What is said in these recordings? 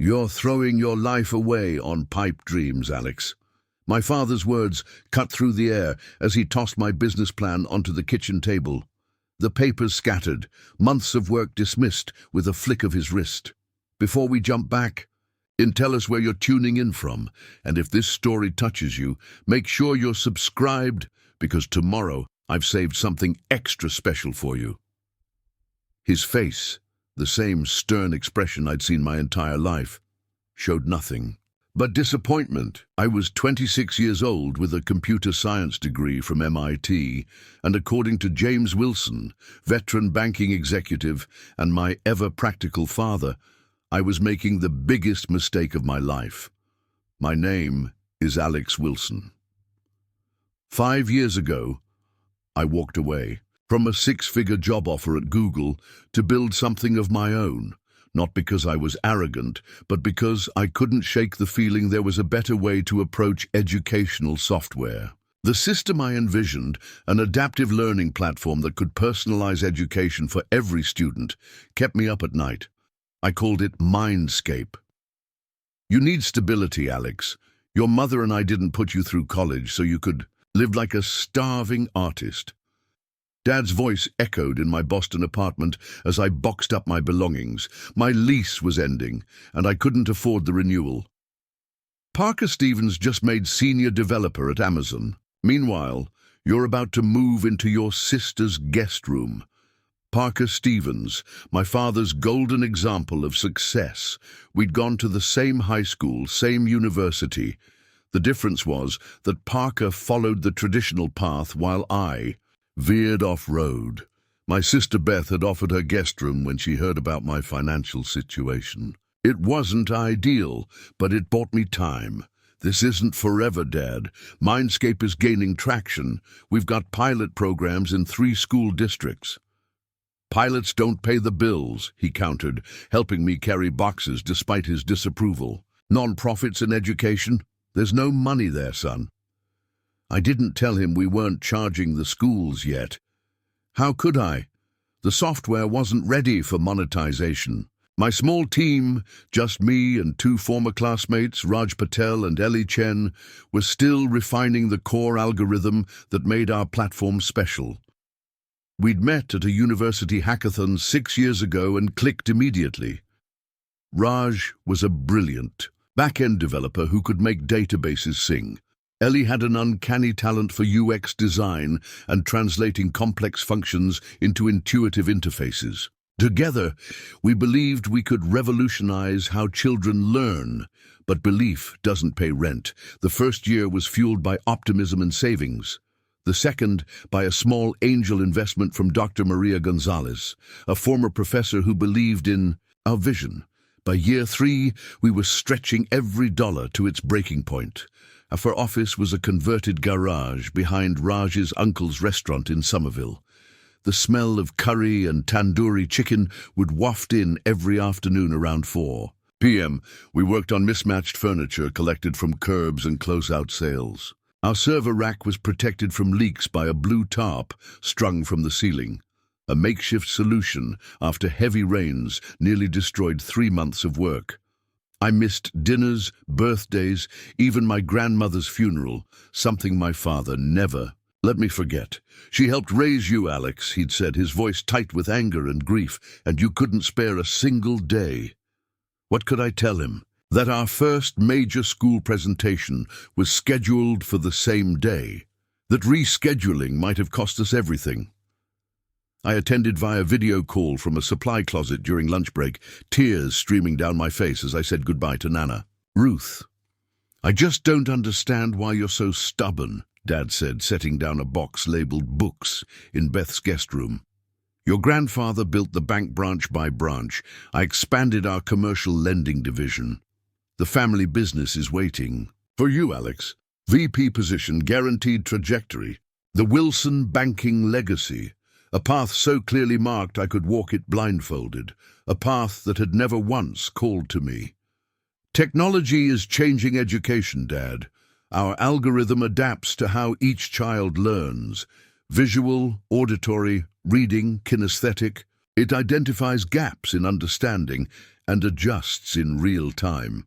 You're throwing your life away on pipe dreams, Alex. My father's words cut through the air as he tossed my business plan onto the kitchen table. The papers scattered, months of work dismissed with a flick of his wrist. Before we jump back, tell us where you're tuning in from, and if this story touches you, make sure you're subscribed, because tomorrow I've saved something extra special for you. His face, the same stern expression I'd seen my entire life, showed nothing but disappointment. I was 26 years old with a computer science degree from MIT, and according to James Wilson, veteran banking executive and my ever-practical father, I was making the biggest mistake of my life. My name is Alex Wilson. 5 years ago, I walked away from a six-figure job offer at Google to build something of my own, not because I was arrogant, but because I couldn't shake the feeling there was a better way to approach educational software. The system I envisioned, an adaptive learning platform that could personalize education for every student, kept me up at night. I called it MindScape. You need stability, Alex. Your mother and I didn't put you through college so you could live like a starving artist. Dad's voice echoed in my Boston apartment as I boxed up my belongings. My lease was ending, and I couldn't afford the renewal. Parker Stevens just made senior developer at Amazon. Meanwhile, you're about to move into your sister's guest room. Parker Stevens, my father's golden example of success. We'd gone to the same high school, same university. The difference was that Parker followed the traditional path while I veered off-road. My sister Beth had offered her guest room when she heard about my financial situation. It wasn't ideal, but it bought me time. This isn't forever, Dad. MindScape is gaining traction. We've got pilot programs in 3 school districts. Pilots don't pay the bills, he countered, helping me carry boxes despite his disapproval. Non-profits in education? There's no money there, son. I didn't tell him we weren't charging the schools yet. How could I? The software wasn't ready for monetization. My small team, just me and 2 former classmates, Raj Patel and Ellie Chen, was still refining the core algorithm that made our platform special. We'd met at a university hackathon 6 years ago and clicked immediately. Raj was a brilliant back-end developer who could make databases sing. Ellie had an uncanny talent for UX design and translating complex functions into intuitive interfaces. Together, we believed we could revolutionize how children learn, but belief doesn't pay rent. The first year was fueled by optimism and savings. The second, by a small angel investment from Dr. Maria Gonzalez, a former professor who believed in our vision. By year 3, we were stretching every dollar to its breaking point. Our office was a converted garage behind Raj's uncle's restaurant in Somerville. The smell of curry and tandoori chicken would waft in every afternoon around 4 p.m. We worked on mismatched furniture collected from curbs and closeout sales. Our server rack was protected from leaks by a blue tarp strung from the ceiling. A makeshift solution after heavy rains nearly destroyed 3 months of work. I missed dinners, birthdays, even my grandmother's funeral, something my father never let me forget. She helped raise you, Alex, he'd said, his voice tight with anger and grief, and you couldn't spare a single day. What could I tell him? That our first major school presentation was scheduled for the same day. That rescheduling might have cost us everything. I attended via video call from a supply closet during lunch break, tears streaming down my face as I said goodbye to Nana. Ruth, I just don't understand why you're so stubborn, Dad said, setting down a box labeled books in Beth's guest room. Your grandfather built the bank branch by branch. I expanded our commercial lending division. The family business is waiting. For you, Alex. VP position, guaranteed trajectory. The Wilson banking legacy. A path so clearly marked I could walk it blindfolded. A path that had never once called to me. Technology is changing education, Dad. Our algorithm adapts to how each child learns. Visual, auditory, reading, kinesthetic. It identifies gaps in understanding and adjusts in real time.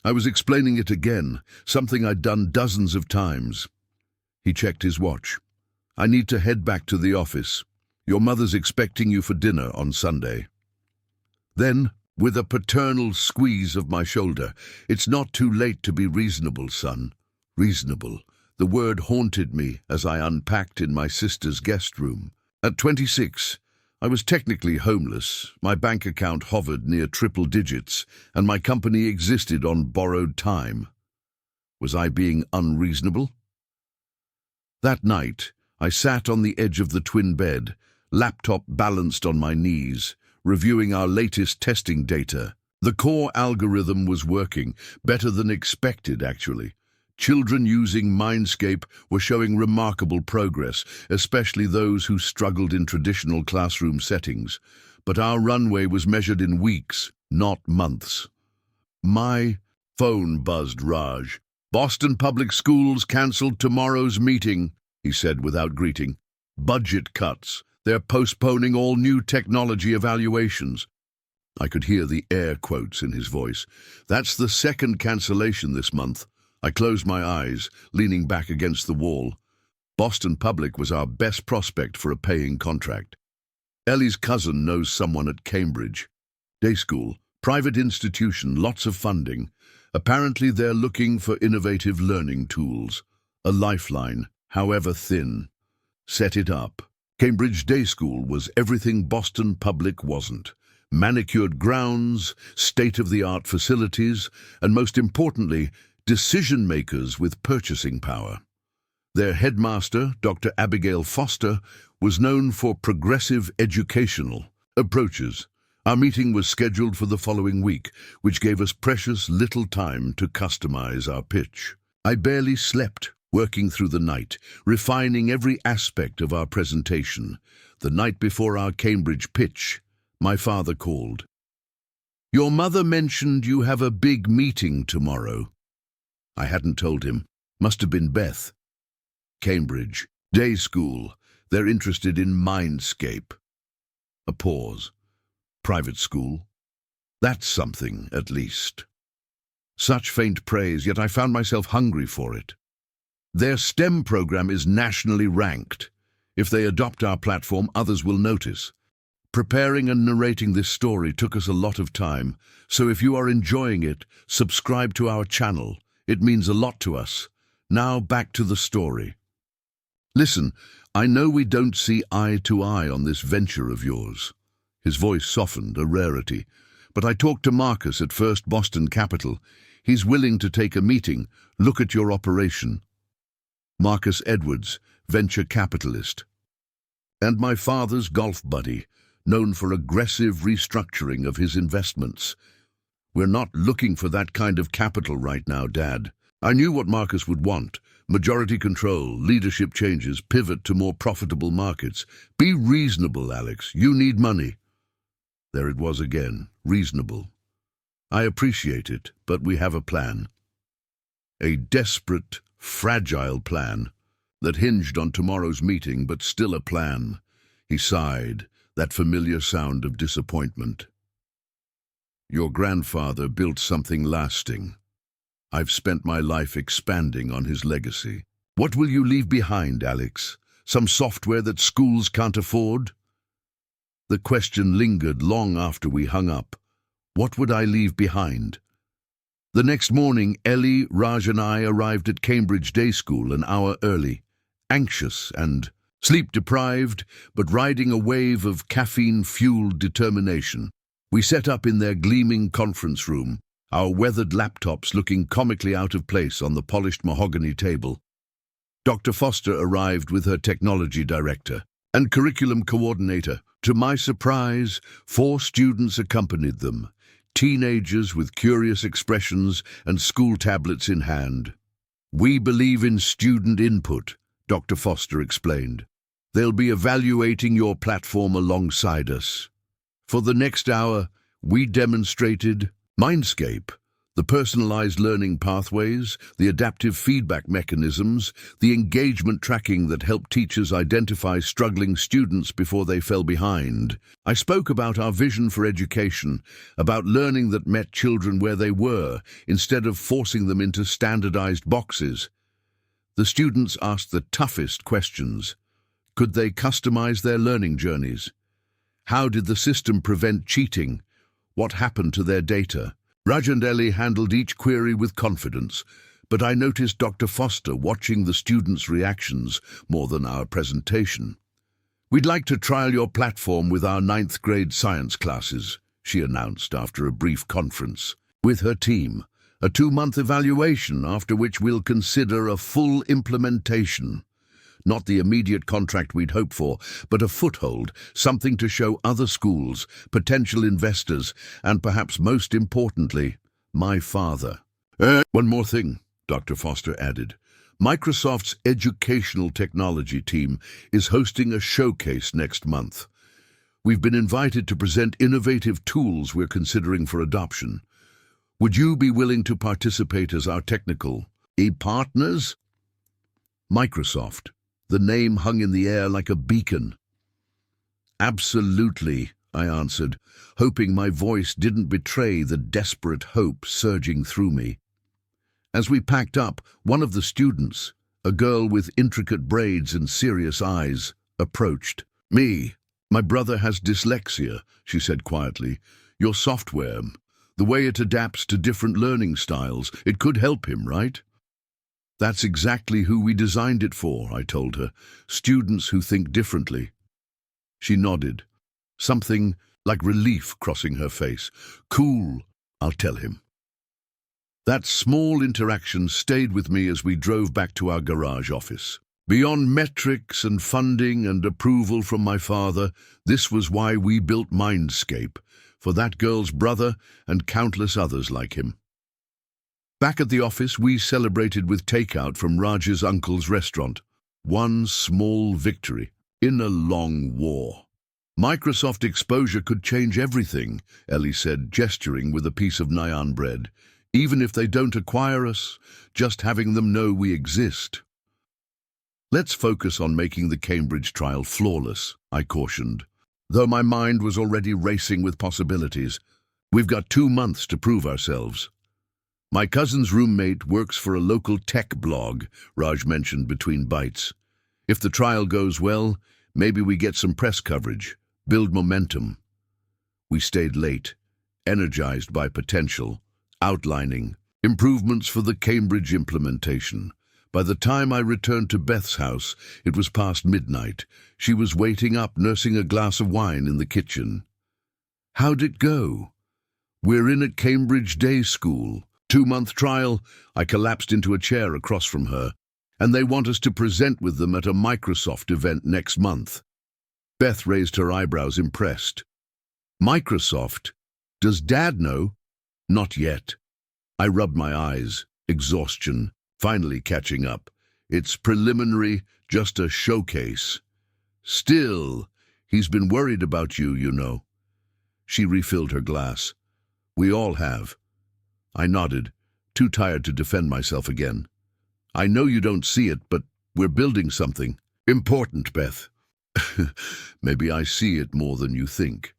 I was explaining it again, something I'd done dozens of times. He checked his watch. I need to head back to the office. Your mother's expecting you for dinner on Sunday. Then, with a paternal squeeze of my shoulder, it's not too late to be reasonable, son. Reasonable. The word haunted me as I unpacked in my sister's guest room. At 26, I was technically homeless. My bank account hovered near triple digits, and my company existed on borrowed time. Was I being unreasonable? That night, I sat on the edge of the twin bed, laptop balanced on my knees, reviewing our latest testing data. The core algorithm was working, better than expected, actually. Children using MindScape were showing remarkable progress, especially those who struggled in traditional classroom settings. But our runway was measured in weeks, not months. My phone buzzed Raj. "Boston Public Schools cancelled tomorrow's meeting," he said without greeting. "Budget cuts. They're postponing all new technology evaluations." I could hear the air quotes in his voice. "That's the second cancellation this month." I closed my eyes, leaning back against the wall. Boston Public was our best prospect for a paying contract. Ellie's cousin knows someone at Cambridge. Day school, private institution, lots of funding. Apparently they're looking for innovative learning tools. A lifeline, however thin. Set it up. Cambridge Day School was everything Boston Public wasn't. Manicured grounds, state-of-the-art facilities, and most importantly, decision-makers with purchasing power. Their headmaster, Dr. Abigail Foster, was known for progressive educational approaches. Our meeting was scheduled for the following week, which gave us precious little time to customize our pitch. I barely slept, working through the night, refining every aspect of our presentation. The night before our Cambridge pitch, my father called. "Your mother mentioned you have a big meeting tomorrow." I hadn't told him. Must have been Beth. Cambridge, day school. They're interested in MindScape. A pause. Private school. That's something, at least. Such faint praise, yet I found myself hungry for it. Their STEM program is nationally ranked. If they adopt our platform, others will notice. Preparing and narrating this story took us a lot of time, so if you are enjoying it, subscribe to our channel. It means a lot to us. Now back to the story. Listen, I know we don't see eye to eye on this venture of yours. His voice softened, a rarity. But I talked to Marcus at First Boston Capital. He's willing to take a meeting, look at your operation. Marcus Edwards, venture capitalist. And my father's golf buddy, known for aggressive restructuring of his investments. We're not looking for that kind of capital right now, Dad. I knew what Marcus would want. Majority control, leadership changes, pivot to more profitable markets. Be reasonable, Alex. You need money. There it was again, reasonable. I appreciate it, but we have a plan. A desperate, fragile plan that hinged on tomorrow's meeting, but still a plan. He sighed, that familiar sound of disappointment. Your grandfather built something lasting. I've spent my life expanding on his legacy. What will you leave behind, Alex? Some software that schools can't afford? The question lingered long after we hung up. What would I leave behind? The next morning, Ellie, Raj and I arrived at Cambridge Day School an hour early, anxious and sleep-deprived, but riding a wave of caffeine-fueled determination. We set up in their gleaming conference room, our weathered laptops looking comically out of place on the polished mahogany table. Dr. Foster arrived with her technology director and curriculum coordinator. To my surprise, 4 students accompanied them, teenagers with curious expressions and school tablets in hand. "We believe in student input," Dr. Foster explained. "They'll be evaluating your platform alongside us." For the next hour, we demonstrated MindScape, The personalized learning pathways, the adaptive feedback mechanisms, the engagement tracking that helped teachers identify struggling students before they fell behind. I spoke about our vision for education, about learning that met children where they were, instead of forcing them into standardized boxes. The students asked the toughest questions. Could they customize their learning journeys? How did the system prevent cheating? What happened to their data? Raj and Ellie handled each query with confidence, but I noticed Dr. Foster watching the students' reactions more than our presentation. "We'd like to trial your platform with our 9th grade science classes," she announced after a brief conference with her team. "A 2-month evaluation, after which we'll consider a full implementation. Not the immediate contract we'd hoped for, but a foothold, something to show other schools, potential investors, and perhaps most importantly, my father." One more thing," Dr. Foster added. "Microsoft's educational technology team is hosting a showcase next month. We've been invited to present innovative tools we're considering for adoption. Would you be willing to participate as our technical partners?" Microsoft. The name hung in the air like a beacon. "Absolutely," I answered, hoping my voice didn't betray the desperate hope surging through me. As we packed up, one of the students, a girl with intricate braids and serious eyes, approached me. "My brother has dyslexia," she said quietly. "Your software, the way it adapts to different learning styles, it could help him, right?" "That's exactly who we designed it for," I told her. "Students who think differently." She nodded, something like relief crossing her face. "Cool, I'll tell him." That small interaction stayed with me as we drove back to our garage office. Beyond metrics and funding and approval from my father, this was why we built MindScape, for that girl's brother and countless others like him. Back at the office, we celebrated with takeout from Raj's uncle's restaurant. One small victory in a long war. "Microsoft exposure could change everything," Ellie said, gesturing with a piece of naan bread. "Even if they don't acquire us, just having them know we exist." "Let's focus on making the Cambridge trial flawless," I cautioned, though my mind was already racing with possibilities. "We've got 2 months to prove ourselves." "My cousin's roommate works for a local tech blog," Raj mentioned between bites. "If the trial goes well, maybe we get some press coverage, build momentum." We stayed late, energized by potential, outlining improvements for the Cambridge implementation. By the time I returned to Beth's house, it was past midnight. She was waiting up, nursing a glass of wine in the kitchen. "How'd it go?" "We're in at Cambridge Day School. 2-month trial." I collapsed into a chair across from her. "And they want us to present with them at a Microsoft event next month." Beth raised her eyebrows, impressed. "Microsoft? Does Dad know?" "Not yet." I rubbed my eyes, exhaustion finally catching up. "It's preliminary, just a showcase." "Still, he's been worried about you, you know." She refilled her glass. "We all have." I nodded, too tired to defend myself again. "I know you don't see it, but we're building something important, Beth." "Maybe I see it more than you think."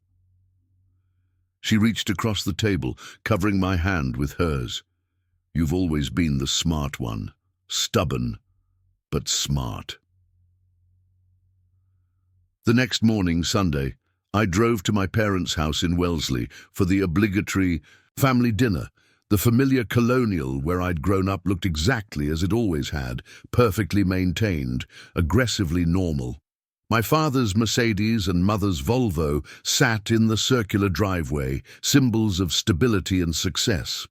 She reached across the table, covering my hand with hers. "You've always been the smart one. Stubborn, but smart." The next morning, Sunday, I drove to my parents' house in Wellesley for the obligatory family dinner. The familiar colonial where I'd grown up looked exactly as it always had, perfectly maintained, aggressively normal. My father's Mercedes and mother's Volvo sat in the circular driveway, symbols of stability and success.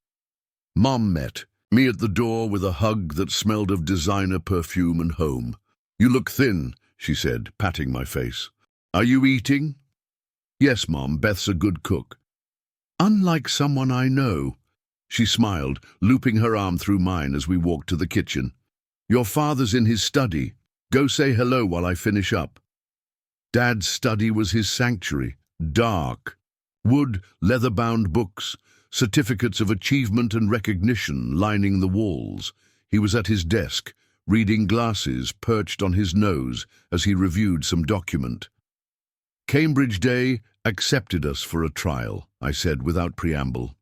Mom met me at the door with a hug that smelled of designer perfume and home. "You look thin," she said, patting my face. "Are you eating?" "Yes, Mom, Beth's a good cook." "Unlike someone I know." She smiled, looping her arm through mine as we walked to the kitchen. "Your father's in his study. Go say hello while I finish up." Dad's study was his sanctuary, dark. Wood, leather-bound books, certificates of achievement and recognition lining the walls. He was at his desk, reading glasses perched on his nose as he reviewed some document. "Cambridge Day accepted us for a trial," I said without preamble.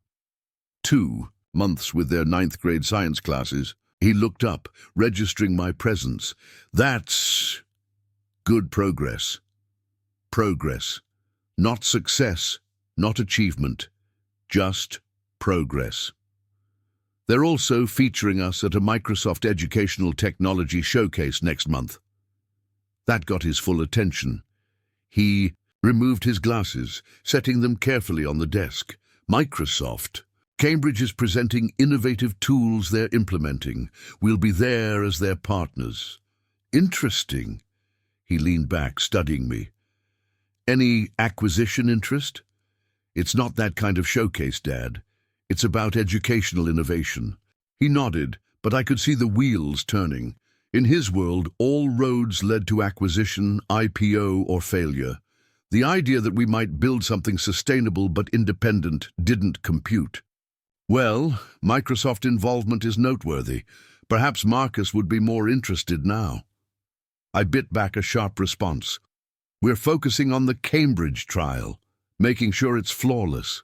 2 months with their 9th grade science classes. He looked up, registering my presence. "That's good progress. Progress. Not success, not achievement. Just progress." They're also featuring us at a Microsoft Educational Technology Showcase next month. That got his full attention. He removed his glasses, setting them carefully on the desk. "Microsoft. Cambridge is presenting innovative tools they're implementing. We'll be there as their partners." "Interesting." He leaned back, studying me. "Any acquisition interest?" "It's not that kind of showcase, Dad. It's about educational innovation." He nodded, but I could see the wheels turning. In his world, all roads led to acquisition, IPO, or failure. The idea that we might build something sustainable but independent didn't compute. "Well, Microsoft involvement is noteworthy. Perhaps Marcus would be more interested now." I bit back a sharp response. "We're focusing on the Cambridge trial, making sure it's flawless."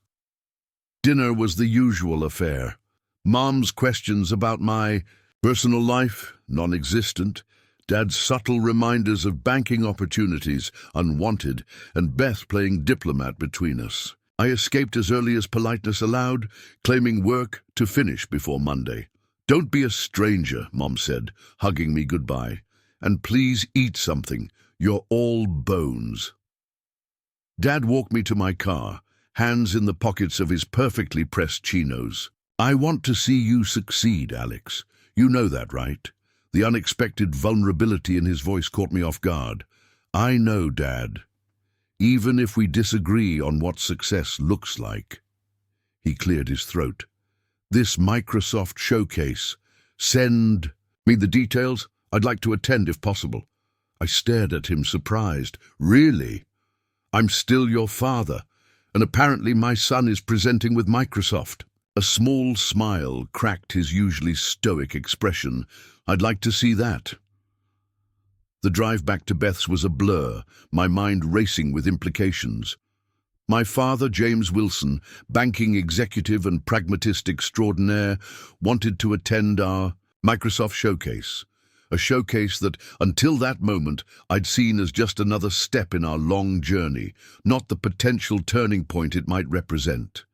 Dinner was the usual affair. Mom's questions about my personal life, non-existent. Dad's subtle reminders of banking opportunities, unwanted, and Beth playing diplomat between us. I escaped as early as politeness allowed, claiming work to finish before Monday. "Don't be a stranger," Mom said, hugging me goodbye. "And please eat something. You're all bones." Dad walked me to my car, hands in the pockets of his perfectly pressed chinos. "I want to see you succeed, Alex. You know that, right?" The unexpected vulnerability in his voice caught me off guard. "I know, Dad. Even if we disagree on what success looks like." He cleared his throat. "This Microsoft showcase. Send me the details. I'd like to attend if possible." I stared at him, surprised. "Really? I'm still your father, and apparently my son is presenting with Microsoft." A small smile cracked his usually stoic expression. "I'd like to see that." The drive back to Beth's was a blur, my mind racing with implications. My father, James Wilson, banking executive and pragmatist extraordinaire, wanted to attend our Microsoft showcase, a showcase that, until that moment, I'd seen as just another step in our long journey, not the potential turning point it might represent.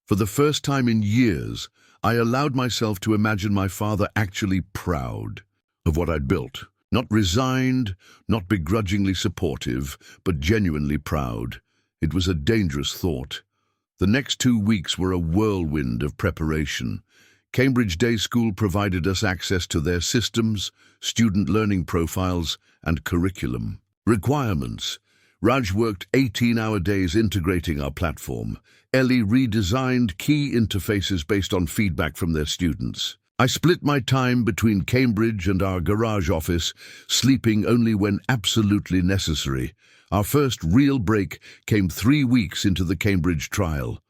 For the first time in years, I allowed myself to imagine my father actually proud of what I'd built. Not resigned, not begrudgingly supportive, but genuinely proud. It was a dangerous thought. The next 2 weeks were a whirlwind of preparation. Cambridge Day School provided us access to their systems, student learning profiles, and curriculum. Requirements. Raj worked 18-hour days integrating our platform. Ellie redesigned key interfaces based on feedback from their students. I split my time between Cambridge and our garage office, sleeping only when absolutely necessary. Our first real break came 3 weeks into the Cambridge trial.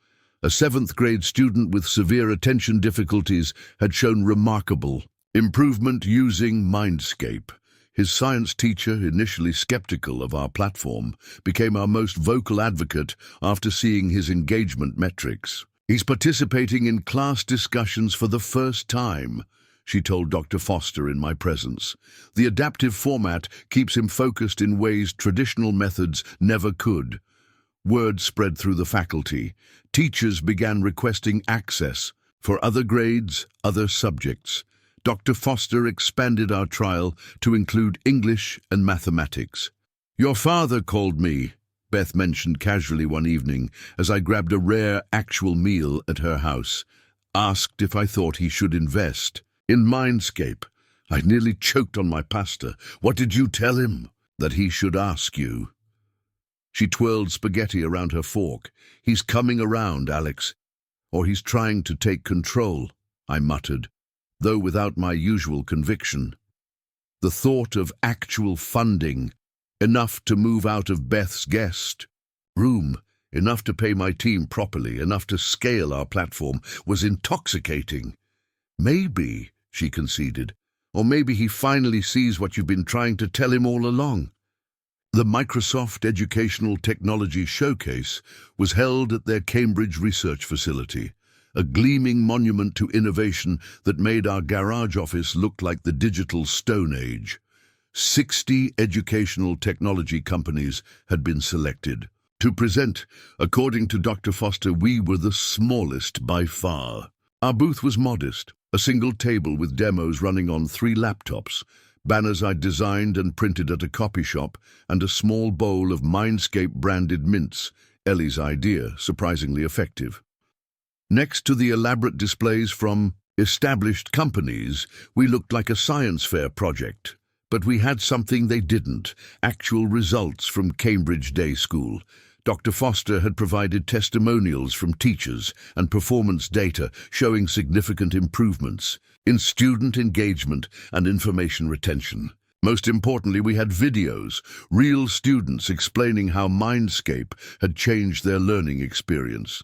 A 7th grade student with severe attention difficulties had shown remarkable improvement using MindScape. His science teacher, initially skeptical of our platform, became our most vocal advocate after seeing his engagement metrics. "He's participating in class discussions for the first time," she told Dr. Foster in my presence. "The adaptive format keeps him focused in ways traditional methods never could." Word spread through the faculty. Teachers began requesting access for other grades, other subjects. Dr. Foster expanded our trial to include English and mathematics. "Your father called me," Beth mentioned casually one evening as I grabbed a rare actual meal at her house. "Asked if I thought he should invest in MindScape." I nearly choked on my pasta. "What did you tell him?" "That he should ask you." She twirled spaghetti around her fork. "He's coming around, Alex. Or he's trying to take control," I muttered, though without my usual conviction. The thought of actual funding, enough to move out of Beth's guest room, enough to pay my team properly, enough to scale our platform, was intoxicating. Maybe, she conceded, or maybe he finally sees what you've been trying to tell him all along. The Microsoft Educational Technology Showcase was held at their Cambridge research facility, a gleaming monument to innovation that made our garage office look like the digital Stone Age. 60 educational technology companies had been selected. To present, according to Dr. Foster, we were the smallest by far. Our booth was modest, a single table with demos running on 3 laptops, banners I'd designed and printed at a copy shop, and a small bowl of MindScape branded mints, Ellie's idea, surprisingly effective. Next to the elaborate displays from established companies, we looked like a science fair project. But we had something they didn't: actual results from Cambridge Day School. Dr. Foster had provided testimonials from teachers and performance data showing significant improvements in student engagement and information retention. Most importantly, we had videos, real students explaining how MindScape had changed their learning experience.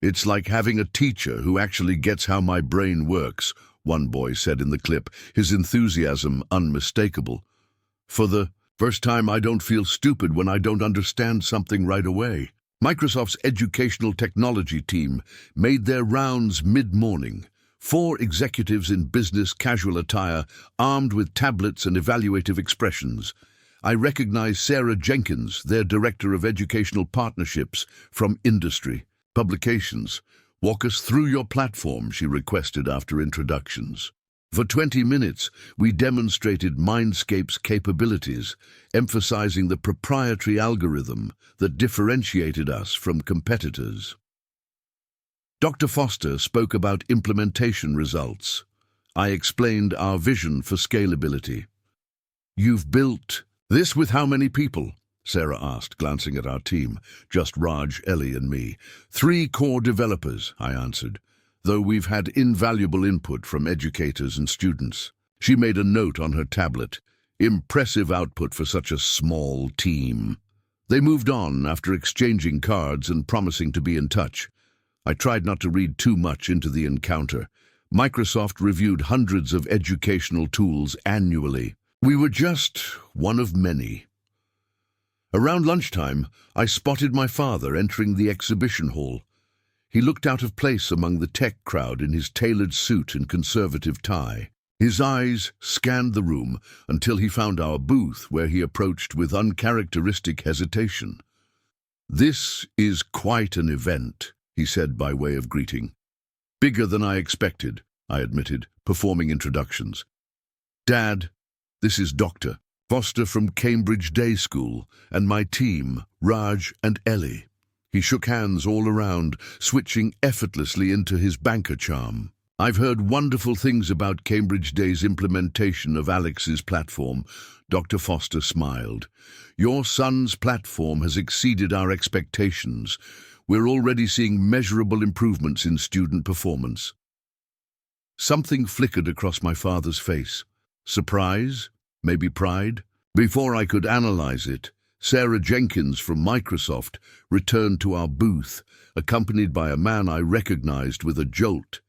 "It's like having a teacher who actually gets how my brain works," one boy said in the clip, his enthusiasm unmistakable. "For the first time, I don't feel stupid when I don't understand something right away." Microsoft's educational technology team made their rounds mid-morning. 4 executives in business casual attire, armed with tablets and evaluative expressions. I recognized Sarah Jenkins, their Director of Educational Partnerships, from industry publications. "Walk us through your platform," she requested after introductions. For 20 minutes, we demonstrated MindScape's capabilities, emphasizing the proprietary algorithm that differentiated us from competitors. Dr. Foster spoke about implementation results. I explained our vision for scalability. "You've built this with how many people?" Sarah asked, glancing at our team. "Just Raj, Ellie, and me. 3 core developers," I answered, "though we've had invaluable input from educators and students." She made a note on her tablet. "Impressive output for such a small team." They moved on after exchanging cards and promising to be in touch. I tried not to read too much into the encounter. Microsoft reviewed hundreds of educational tools annually. We were just one of many. Around lunchtime, I spotted my father entering the exhibition hall. He looked out of place among the tech crowd in his tailored suit and conservative tie. His eyes scanned the room until he found our booth, where he approached with uncharacteristic hesitation. "This is quite an event," he said by way of greeting. "Bigger than I expected," I admitted, performing introductions. "Dad, this is Dr. Foster from Cambridge Day School, and my team, Raj and Ellie." He shook hands all around, switching effortlessly into his banker charm. "I've heard wonderful things about Cambridge Day's implementation of Alex's platform." Dr. Foster smiled. "Your son's platform has exceeded our expectations. We're already seeing measurable improvements in student performance." Something flickered across my father's face. Surprise? Maybe pride? Before I could analyze it, Sarah Jenkins from Microsoft returned to our booth, accompanied by a man I recognized with a jolt.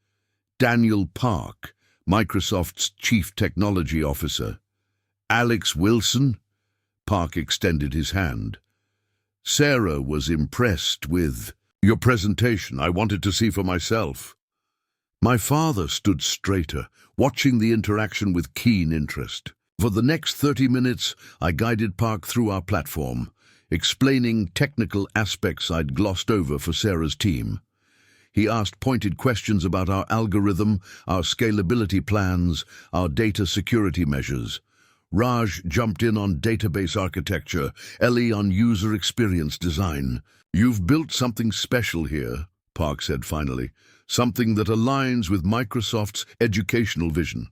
Daniel Park, Microsoft's Chief Technology Officer. "Alex Wilson?" Park extended his hand. "Sarah was impressed with your presentation. I wanted to see for myself." My father stood straighter, watching the interaction with keen interest. For the next 30 minutes, I guided Park through our platform, explaining technical aspects I'd glossed over for Sarah's team. He asked pointed questions about our algorithm, our scalability plans, our data security measures. Raj jumped in on database architecture, Ellie on user experience design. "You've built something special here," Park said finally, "something that aligns with Microsoft's educational vision."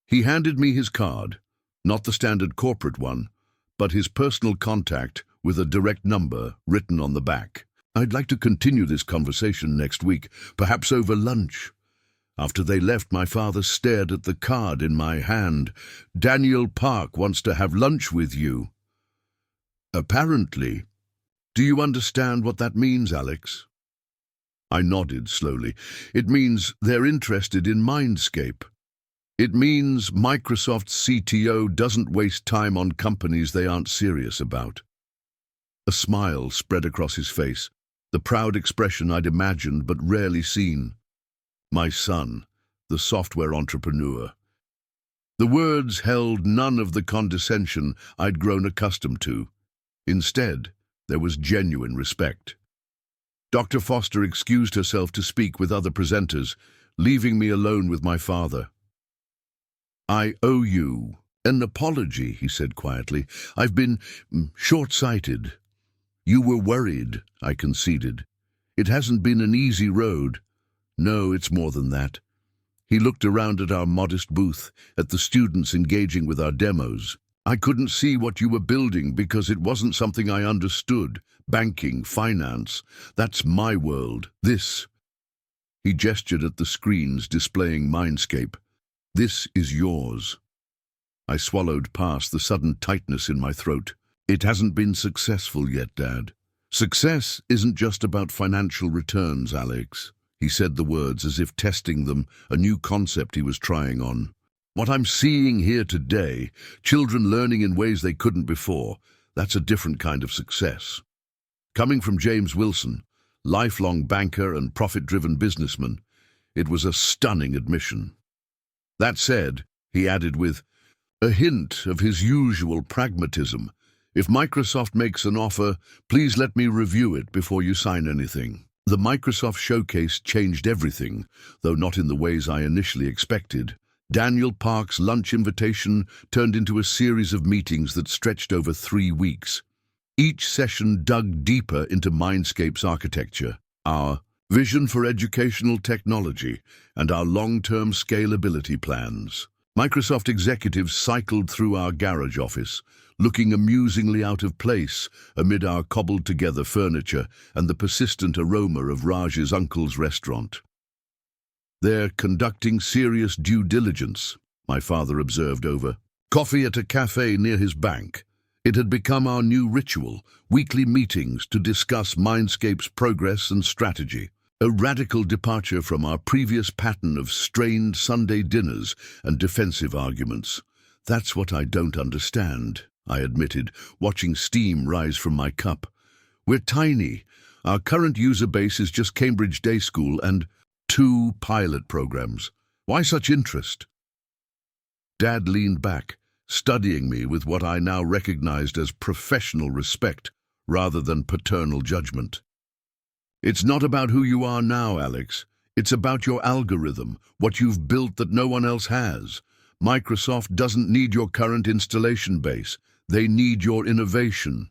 He handed me his card, not the standard corporate one, but his personal contact with a direct number written on the back. "I'd like to continue this conversation next week, perhaps over lunch." After they left, my father stared at the card in my hand. "Daniel Park wants to have lunch with you." Apparently, Do you understand what that means, Alex? I nodded slowly. It means they're interested in MindScape. It means Microsoft's CTO doesn't waste time on companies they aren't serious about. A smile spread across his face, the proud expression I'd imagined but rarely seen. My son, the software entrepreneur. The words held none of the condescension I'd grown accustomed to. Instead, there was genuine respect. Dr. Foster excused herself to speak with other presenters, leaving me alone with my father. "I owe you an apology," he said quietly. "I've been short-sighted." "You were worried," I conceded. "It hasn't been an easy road." "No, it's more than that." He looked around at our modest booth, at the students engaging with our demos. "I couldn't see what you were building because it wasn't something I understood. Banking, finance, that's my world. This." He gestured at the screens displaying MindScape. "This is yours." I swallowed past the sudden tightness in my throat. "It hasn't been successful yet, Dad." "Success isn't just about financial returns, Alex." He said the words as if testing them, a new concept he was trying on. "What I'm seeing here today, children learning in ways they couldn't before, that's a different kind of success." Coming from James Wilson, lifelong banker and profit-driven businessman, it was a stunning admission. That said, he added with a hint of his usual pragmatism, "If Microsoft makes an offer, please let me review it before you sign anything." The Microsoft showcase changed everything, though not in the ways I initially expected. Daniel Park's lunch invitation turned into a series of meetings that stretched over 3 weeks. Each session dug deeper into MindScape's architecture, our vision for educational technology, and our long-term scalability plans. Microsoft executives cycled through our garage office, looking amusingly out of place amid our cobbled-together furniture and the persistent aroma of Raj's uncle's restaurant. "They're conducting serious due diligence," my father observed over coffee at a cafe near his bank. It had become our new ritual, weekly meetings to discuss MindScape's progress and strategy. A radical departure from our previous pattern of strained Sunday dinners and defensive arguments. "That's what I don't understand," I admitted, watching steam rise from my cup. "We're tiny. Our current user base is just Cambridge Day School and 2 pilot programs. Why such interest?" Dad leaned back, studying me with what I now recognized as professional respect rather than paternal judgment. "It's not about who you are now, Alex. It's about your algorithm, what you've built that no one else has. Microsoft doesn't need your current installation base. They need your innovation."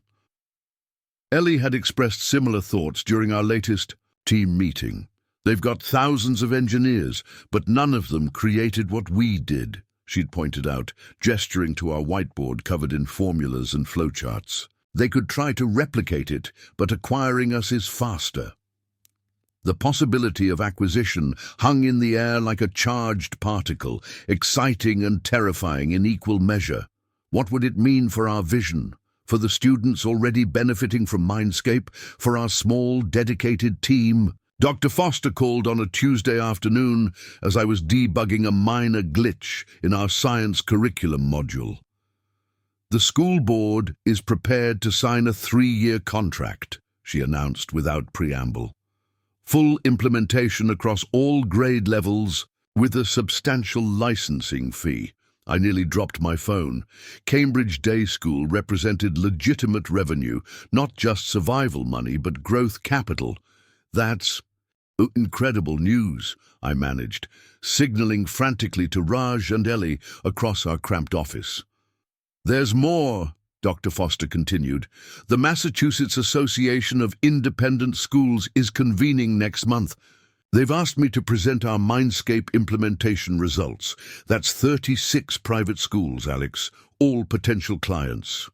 Ellie had expressed similar thoughts during our latest team meeting. "They've got thousands of engineers, but none of them created what we did," she'd pointed out, gesturing to our whiteboard covered in formulas and flowcharts. "They could try to replicate it, but acquiring us is faster." The possibility of acquisition hung in the air like a charged particle, exciting and terrifying in equal measure. What would it mean for our vision, for the students already benefiting from MindScape, for our small, dedicated team? Dr. Foster called on a Tuesday afternoon as I was debugging a minor glitch in our science curriculum module. "The school board is prepared to sign a 3-year contract," she announced without preamble. "Full implementation across all grade levels with a substantial licensing fee." I nearly dropped my phone. Cambridge Day School represented legitimate revenue, not just survival money, but growth capital. "That's incredible news," I managed, signaling frantically to Raj and Ellie across our cramped office. "There's more," Dr. Foster continued. "The Massachusetts Association of Independent Schools is convening next month. They've asked me to present our MindScape implementation results. That's 36 private schools, Alex, all potential clients."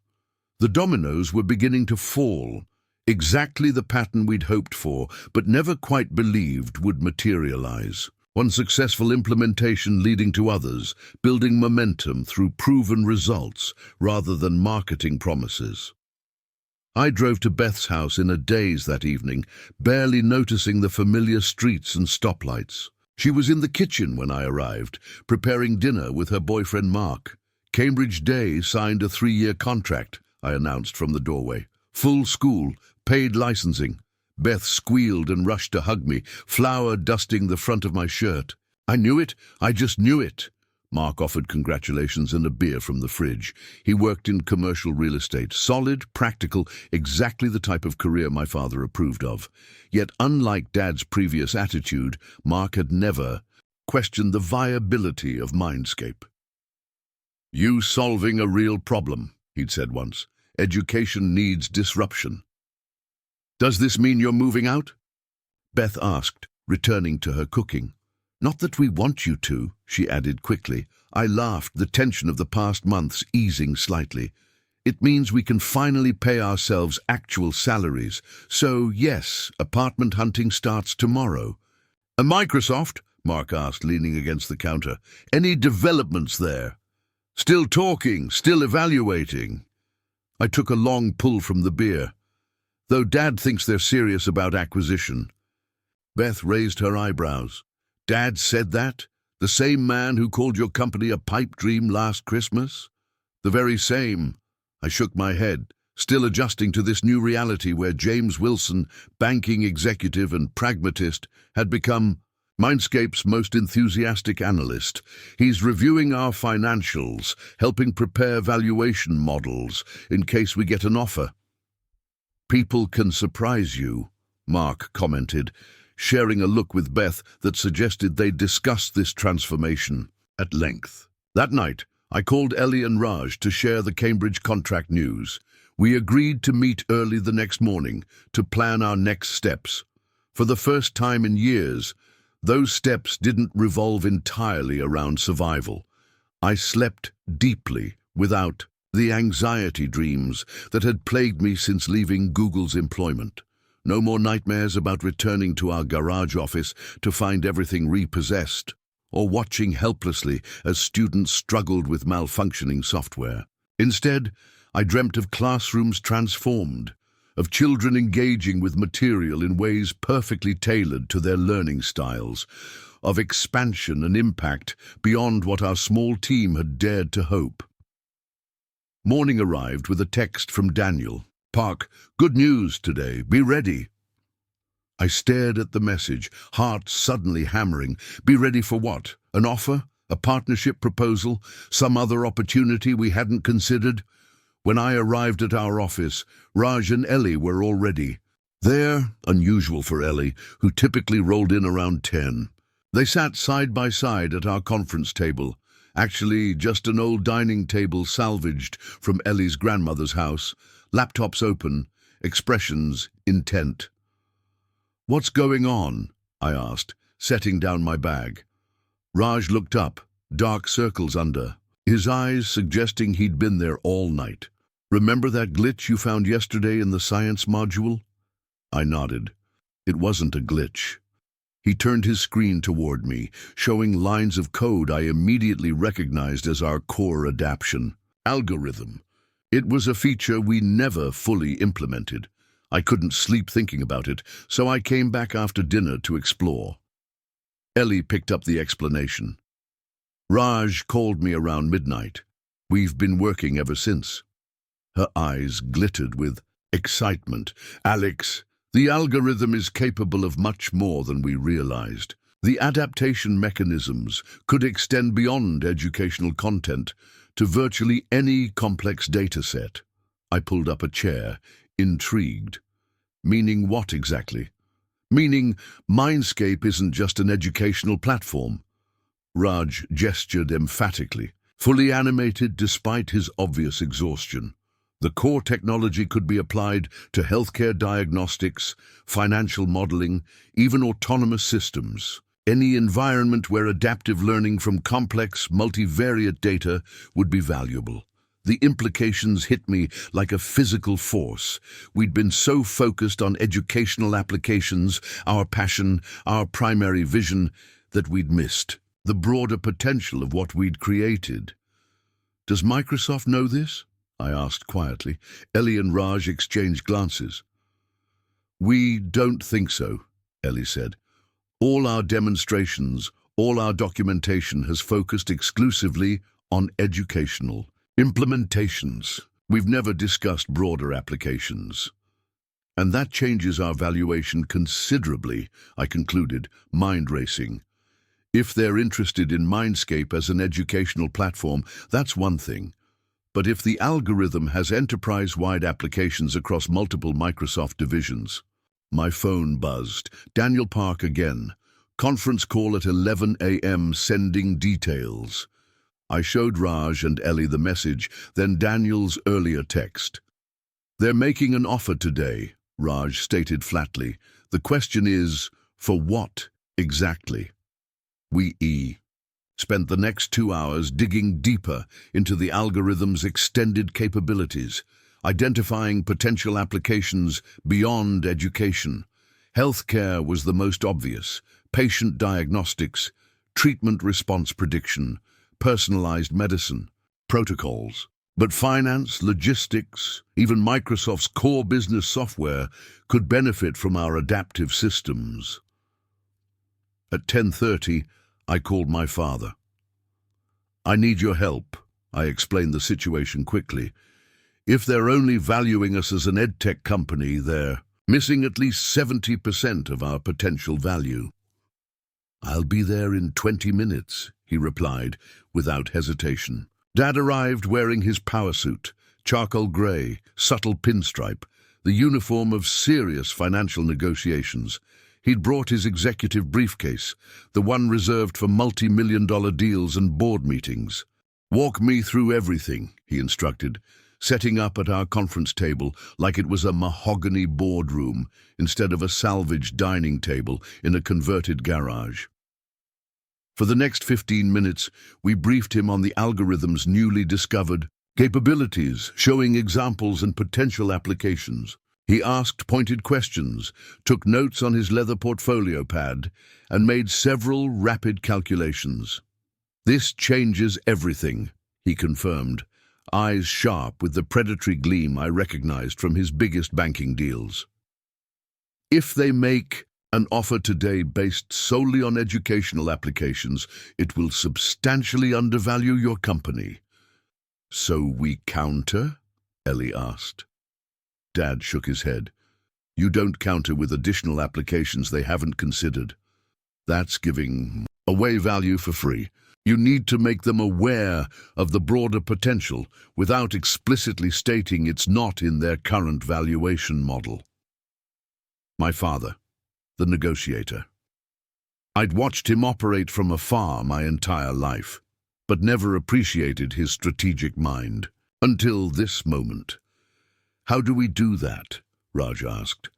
The dominoes were beginning to fall. Exactly the pattern we'd hoped for, but never quite believed would materialize. One successful implementation leading to others, building momentum through proven results rather than marketing promises. I drove to Beth's house in a daze that evening, barely noticing the familiar streets and stoplights. She was in the kitchen when I arrived, preparing dinner with her boyfriend Mark. Cambridge Day signed a 3-year contract, I announced from the doorway. Full school, paid licensing. Beth squealed and rushed to hug me, flour dusting the front of my shirt. I knew it, I just knew it. Mark offered congratulations and a beer from the fridge. He worked in commercial real estate, solid, practical, exactly the type of career my father approved of. Yet unlike Dad's previous attitude, Mark had never questioned the viability of MindScape. "You solving a real problem," he'd said once. "Education needs disruption." "Does this mean you're moving out?" Beth asked, returning to her cooking. "Not that we want you to," she added quickly. I laughed, the tension of the past months easing slightly. "It means we can finally pay ourselves actual salaries. So, yes, apartment hunting starts tomorrow." "And Microsoft?" Mark asked, leaning against the counter. "Any developments there?" "Still talking, still evaluating." I took a long pull from the beer. "Though Dad thinks they're serious about acquisition." Beth raised her eyebrows. "Dad said that? The same man who called your company a pipe dream last Christmas?" "The very same." I shook my head, still adjusting to this new reality where James Wilson, banking executive and pragmatist, had become MindScape's most enthusiastic analyst. He's reviewing our financials, helping prepare valuation models in case we get an offer. "People can surprise you," Mark commented, sharing a look with Beth that suggested they discussed this transformation at length. That night, I called Ellie and Raj to share the Cambridge contract news. We agreed to meet early the next morning to plan our next steps. For the first time in years, those steps didn't revolve entirely around survival. I slept deeply without the anxiety dreams that had plagued me since leaving Google's employment. No more nightmares about returning to our garage office to find everything repossessed, or watching helplessly as students struggled with malfunctioning software. Instead, I dreamt of classrooms transformed, of children engaging with material in ways perfectly tailored to their learning styles, of expansion and impact beyond what our small team had dared to hope. Morning arrived with a text from Daniel. "Park, good news today. Be ready." I stared at the message, heart suddenly hammering. Be ready for what? An offer? A partnership proposal? Some other opportunity we hadn't considered? When I arrived at our office, Raj and Ellie were already there, unusual for Ellie, who typically rolled in around 10. They sat side by side at our conference table. Actually, just an old dining table salvaged from Ellie's grandmother's house, laptops open, expressions intent. "What's going on?" I asked, setting down my bag. Raj looked up, dark circles under, his eyes suggesting he'd been there all night. "Remember that glitch you found yesterday in the science module?" I nodded. It wasn't a glitch. He turned his screen toward me, showing lines of code I immediately recognized as our core adaptation. Algorithm. It was a feature we never fully implemented. I couldn't sleep thinking about it, so I came back after dinner to explore. Ellie picked up the explanation. "Raj called me around midnight. We've been working ever since." Her eyes glittered with excitement. "Alex, the algorithm is capable of much more than we realized. The adaptation mechanisms could extend beyond educational content to virtually any complex data set." I pulled up a chair, intrigued. "Meaning what exactly?" "Meaning MindScape isn't just an educational platform." Raj gestured emphatically, fully animated despite his obvious exhaustion. "The core technology could be applied to healthcare diagnostics, financial modeling, even autonomous systems. Any environment where adaptive learning from complex, multivariate data would be valuable." The implications hit me like a physical force. We'd been so focused on educational applications, our passion, our primary vision, that we'd missed the broader potential of what we'd created. "Does Microsoft know this?" I asked quietly. Ellie and Raj exchanged glances. We don't think so, Ellie said. All our demonstrations, all our documentation has focused exclusively on educational implementations. We've never discussed broader applications. And that changes our valuation considerably, I concluded, mind racing. If they're interested in MindScape as an educational platform, that's one thing. But if the algorithm has enterprise-wide applications across multiple Microsoft divisions... My phone buzzed. Daniel Park again. Conference call at 11 a.m. sending details. I showed Raj and Ellie the message, then Daniel's earlier text. They're making an offer today, Raj stated flatly. The question is, for what exactly? We spent the next 2 hours digging deeper into the algorithm's extended capabilities, identifying potential applications beyond education. Healthcare was the most obvious: patient diagnostics, treatment response prediction, personalized medicine, protocols. But finance, logistics, even Microsoft's core business software could benefit from our adaptive systems. At 10:30, I called my father. I need your help, I explained the situation quickly. If they're only valuing us as an edtech company, they're missing at least 70% of our potential value. I'll be there in 20 minutes, he replied, without hesitation. Dad arrived wearing his power suit, charcoal grey, subtle pinstripe, the uniform of serious financial negotiations. He'd brought his executive briefcase, the one reserved for multi-million-dollar deals and board meetings. Walk me through everything, he instructed, setting up at our conference table like it was a mahogany boardroom instead of a salvaged dining table in a converted garage. For the next 15 minutes, we briefed him on the algorithm's newly discovered capabilities, showing examples and potential applications. He asked pointed questions, took notes on his leather portfolio pad, and made several rapid calculations. This changes everything, he confirmed, eyes sharp with the predatory gleam I recognized from his biggest banking deals. If they make an offer today based solely on educational applications, it will substantially undervalue your company. So we counter? Ellie asked. Dad shook his head. You don't counter with additional applications they haven't considered. That's giving away value for free. You need to make them aware of the broader potential without explicitly stating it's not in their current valuation model. My father, the negotiator. I'd watched him operate from afar my entire life, but never appreciated his strategic mind until this moment. How do we do that? Raj asked.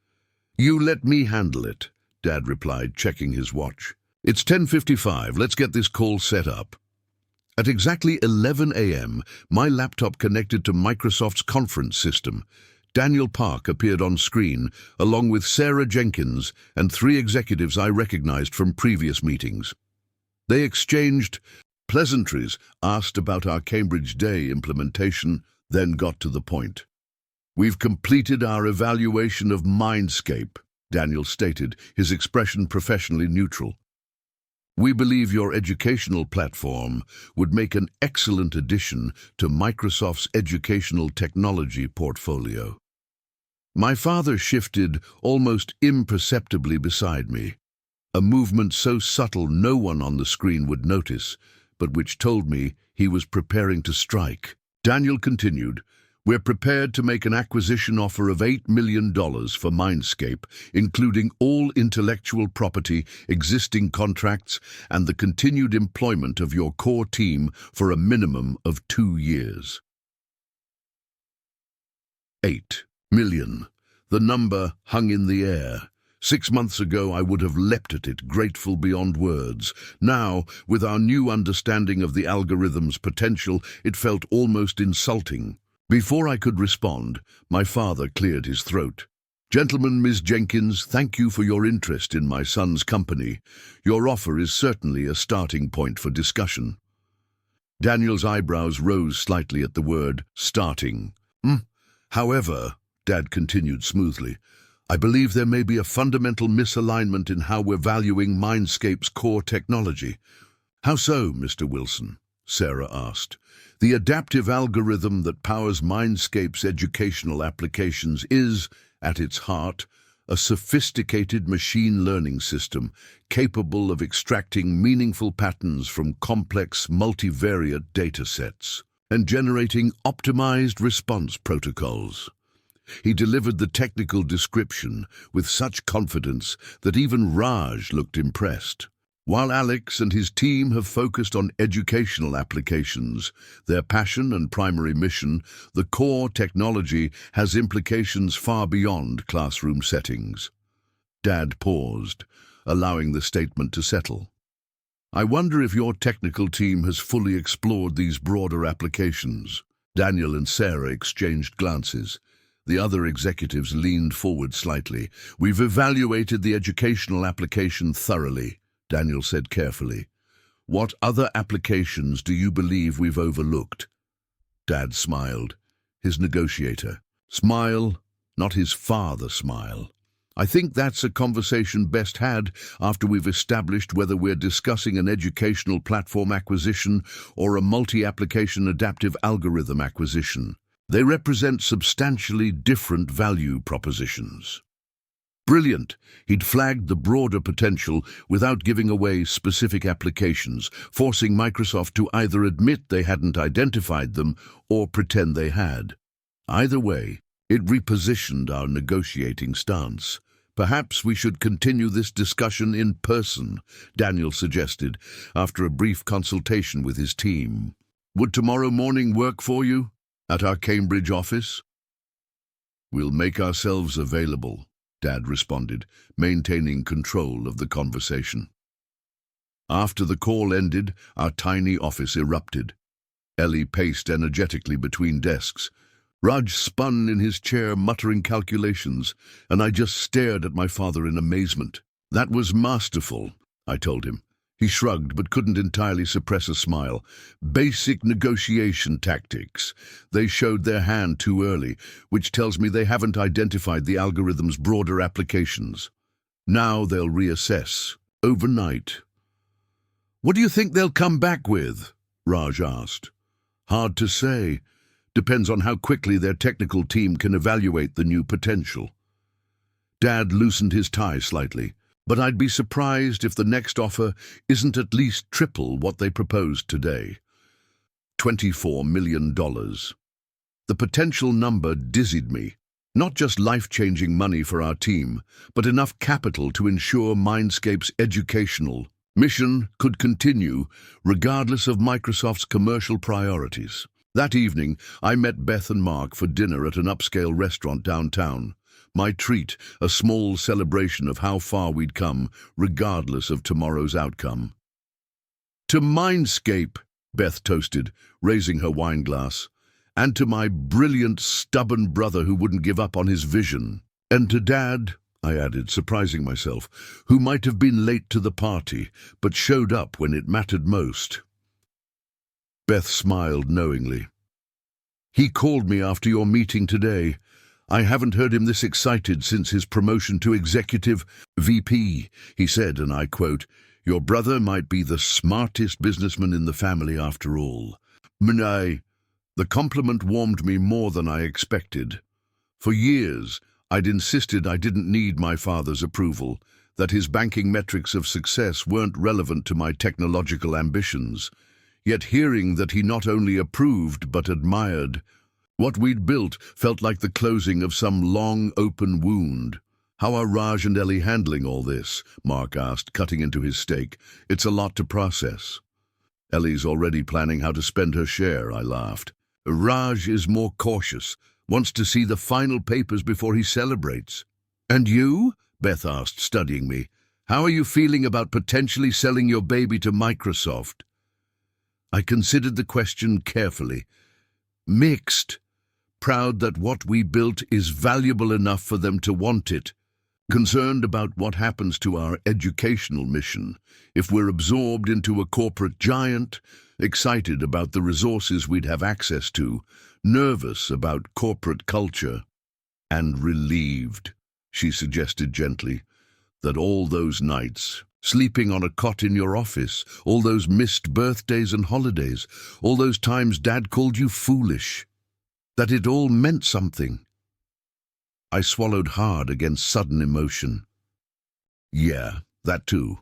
You let me handle it, Dad replied, checking his watch. It's 10:55, let's get this call set up. At exactly 11 a.m., my laptop connected to Microsoft's conference system. Daniel Park appeared on screen, along with Sarah Jenkins and 3 executives I recognized from previous meetings. They exchanged pleasantries, asked about our Cambridge Day implementation, then got to the point. We've completed our evaluation of MindScape, Daniel stated, his expression professionally neutral. We believe your educational platform would make an excellent addition to Microsoft's educational technology portfolio. My father shifted almost imperceptibly beside me, a movement so subtle no one on the screen would notice, but which told me he was preparing to strike. Daniel continued, We're prepared to make an acquisition offer of $8 million for MindScape, including all intellectual property, existing contracts, and the continued employment of your core team for a minimum of 2 years. 8 million. The number hung in the air. 6 months ago, I would have leapt at it, grateful beyond words. Now, with our new understanding of the algorithm's potential, it felt almost insulting. Before I could respond, my father cleared his throat. Gentlemen, Ms. Jenkins, thank you for your interest in my son's company. Your offer is certainly a starting point for discussion. Daniel's eyebrows rose slightly at the word starting. However, Dad continued smoothly, I believe there may be a fundamental misalignment in how we're valuing MindScape's core technology. How so, Mr. Wilson? Sarah asked. The adaptive algorithm that powers MindScape's educational applications is, at its heart, a sophisticated machine learning system capable of extracting meaningful patterns from complex multivariate data sets and generating optimized response protocols. He delivered the technical description with such confidence that even Raj looked impressed. While Alex and his team have focused on educational applications, their passion and primary mission, the core technology has implications far beyond classroom settings. Dad paused, allowing the statement to settle. I wonder if your technical team has fully explored these broader applications. Daniel and Sarah exchanged glances. The other executives leaned forward slightly. We've evaluated the educational application thoroughly, Daniel said carefully. What other applications do you believe we've overlooked? Dad smiled. His negotiator. Smile, not his father smile. I think that's a conversation best had after we've established whether we're discussing an educational platform acquisition or a multi-application adaptive algorithm acquisition. They represent substantially different value propositions. Brilliant. He'd flagged the broader potential without giving away specific applications, forcing Microsoft to either admit they hadn't identified them or pretend they had. Either way, it repositioned our negotiating stance. Perhaps we should continue this discussion in person, Daniel suggested, after a brief consultation with his team. Would tomorrow morning work for you? At our Cambridge office? We'll make ourselves available, Dad responded, maintaining control of the conversation. After the call ended, our tiny office erupted. Ellie paced energetically between desks. Raj spun in his chair, muttering calculations, and I just stared at my father in amazement. That was masterful, I told him. He shrugged but couldn't entirely suppress a smile. Basic negotiation tactics. They showed their hand too early, which tells me they haven't identified the algorithm's broader applications. Now they'll reassess. Overnight. What do you think they'll come back with? Raj asked. Hard to say. Depends on how quickly their technical team can evaluate the new potential. Dad loosened his tie slightly. But I'd be surprised if the next offer isn't at least triple what they proposed today. $24 million. The potential number dizzied me. Not just life-changing money for our team, but enough capital to ensure MindScape's educational mission could continue regardless of Microsoft's commercial priorities. That evening, I met Beth and Mark for dinner at an upscale restaurant downtown. My treat, a small celebration of how far we'd come, regardless of tomorrow's outcome. To MindScape, Beth toasted, raising her wine glass. And to my brilliant, stubborn brother who wouldn't give up on his vision. And to Dad, I added, surprising myself, who might have been late to the party, but showed up when it mattered most. Beth smiled knowingly. He called me after your meeting today. I haven't heard him this excited since his promotion to Executive VP, he said, and I quote, Your brother might be the smartest businessman in the family after all. The compliment warmed me more than I expected. For years, I'd insisted I didn't need my father's approval, that his banking metrics of success weren't relevant to my technological ambitions. Yet hearing that he not only approved but admired what we'd built felt like the closing of some long, open wound. How are Raj and Ellie handling all this? Mark asked, cutting into his steak. It's a lot to process. Ellie's already planning how to spend her share, I laughed. Raj is more cautious, wants to see the final papers before he celebrates. And you? Beth asked, studying me. How are you feeling about potentially selling your baby to Microsoft? I considered the question carefully. Mixed. Proud that what we built is valuable enough for them to want it, concerned about what happens to our educational mission if we're absorbed into a corporate giant, excited about the resources we'd have access to, nervous about corporate culture, and relieved, she suggested gently, that all those nights, sleeping on a cot in your office, all those missed birthdays and holidays, all those times Dad called you foolish, that it all meant something. I swallowed hard against sudden emotion. Yeah, that too.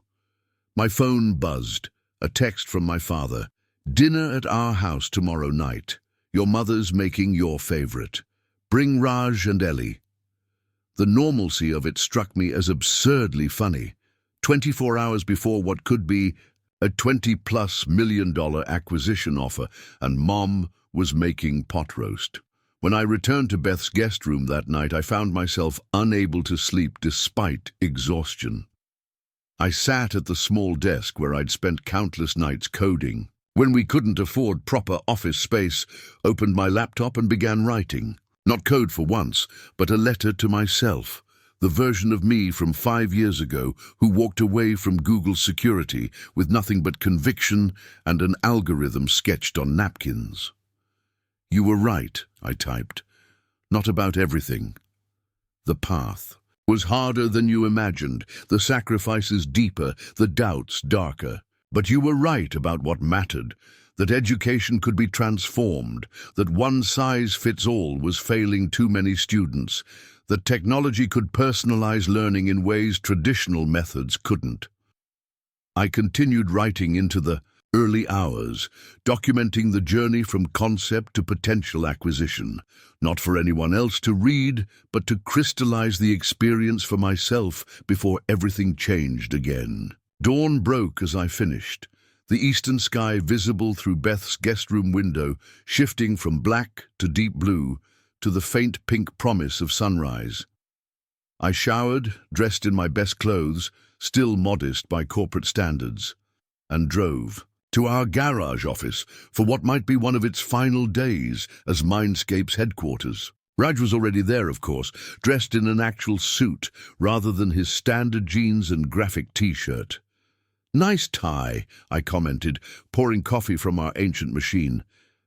My phone buzzed, a text from my father. Dinner at our house tomorrow night. Your mother's making your favorite. Bring Raj and Ellie. The normalcy of it struck me as absurdly funny. 24 hours before what could be a $20+ million acquisition offer, and Mom was making pot roast. When I returned to Beth's guest room that night, I found myself unable to sleep despite exhaustion. I sat at the small desk where I'd spent countless nights coding. When we couldn't afford proper office space, opened my laptop and began writing. Not code for once, but a letter to myself, the version of me from 5 years ago who walked away from Google security with nothing but conviction and an algorithm sketched on napkins. You were right, I typed. Not about everything. The path was harder than you imagined, the sacrifices deeper, the doubts darker. But you were right about what mattered, that education could be transformed, that one size fits all was failing too many students, that technology could personalize learning in ways traditional methods couldn't. I continued writing into the early hours, documenting the journey from concept to potential acquisition, not for anyone else to read, but to crystallize the experience for myself before everything changed again. Dawn broke as I finished, the eastern sky visible through Beth's guest room window, shifting from black to deep blue to the faint pink promise of sunrise. I showered, dressed in my best clothes, still modest by corporate standards, and drove to our garage office for what might be one of its final days as MindScape's headquarters. Raj was already there, of course, dressed in an actual suit rather than his standard jeans and graphic t-shirt. Nice tie, I commented, pouring coffee from our ancient machine.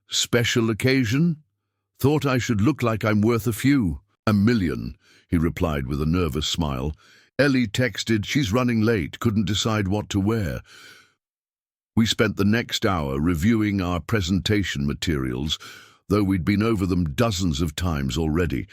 Special occasion? Thought I should look like I'm worth a few. $1 million, he replied with a nervous smile. Ellie texted, she's running late, couldn't decide what to wear. We spent the next hour reviewing our presentation materials, though we'd been over them dozens of times already.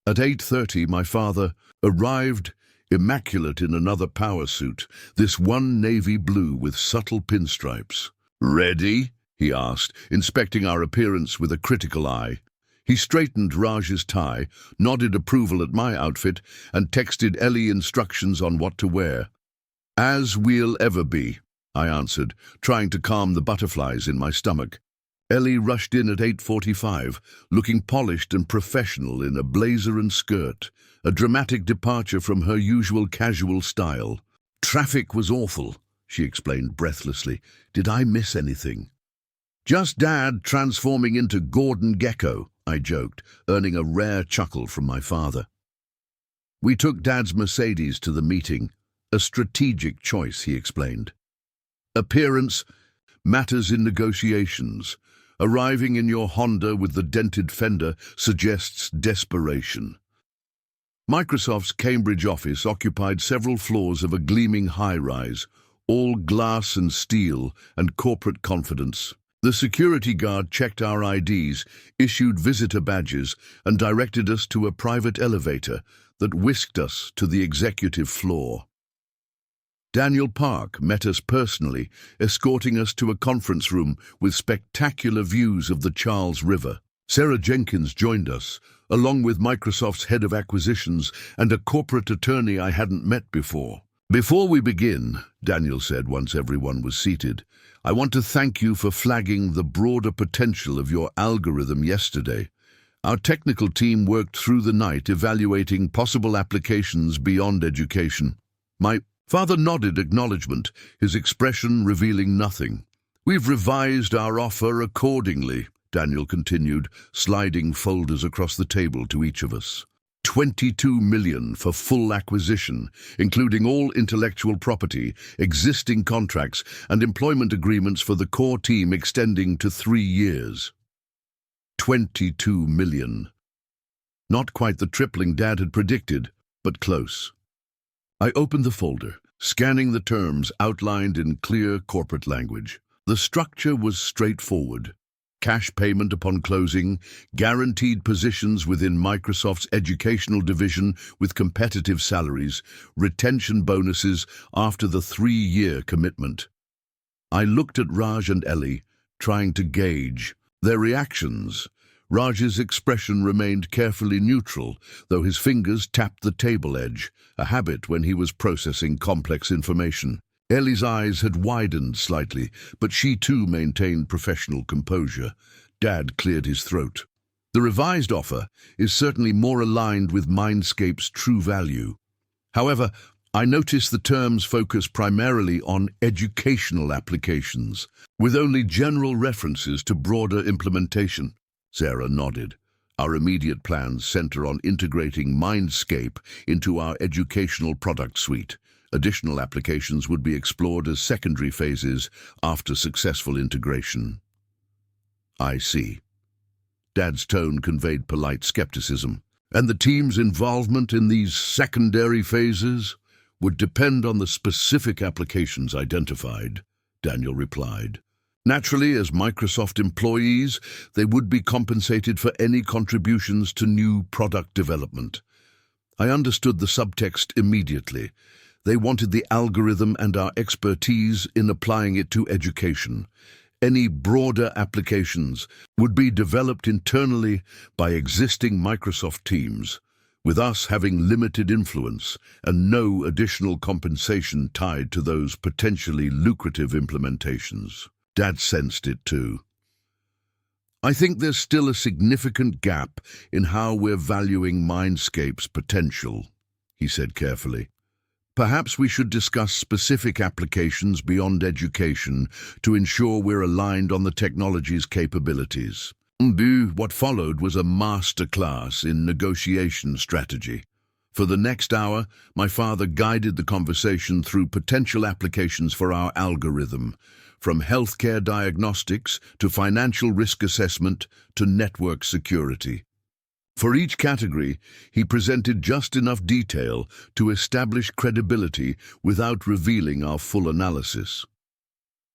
At 8:30, my father arrived, immaculate in another power suit, this one navy blue with subtle pinstripes. Ready? He asked, inspecting our appearance with a critical eye. He straightened Raj's tie, nodded approval at my outfit, and texted Ellie instructions on what to wear. As we'll ever be, I answered, trying to calm the butterflies in my stomach. Ellie rushed in at 8:45, looking polished and professional in a blazer and skirt, a dramatic departure from her usual casual style. Traffic was awful, she explained breathlessly. Did I miss anything? Just Dad transforming into Gordon Gekko, I joked, earning a rare chuckle from my father. We took Dad's Mercedes to the meeting. A strategic choice, he explained. Appearance matters in negotiations. Arriving in your Honda with the dented fender suggests desperation. Microsoft's Cambridge office occupied several floors of a gleaming high-rise, all glass and steel and corporate confidence. The security guard checked our IDs, issued visitor badges, and directed us to a private elevator that whisked us to the executive floor. Daniel Park met us personally, escorting us to a conference room with spectacular views of the Charles River. Sarah Jenkins joined us, along with Microsoft's head of acquisitions and a corporate attorney I hadn't met before. Before we begin, Daniel said once everyone was seated, I want to thank you for flagging the broader potential of your algorithm yesterday. Our technical team worked through the night evaluating possible applications beyond education. My father nodded acknowledgement, his expression revealing nothing. We've revised our offer accordingly, Daniel continued, sliding folders across the table to each of us. $22 million for full acquisition, including all intellectual property, existing contracts, and employment agreements for the core team extending to 3 years. $22 million. Not quite the tripling Dad had predicted, but close. I opened the folder, scanning the terms outlined in clear corporate language. The structure was straightforward. Cash payment upon closing, guaranteed positions within Microsoft's educational division with competitive salaries, retention bonuses after the 3-year commitment. I looked at Raj and Ellie, trying to gauge their reactions. Raj's expression remained carefully neutral, though his fingers tapped the table edge, a habit when he was processing complex information. Ellie's eyes had widened slightly, but she too maintained professional composure. Dad cleared his throat. The revised offer is certainly more aligned with MindScape's true value. However, I noticed the terms focus primarily on educational applications, with only general references to broader implementation. Sarah nodded. Our immediate plans center on integrating MindScape into our educational product suite. Additional applications would be explored as secondary phases after successful integration. I see. Dad's tone conveyed polite skepticism. And the team's involvement in these secondary phases would depend on the specific applications identified, Daniel replied. Naturally, as Microsoft employees, they would be compensated for any contributions to new product development. I understood the subtext immediately. They wanted the algorithm and our expertise in applying it to education. Any broader applications would be developed internally by existing Microsoft teams, with us having limited influence and no additional compensation tied to those potentially lucrative implementations. Dad sensed it too. I think there's still a significant gap in how we're valuing MindScape's potential, he said carefully. Perhaps we should discuss specific applications beyond education to ensure we're aligned on the technology's capabilities. What followed was a masterclass in negotiation strategy. For the next hour, my father guided the conversation through potential applications for our algorithm, from healthcare diagnostics to financial risk assessment to network security. For each category, he presented just enough detail to establish credibility without revealing our full analysis.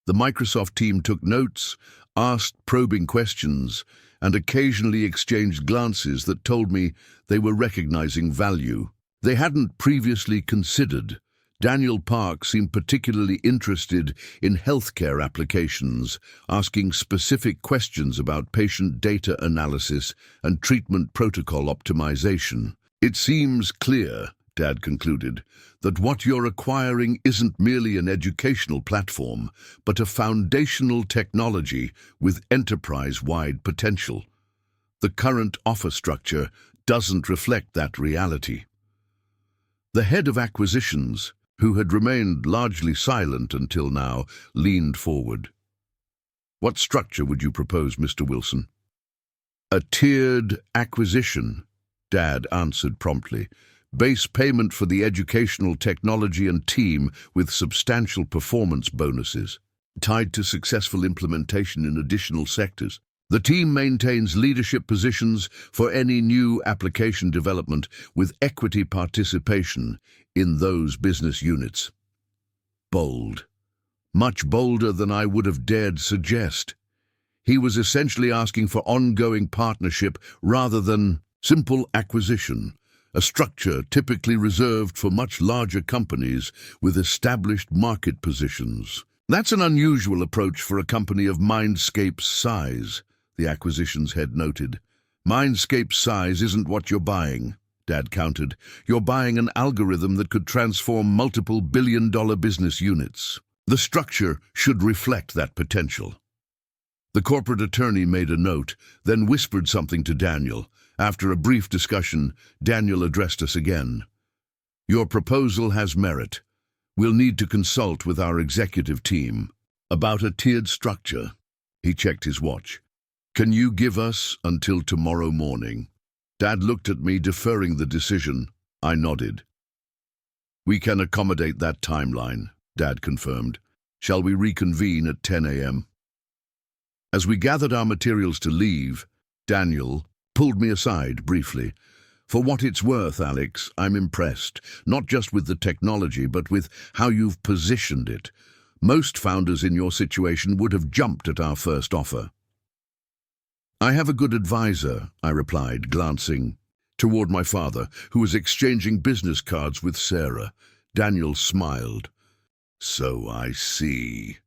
The Microsoft team took notes, asked probing questions, and occasionally exchanged glances that told me they were recognizing value they hadn't previously considered. Daniel Park seemed particularly interested in healthcare applications, asking specific questions about patient data analysis and treatment protocol optimization. It seems clear, Dad concluded, that what you're acquiring isn't merely an educational platform, but a foundational technology with enterprise-wide potential. The current offer structure doesn't reflect that reality. The head of acquisitions, who had remained largely silent until now, leaned forward. What structure would you propose, Mr. Wilson? A tiered acquisition, Dad answered promptly. Base payment for the educational technology and team with substantial performance bonuses, tied to successful implementation in additional sectors. The team maintains leadership positions for any new application development with equity participation in those business units. Bold. Much bolder than I would have dared suggest. He was essentially asking for ongoing partnership rather than simple acquisition, a structure typically reserved for much larger companies with established market positions. That's an unusual approach for a company of MindScape's size, the acquisitions head noted. MindScape's size isn't what you're buying, Dad countered. You're buying an algorithm that could transform multiple billion-dollar business units. The structure should reflect that potential. The corporate attorney made a note, then whispered something to Daniel. After a brief discussion, Daniel addressed us again. Your proposal has merit. We'll need to consult with our executive team about a tiered structure. He checked his watch. Can you give us until tomorrow morning? Dad looked at me, deferring the decision. I nodded. "We can accommodate that timeline," Dad confirmed. "Shall we reconvene at 10 a.m.? As we gathered our materials to leave, Daniel pulled me aside briefly. "For what it's worth, Alex, I'm impressed, not just with the technology, but with how you've positioned it. Most founders in your situation would have jumped at our first offer." "I have a good advisor," I replied, glancing toward my father, who was exchanging business cards with Sarah. Daniel smiled. "So I see."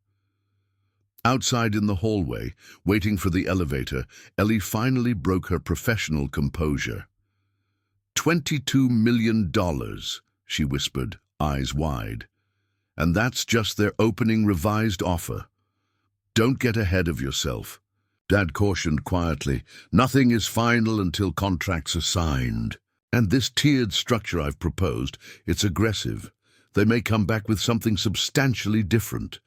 Outside in the hallway, waiting for the elevator, Ellie finally broke her professional composure. $22 million, she whispered, eyes wide. "And that's just their opening revised offer. Don't get ahead of yourself." Dad cautioned quietly. "Nothing is final until contracts are signed. And this tiered structure I've proposed, it's aggressive. They may come back with something substantially different.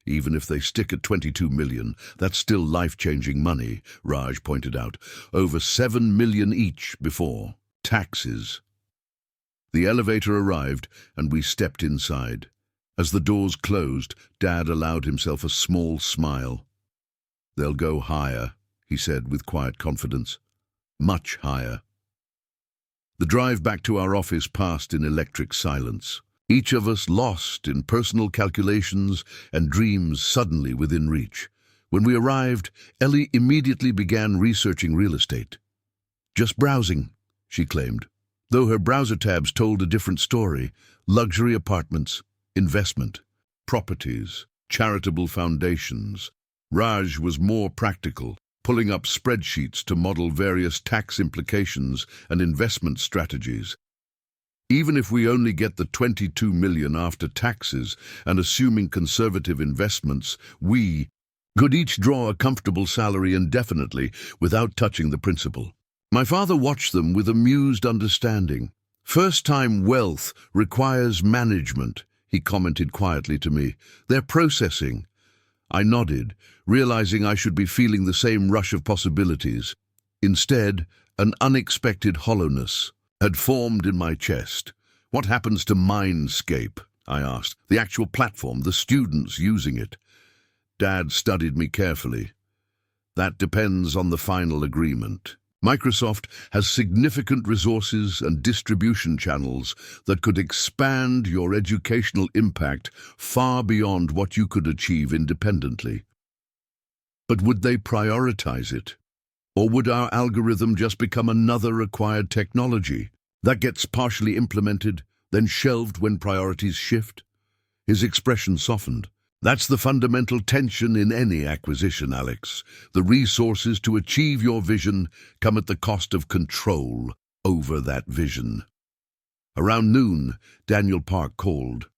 Even if they stick at 22 million, that's still life-changing money," Raj pointed out. "Over 7 million each before taxes." The elevator arrived, and we stepped inside. As the doors closed, Dad allowed himself a small smile. "They'll go higher," he said with quiet confidence. "Much higher." The drive back to our office passed in electric silence. Each of us lost in personal calculations and dreams suddenly within reach. When we arrived, Ellie immediately began researching real estate. "Just browsing," she claimed, though her browser tabs told a different story. Luxury apartments, investment, properties, charitable foundations. Raj was more practical, pulling up spreadsheets to model various tax implications and investment strategies. "Even if we only get the 22 million after taxes and assuming conservative investments, we could each draw a comfortable salary indefinitely without touching the principal." My father watched them with amused understanding. "First-time wealth requires management," he commented quietly to me. "They're processing." I nodded, realizing I should be feeling the same rush of possibilities. Instead, an unexpected hollowness had formed in my chest. "What happens to MindScape?" I asked. "The actual platform, the students using it." Dad studied me carefully. "That depends on the final agreement. Microsoft has significant resources and distribution channels that could expand your educational impact far beyond what you could achieve independently. But would they prioritize it? Or would our algorithm just become another acquired technology that gets partially implemented, then shelved when priorities shift?" His expression softened. "That's the fundamental tension in any acquisition, Alex. The resources to achieve your vision come at the cost of control over that vision." Around noon, Daniel Park called.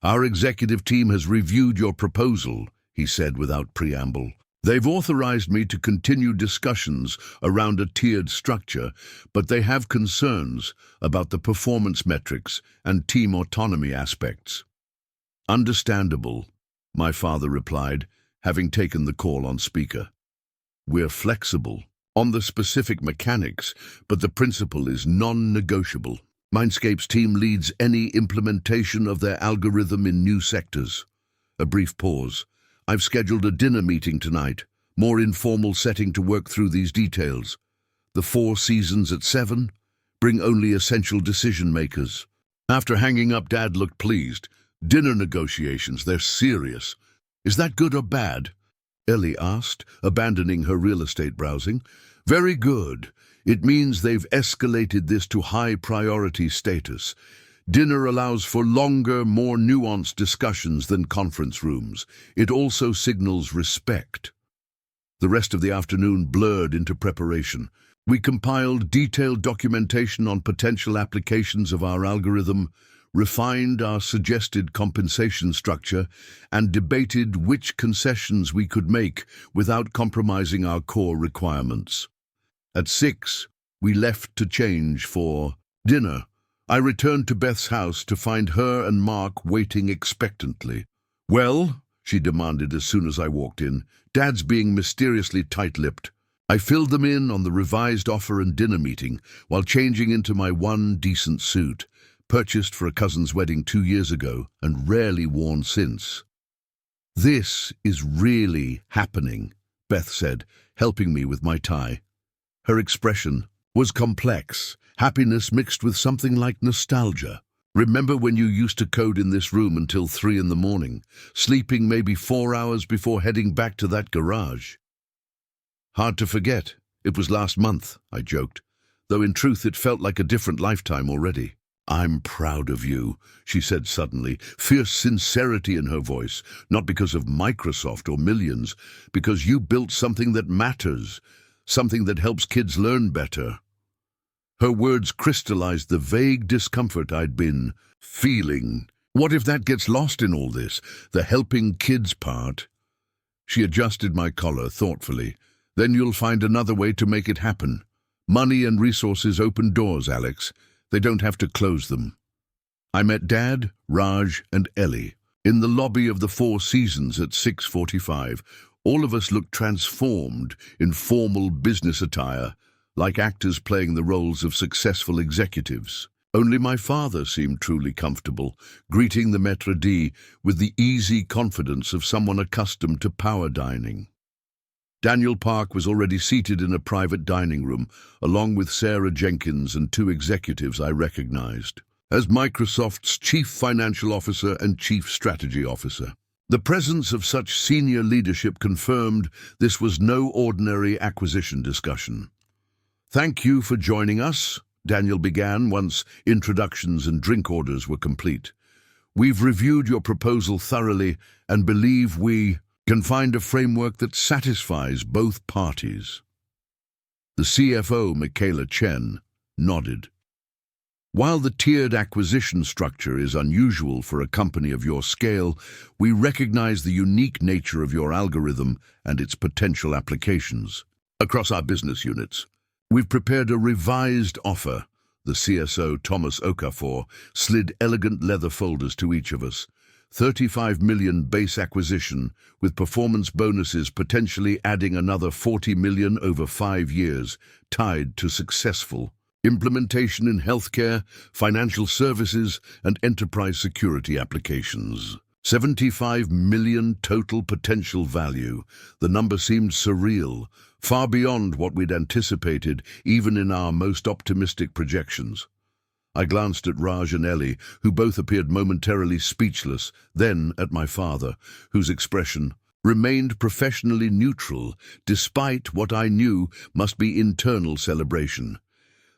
"Our executive team has reviewed your proposal," he said without preamble. "They've authorized me to continue discussions around a tiered structure, but they have concerns about the performance metrics and team autonomy aspects." "Understandable," my father replied, having taken the call on speaker. "We're flexible on the specific mechanics, but the principle is non-negotiable. MindScape's team leads any implementation of their algorithm in new sectors." A brief pause. "I've scheduled a dinner meeting tonight, more informal setting to work through these details. The 4 Seasons at 7. Bring only essential decision-makers." After hanging up, Dad looked pleased. "Dinner negotiations, they're serious." "Is that good or bad?" Ellie asked, abandoning her real estate browsing. "Very good. It means they've escalated this to high-priority status. Dinner allows for longer, more nuanced discussions than conference rooms. It also signals respect." The rest of the afternoon blurred into preparation. We compiled detailed documentation on potential applications of our algorithm, refined our suggested compensation structure, and debated which concessions we could make without compromising our core requirements. At 6, we left to change for dinner. I returned to Beth's house to find her and Mark waiting expectantly. "Well?" she demanded as soon as I walked in. "Dad's being mysteriously tight-lipped." I filled them in on the revised offer and dinner meeting while changing into my one decent suit, purchased for a cousin's wedding 2 years ago and rarely worn since. "This is really happening," Beth said, helping me with my tie. Her expression was complex, happiness mixed with something like nostalgia. "Remember when you used to code in this room until 3 in the morning, sleeping maybe 4 hours before heading back to that garage?" "Hard to forget. It was last month," I joked, though in truth it felt like a different lifetime already. "I'm proud of you," she said suddenly, fierce sincerity in her voice, not because of Microsoft or millions, because you built something that matters, something that helps kids learn better. Her words crystallized the vague discomfort I'd been feeling. What if that gets lost in all this, the helping kids part? She adjusted my collar thoughtfully. "Then you'll find another way to make it happen. Money and resources open doors, Alex. They don't have to close them." I met Dad, Raj, and Ellie in the lobby of the Four Seasons at 6:45. All of us looked transformed in formal business attire, like actors playing the roles of successful executives. Only my father seemed truly comfortable, greeting the maître d' with the easy confidence of someone accustomed to power dining. Daniel Park was already seated in a private dining room, along with Sarah Jenkins and 2 executives I recognized as Microsoft's Chief Financial Officer and Chief Strategy Officer. The presence of such senior leadership confirmed this was no ordinary acquisition discussion. "Thank you for joining us," Daniel began once introductions and drink orders were complete. "We've reviewed your proposal thoroughly and believe we can find a framework that satisfies both parties." The CFO, Michaela Chen, nodded. "While the tiered acquisition structure is unusual for a company of your scale, we recognize the unique nature of your algorithm and its potential applications. Across our business units, we've prepared a revised offer." The CSO, Thomas Okafor, slid elegant leather folders to each of us. 35 million base acquisition, with performance bonuses potentially adding another 40 million over 5 years, tied to successful implementation in healthcare, financial services, and enterprise security applications. 75 million total potential value. The number seemed surreal, far beyond what we'd anticipated, even in our most optimistic projections. I glanced at Raj and Ellie, who both appeared momentarily speechless, then at my father, whose expression remained professionally neutral, despite what I knew must be internal celebration.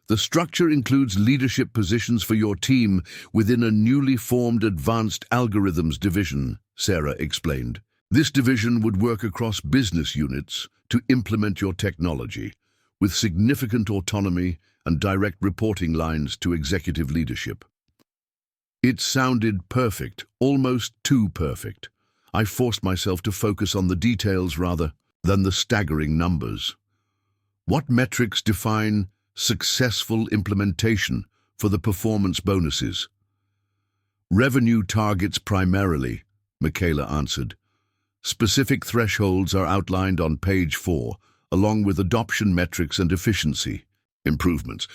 "The structure includes leadership positions for your team within a newly formed Advanced Algorithms division," Sarah explained. "This division would work across business units to implement your technology, with significant autonomy and direct reporting lines to executive leadership." It sounded perfect, almost too perfect. I forced myself to focus on the details rather than the staggering numbers. What metrics define successful implementation for the performance bonuses? "Revenue targets primarily," Michaela answered. "Specific thresholds are outlined on page 4, along with adoption metrics and efficiency improvements."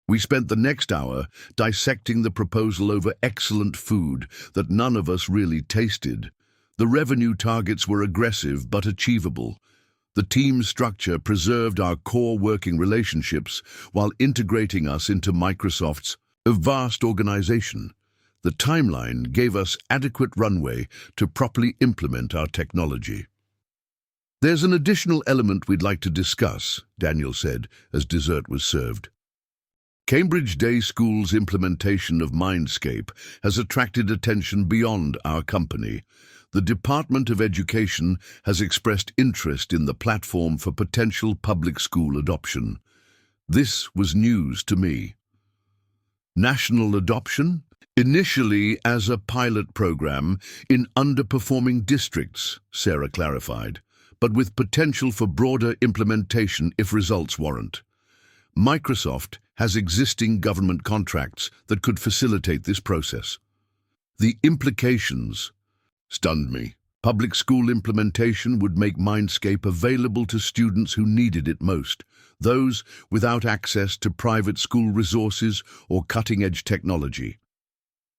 We spent the next hour dissecting the proposal over excellent food that none of us really tasted. The revenue targets were aggressive but achievable. The team structure preserved our core working relationships while integrating us into Microsoft's vast organization. The timeline gave us adequate runway to properly implement our technology. "There's an additional element we'd like to discuss," Daniel said as dessert was served. "Cambridge Day School's implementation of MindScape has attracted attention beyond our company. The Department of Education has expressed interest in the platform for potential public school adoption." This was news to me. "National adoption? Initially as a pilot program in underperforming districts," Sarah clarified, "but with potential for broader implementation if results warrant. Microsoft has existing government contracts that could facilitate this process." The implications stunned me. Public school implementation would make MindScape available to students who needed it most, those without access to private school resources or cutting-edge technology.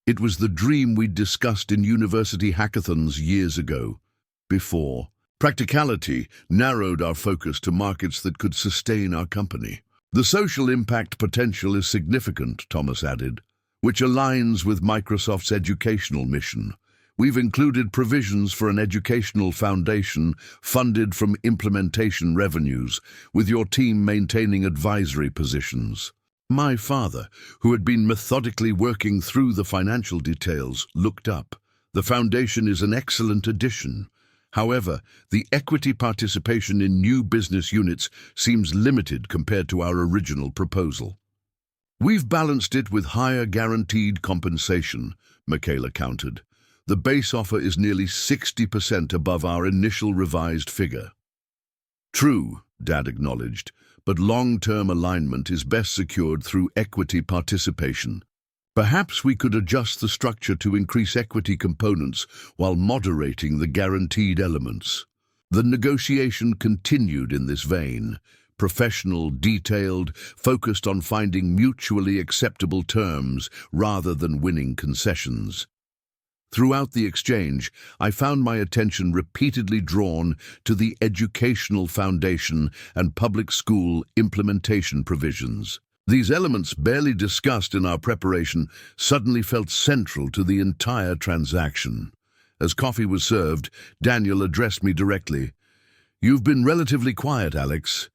It was the dream we'd discussed in university hackathons years ago. Before, practicality narrowed our focus to markets that could sustain our company. The social impact potential is significant, Thomas added, which aligns with Microsoft's educational mission. We've included provisions for an educational foundation funded from implementation revenues, with your team maintaining advisory positions. My father, who had been methodically working through the financial details, looked up. The foundation is an excellent addition. However, the equity participation in new business units seems limited compared to our original proposal. We've balanced it with higher guaranteed compensation, Michaela countered. The base offer is nearly 60% above our initial revised figure. True, Dad acknowledged, but long-term alignment is best secured through equity participation. Perhaps we could adjust the structure to increase equity components while moderating the guaranteed elements. The negotiation continued in this vein, professional, detailed, focused on finding mutually acceptable terms rather than winning concessions. Throughout the exchange, I found my attention repeatedly drawn to the educational foundation and public school implementation provisions. These elements, barely discussed in our preparation, suddenly felt central to the entire transaction. As coffee was served, Daniel addressed me directly. "You've been relatively quiet, Alex.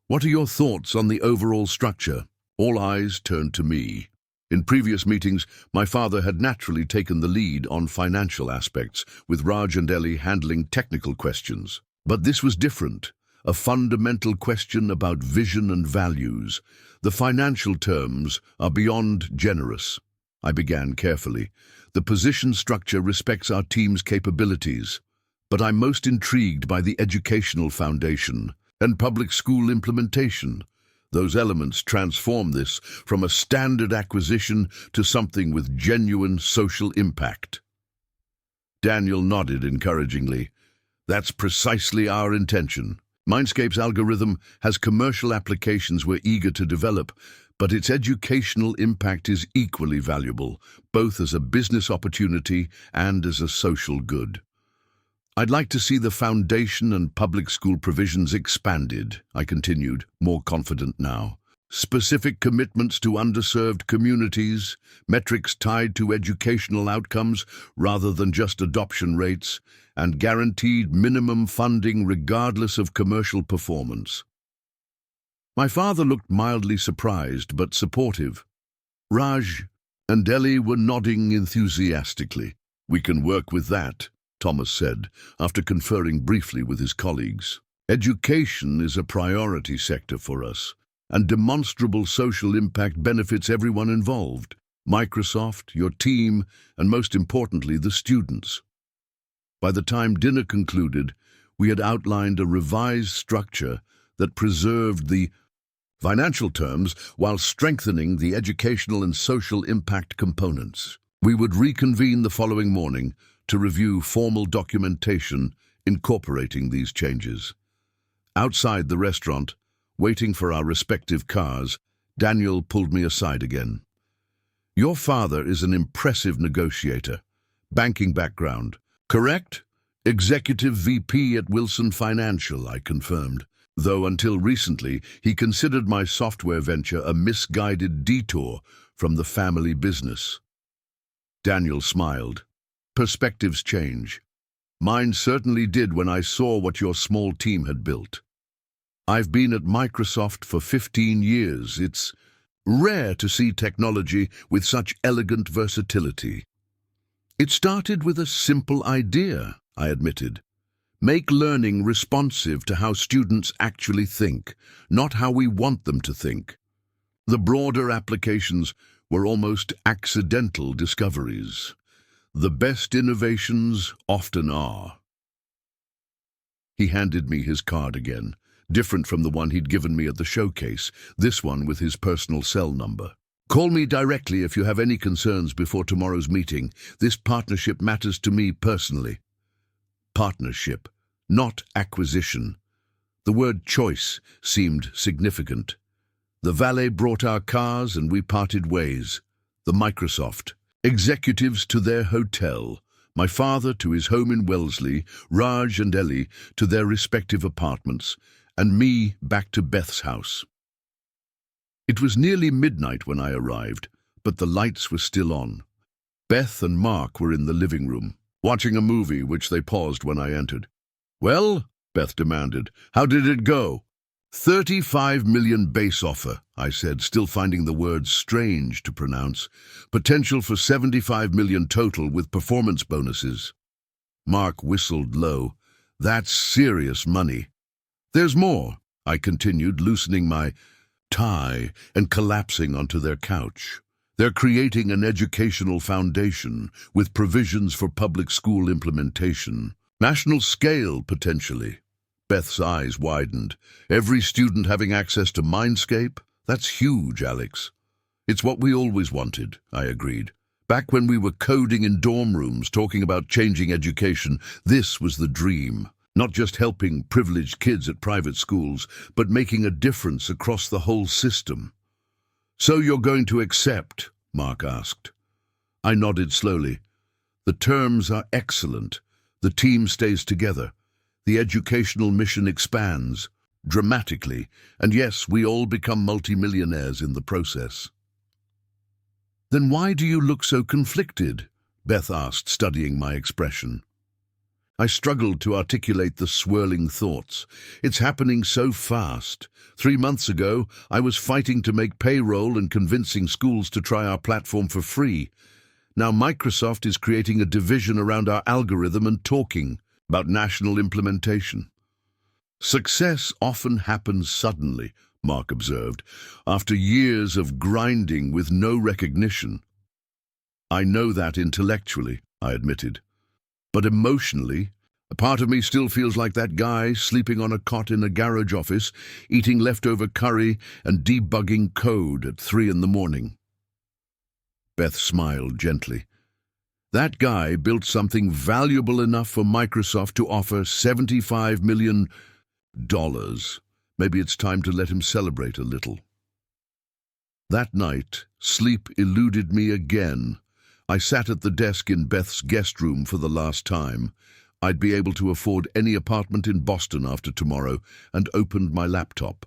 What are your thoughts on the overall structure?" All eyes turned to me. In previous meetings, my father had naturally taken the lead on financial aspects, with Raj and Ellie handling technical questions. But this was different, a fundamental question about vision and values. The financial terms are beyond generous. I began carefully. The position structure respects our team's capabilities, but I'm most intrigued by the educational foundation and public school implementation. Those elements transform this from a standard acquisition to something with genuine social impact. Daniel nodded encouragingly. That's precisely our intention. MindScape's algorithm has commercial applications we're eager to develop, but its educational impact is equally valuable, both as a business opportunity and as a social good. I'd like to see the foundation and public school provisions expanded, I continued, more confident now. Specific commitments to underserved communities, metrics tied to educational outcomes rather than just adoption rates, and guaranteed minimum funding regardless of commercial performance. My father looked mildly surprised but supportive. Raj and Ellie were nodding enthusiastically. "We can work with that," Thomas said, after conferring briefly with his colleagues. "Education is a priority sector for us, and demonstrable social impact benefits everyone involved: Microsoft, your team, and most importantly, the students." By the time dinner concluded, we had outlined a revised structure that preserved the financial terms while strengthening the educational and social impact components. We would reconvene the following morning to review formal documentation incorporating these changes. Outside the restaurant, waiting for our respective cars, Daniel pulled me aside again. "Your father is an impressive negotiator. Banking background, correct? Executive VP at Wilson Financial," I confirmed, though until recently he considered my software venture a misguided detour from the family business. Daniel smiled. "Perspectives change. Mine certainly did when I saw what your small team had built. I've been at Microsoft for 15 years. It's rare to see technology with such elegant versatility." "It started with a simple idea," I admitted. "Make learning responsive to how students actually think, not how we want them to think." The broader applications were almost accidental discoveries. The best innovations often are. He handed me his card again, different from the one he'd given me at the showcase, this one with his personal cell number. "Call me directly if you have any concerns before tomorrow's meeting. This partnership matters to me personally." partnership, not acquisition. The word choice seemed significant. The valet brought our cars and we parted ways. The Microsoft executives to their hotel, my father to his home in Wellesley, Raj and Ellie to their respective apartments, and me back to Beth's house. It was nearly midnight when I arrived, but the lights were still on. Beth and Mark were in the living room, watching a movie which they paused when I entered. "Well," Beth demanded, "how did it go?" "35 million base offer," I said, still finding the words strange to pronounce. "Potential for 75 million total with performance bonuses." Mark whistled low. "That's serious money." "There's more," I continued, loosening my tie and collapsing onto their couch. "They're creating an educational foundation with provisions for public school implementation. National scale, potentially." Beth's eyes widened. "Every student having access to MindScape? That's huge, Alex." "It's what we always wanted," I agreed. "Back when we were coding in dorm rooms, talking about changing education, this was the dream. Not just helping privileged kids at private schools, but making a difference across the whole system." "So you're going to accept?" Mark asked. I nodded slowly. "The terms are excellent. The team stays together. The educational mission expands dramatically, and yes, we all become multimillionaires in the process." "Then why do you look so conflicted?" Beth asked, studying my expression. I struggled to articulate the swirling thoughts. It's happening so fast. 3 months ago, I was fighting to make payroll and convincing schools to try our platform for free. Now Microsoft is creating a division around our algorithm and talking about national implementation. "Success often happens suddenly," Mark observed, "after years of grinding with no recognition." "I know that intellectually," I admitted. "But emotionally, a part of me still feels like that guy sleeping on a cot in a garage office, eating leftover curry and debugging code at 3 in the morning. Beth smiled gently. "That guy built something valuable enough for Microsoft to offer $75 million. Maybe it's time to let him celebrate a little." That night, sleep eluded me again. I sat at the desk in Beth's guest room for the last time. I'd be able to afford any apartment in Boston after tomorrow, and opened my laptop.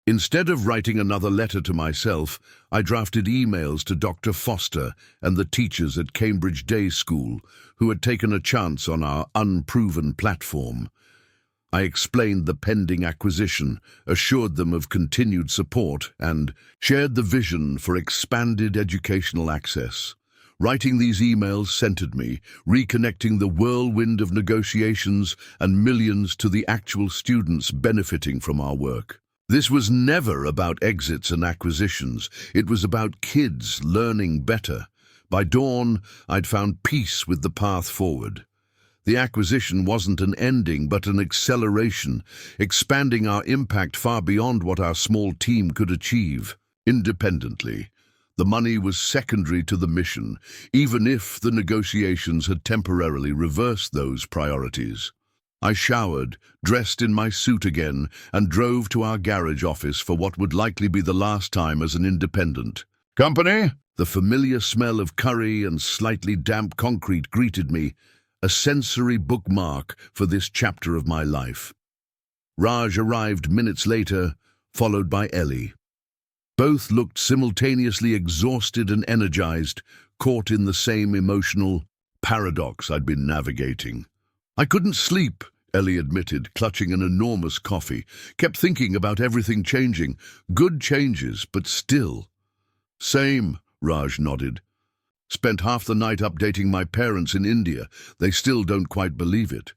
Instead of writing another letter to myself, I drafted emails to Dr. Foster and the teachers at Cambridge Day School who had taken a chance on our unproven platform. I explained the pending acquisition, assured them of continued support, and shared the vision for expanded educational access. Writing these emails centered me, reconnecting the whirlwind of negotiations and millions to the actual students benefiting from our work. This was never about exits and acquisitions. It was about kids learning better. By dawn, I'd found peace with the path forward. The acquisition wasn't an ending, but an acceleration, expanding our impact far beyond what our small team could achieve, independently. The money was secondary to the mission, even if the negotiations had temporarily reversed those priorities. I showered, dressed in my suit again, and drove to our garage office for what would likely be the last time as an independent. "Company?" The familiar smell of curry and slightly damp concrete greeted me, a sensory bookmark for this chapter of my life. Raj arrived minutes later, followed by Ellie. Both looked simultaneously exhausted and energized, caught in the same emotional paradox I'd been navigating. "I couldn't sleep," Ellie admitted, clutching an enormous coffee. "Kept thinking about everything changing. Good changes, but still." "Same," Raj nodded. "Spent half the night updating my parents in India. They still don't quite believe it."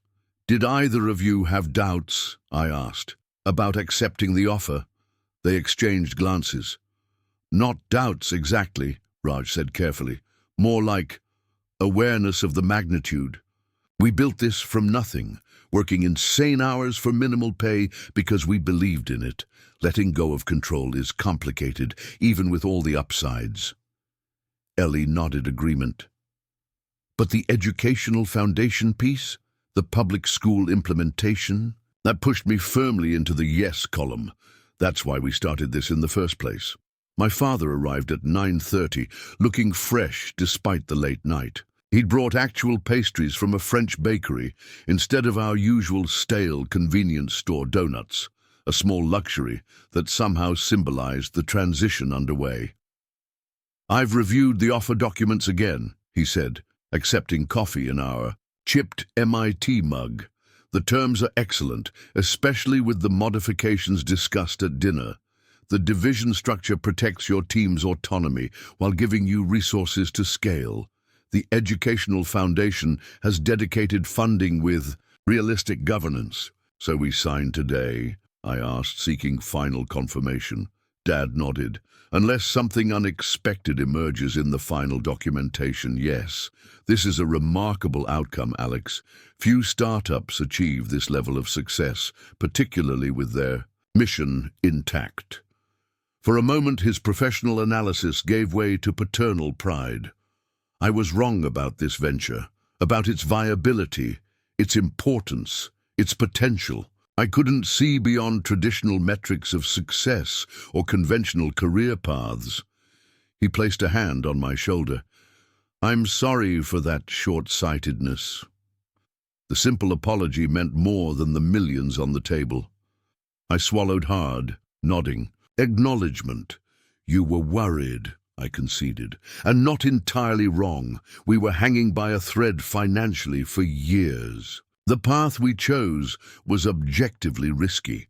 "Did either of you have doubts," I asked, "about accepting the offer?" They exchanged glances. "Not doubts exactly," Raj said carefully. "More like awareness of the magnitude. We built this from nothing, working insane hours for minimal pay because we believed in it. Letting go of control is complicated, even with all the upsides." Ellie nodded agreement. "But the educational foundation piece? The public school implementation? That pushed me firmly into the yes column. That's why we started this in the first place. My father arrived at 9:30, looking fresh despite the late night. He'd brought actual pastries from a French bakery instead of our usual stale convenience store donuts, a small luxury that somehow symbolized the transition underway. "I've reviewed the offer documents again," he said, accepting coffee in our chipped MIT mug. "The terms are excellent, especially with the modifications discussed at dinner. The division structure protects your team's autonomy while giving you resources to scale. The educational foundation has dedicated funding with realistic governance." "So we signed today?" I asked, seeking final confirmation. Dad nodded. "Unless something unexpected emerges in the final documentation, yes. This is a remarkable outcome, Alex. Few startups achieve this level of success, particularly with their mission intact." For a moment, his professional analysis gave way to paternal pride. I was wrong about this venture, about its viability, its importance, its potential. I couldn't see beyond traditional metrics of success or conventional career paths. He placed a hand on my shoulder. "I'm sorry for that short-sightedness." The simple apology meant more than the millions on the table. I swallowed hard, nodding. "Acknowledgement. You were worried," I conceded, "and not entirely wrong. We were hanging by a thread financially for years. The path we chose was objectively risky."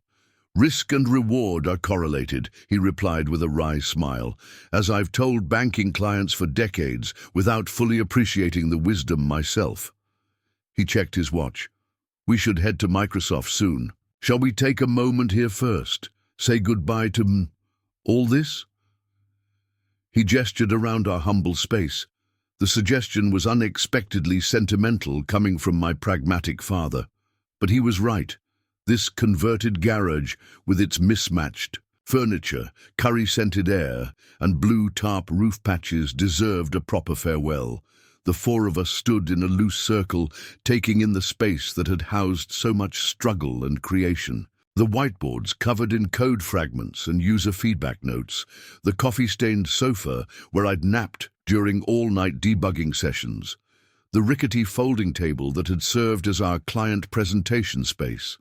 "Risk and reward are correlated," he replied with a wry smile, "as I've told banking clients for decades without fully appreciating the wisdom myself." He checked his watch. "We should head to Microsoft soon. Shall we take a moment here first? Say goodbye to all this?" He gestured around our humble space. The suggestion was unexpectedly sentimental coming from my pragmatic father. But he was right. This converted garage, with its mismatched furniture, curry-scented air, and blue tarp roof patches, deserved a proper farewell. The four of us stood in a loose circle, taking in the space that had housed so much struggle and creation. The whiteboards covered in code fragments and user feedback notes, the coffee-stained sofa where I'd napped during all-night debugging sessions, the rickety folding table that had served as our client presentation space.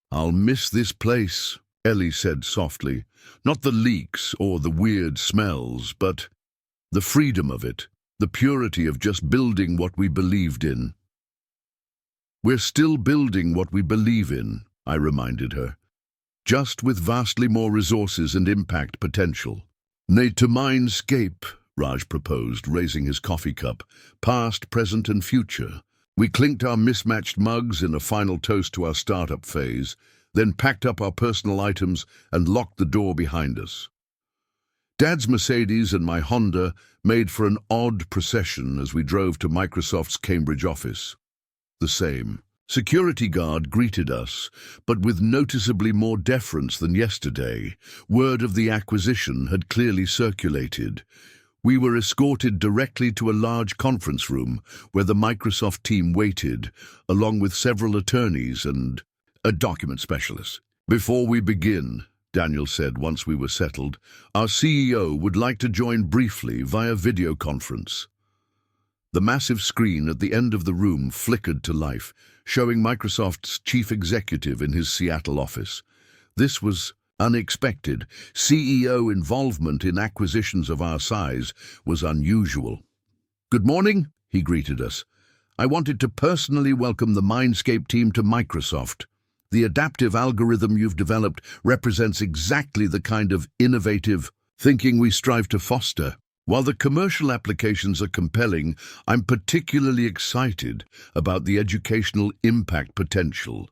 "I'll miss this place," Ellie said softly. "Not the leaks or the weird smells, but the freedom of it, the purity of just building what we believed in." "We're still building what we believe in," I reminded her, "just with vastly more resources and impact potential." "Nay, to MindScape," Raj proposed, raising his coffee cup. "Past, present and future." We clinked our mismatched mugs in a final toast to our startup phase, then packed up our personal items and locked the door behind us. Dad's Mercedes and my Honda made for an odd procession as we drove to Microsoft's Cambridge office. The same security guard greeted us, but with noticeably more deference than yesterday. Word of the acquisition had clearly circulated. We were escorted directly to a large conference room where the Microsoft team waited, along with several attorneys and a document specialist. "Before we begin," Daniel said once we were settled, "our CEO would like to join briefly via video conference." The massive screen at the end of the room flickered to life, showing Microsoft's chief executive in his Seattle office. This was unexpected. CEO involvement in acquisitions of our size was unusual. "Good morning," he greeted us. "I wanted to personally welcome the MindScape team to Microsoft. The adaptive algorithm you've developed represents exactly the kind of innovative thinking we strive to foster. While the commercial applications are compelling, I'm particularly excited about the educational impact potential,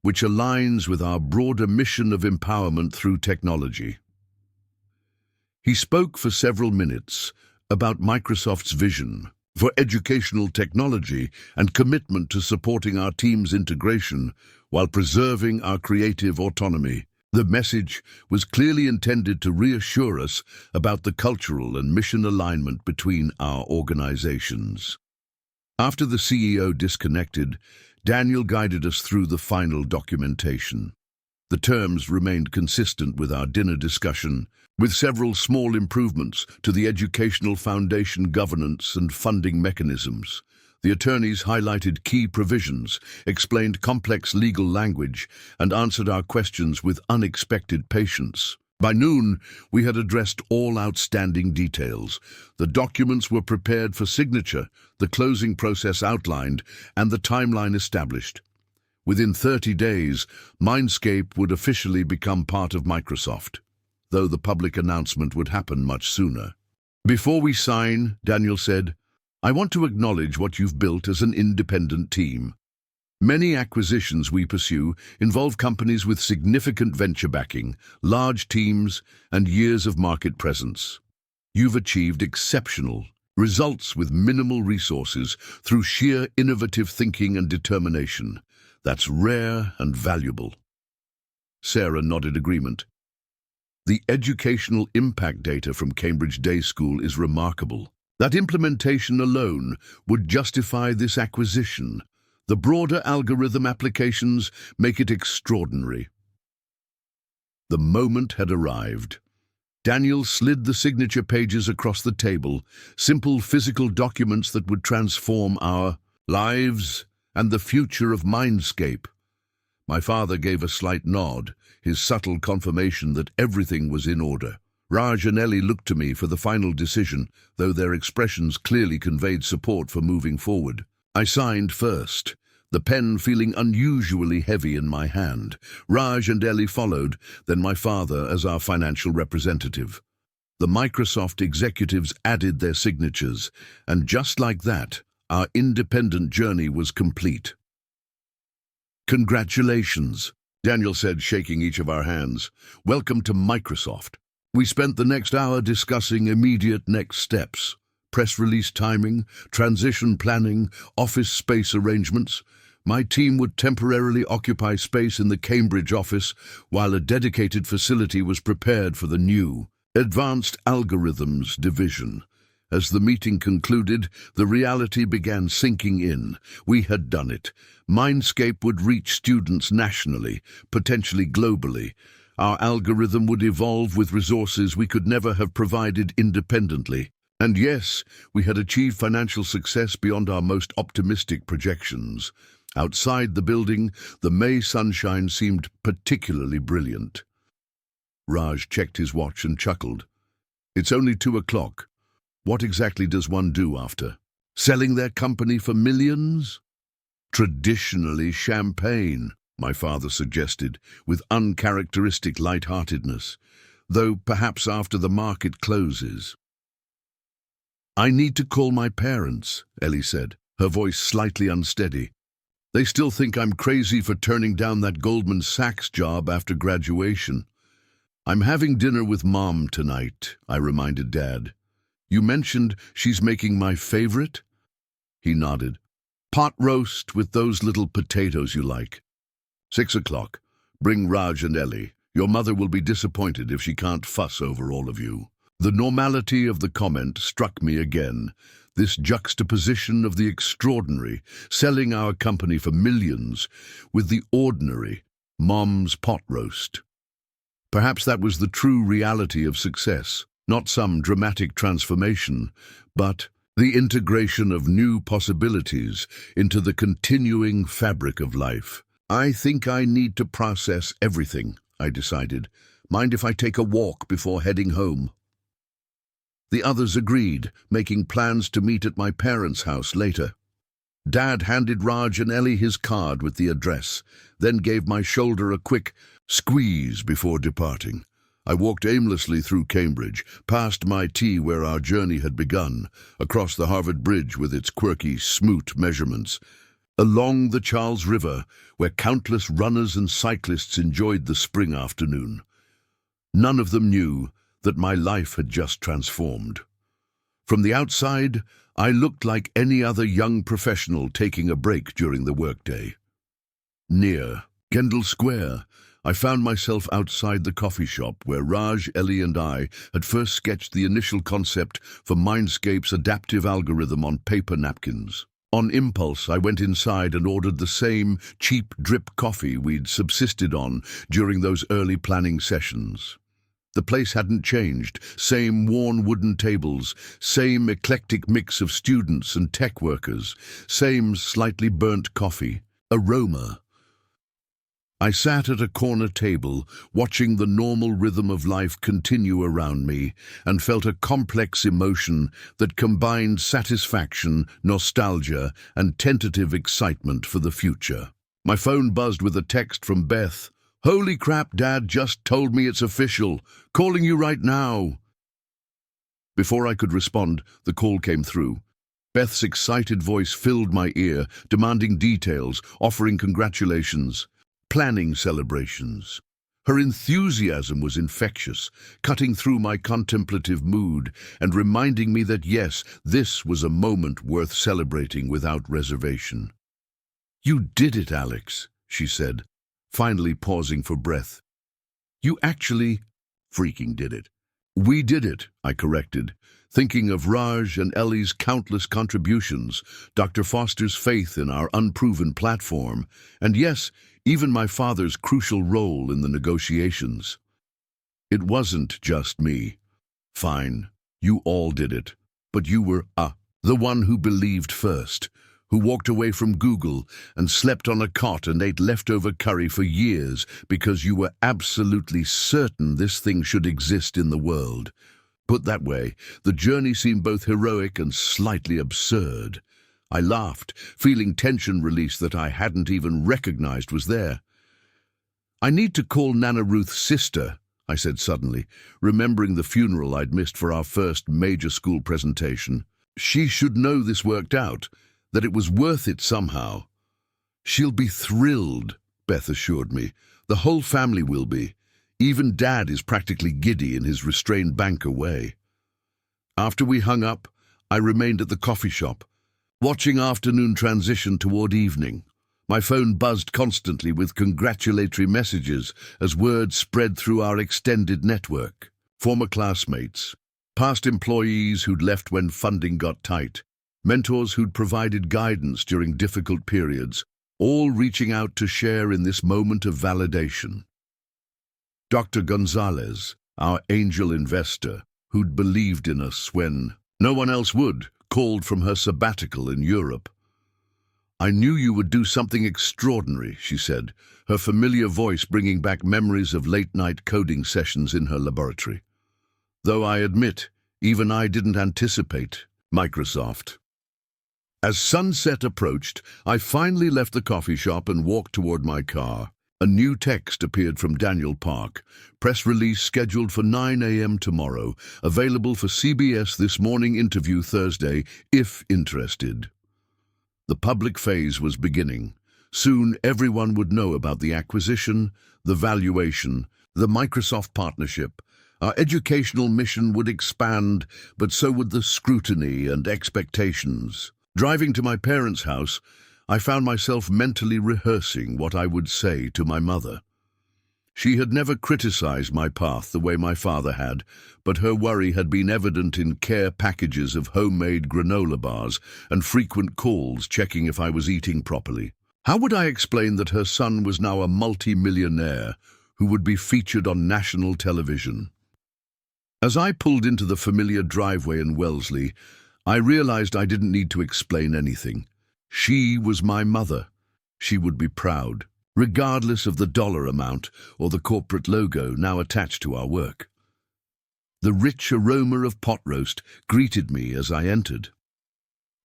which aligns with our broader mission of empowerment through technology." He spoke for several minutes about Microsoft's vision for educational technology and commitment to supporting our team's integration while preserving our creative autonomy. The message was clearly intended to reassure us about the cultural and mission alignment between our organizations. After the CEO disconnected, Daniel guided us through the final documentation. The terms remained consistent with our dinner discussion, with several small improvements to the educational foundation governance and funding mechanisms. The attorneys highlighted key provisions, explained complex legal language, and answered our questions with unexpected patience. By noon, we had addressed all outstanding details. The documents were prepared for signature, the closing process outlined, and the timeline established. Within 30 days, MindScape would officially become part of Microsoft, though the public announcement would happen much sooner. Before we sign, Daniel said, I want to acknowledge what you've built as an independent team. Many acquisitions we pursue involve companies with significant venture backing, large teams, and years of market presence. You've achieved exceptional results with minimal resources through sheer innovative thinking and determination. That's rare and valuable. Sarah nodded agreement. The educational impact data from Cambridge Day School is remarkable. That implementation alone would justify this acquisition. The broader algorithm applications make it extraordinary. The moment had arrived. Daniel slid the signature pages across the table, simple physical documents that would transform our lives and the future of MindScape. My father gave a slight nod, his subtle confirmation that everything was in order. Raj and Ellie looked to me for the final decision, though their expressions clearly conveyed support for moving forward. I signed first, the pen feeling unusually heavy in my hand. Raj and Ellie followed, then my father as our financial representative. The Microsoft executives added their signatures, and just like that, our independent journey was complete. Congratulations, Daniel said, shaking each of our hands. Welcome to Microsoft. We spent the next hour discussing immediate next steps. Press release timing, transition planning, office space arrangements. My team would temporarily occupy space in the Cambridge office while a dedicated facility was prepared for the new Advanced Algorithms division. As the meeting concluded, the reality began sinking in. We had done it. MindScape would reach students nationally, potentially globally. Our algorithm would evolve with resources we could never have provided independently. And yes, we had achieved financial success beyond our most optimistic projections. Outside the building, the May sunshine seemed particularly brilliant. Raj checked his watch and chuckled. It's only 2 o'clock. What exactly does one do after? Selling their company for millions? Traditionally champagne, my father suggested, with uncharacteristic light-heartedness, though perhaps after the market closes. I need to call my parents, Ellie said, her voice slightly unsteady. They still think I'm crazy for turning down that Goldman Sachs job after graduation. I'm having dinner with Mom tonight, I reminded Dad. You mentioned she's making my favorite? He nodded. Pot roast with those little potatoes you like. 6 o'clock. Bring Raj and Ellie. Your mother will be disappointed if she can't fuss over all of you. The normality of the comment struck me again. This juxtaposition of the extraordinary, selling our company for millions, with the ordinary, Mom's pot roast. Perhaps that was the true reality of success. Not some dramatic transformation, but the integration of new possibilities into the continuing fabric of life. I think I need to process everything, I decided. Mind if I take a walk before heading home? The others agreed, making plans to meet at my parents' house later. Dad handed Raj and Ellie his card with the address, then gave my shoulder a quick squeeze before departing. I walked aimlessly through Cambridge, past my tea where our journey had begun, across the Harvard Bridge with its quirky smoot measurements, along the Charles River, where countless runners and cyclists enjoyed the spring afternoon. None of them knew that my life had just transformed. From the outside, I looked like any other young professional taking a break during the workday. Near Kendall Square, I found myself outside the coffee shop where Raj, Ellie and I had first sketched the initial concept for MindScape's adaptive algorithm on paper napkins. On impulse, I went inside and ordered the same cheap drip coffee we'd subsisted on during those early planning sessions. The place hadn't changed. Same worn wooden tables, same eclectic mix of students and tech workers, same slightly burnt coffee. Aroma. I sat at a corner table, watching the normal rhythm of life continue around me, and felt a complex emotion that combined satisfaction, nostalgia, and tentative excitement for the future. My phone buzzed with a text from Beth. "Holy crap, Dad just told me it's official. Calling you right now." Before I could respond, the call came through. Beth's excited voice filled my ear, demanding details, offering congratulations. Planning celebrations. Her enthusiasm was infectious, cutting through my contemplative mood and reminding me that yes, this was a moment worth celebrating without reservation. "You did it, Alex," she said, finally pausing for breath. "You actually freaking did it." "We did it," I corrected, thinking of Raj and Ellie's countless contributions, Dr. Foster's faith in our unproven platform, and yes, even my father's crucial role in the negotiations. "It wasn't just me." "Fine, you all did it, but you were the one who believed first, who walked away from Google and slept on a cot and ate leftover curry for years because you were absolutely certain this thing should exist in the world. Put that way, the journey seemed both heroic and slightly absurd." I laughed, feeling tension release that I hadn't even recognized was there. "I need to call Nana Ruth's sister," I said suddenly, remembering the funeral I'd missed for our first major school presentation. "She should know this worked out, that it was worth it somehow." "She'll be thrilled," Beth assured me. "The whole family will be. Even Dad is practically giddy in his restrained banker way." After we hung up, I remained at the coffee shop, watching afternoon transition toward evening. My phone buzzed constantly with congratulatory messages as word spread through our extended network. Former classmates, past employees who'd left when funding got tight, mentors who'd provided guidance during difficult periods, all reaching out to share in this moment of validation. Dr. Gonzalez, our angel investor, who'd believed in us when no one else would, called from her sabbatical in Europe. "I knew you would do something extraordinary," she said, her familiar voice bringing back memories of late-night coding sessions in her laboratory. Though I admit, even I didn't anticipate Microsoft. As sunset approached, I finally left the coffee shop and walked toward my car. A new text appeared from Daniel Park. "Press release scheduled for 9 a.m. tomorrow. Available for CBS This Morning interview Thursday, if interested." The public phase was beginning. Soon everyone would know about the acquisition, the valuation, the Microsoft partnership. Our educational mission would expand, but so would the scrutiny and expectations. Driving to my parents' house, I found myself mentally rehearsing what I would say to my mother. She had never criticized my path the way my father had, but her worry had been evident in care packages of homemade granola bars and frequent calls checking if I was eating properly. How would I explain that her son was now a multi-millionaire who would be featured on national television? As I pulled into the familiar driveway in Wellesley, I realized I didn't need to explain anything. She was my mother. She would be proud, regardless of the dollar amount or the corporate logo now attached to our work. The rich aroma of pot roast greeted me as I entered.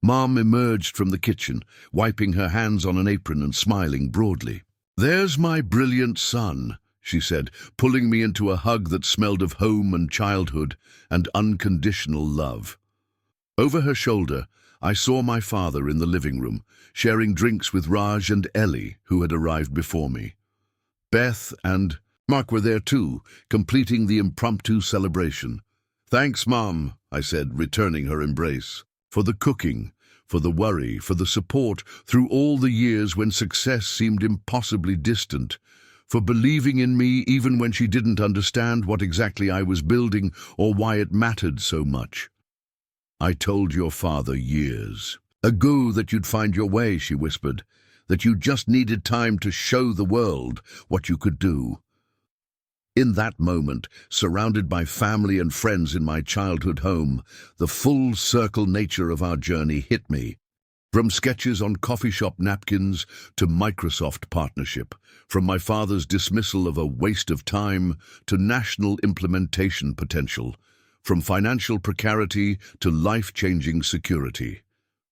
Mom emerged from the kitchen, wiping her hands on an apron and smiling broadly. "There's my brilliant son," she said, pulling me into a hug that smelled of home and childhood and unconditional love. Over her shoulder, I saw my father in the living room, sharing drinks with Raj and Ellie, who had arrived before me. Beth and Mark were there too, completing the impromptu celebration. "Thanks, Mom," I said, returning her embrace. "For the cooking, for the worry, for the support through all the years when success seemed impossibly distant, for believing in me even when she didn't understand what exactly I was building or why it mattered so much. I told your father years A go that you'd find your way, she whispered, that you just needed time to show the world what you could do. In that moment, surrounded by family and friends in my childhood home, the full circle nature of our journey hit me. From sketches on coffee shop napkins to Microsoft partnership, from my father's dismissal of a waste of time to national implementation potential, from financial precarity to life-changing security.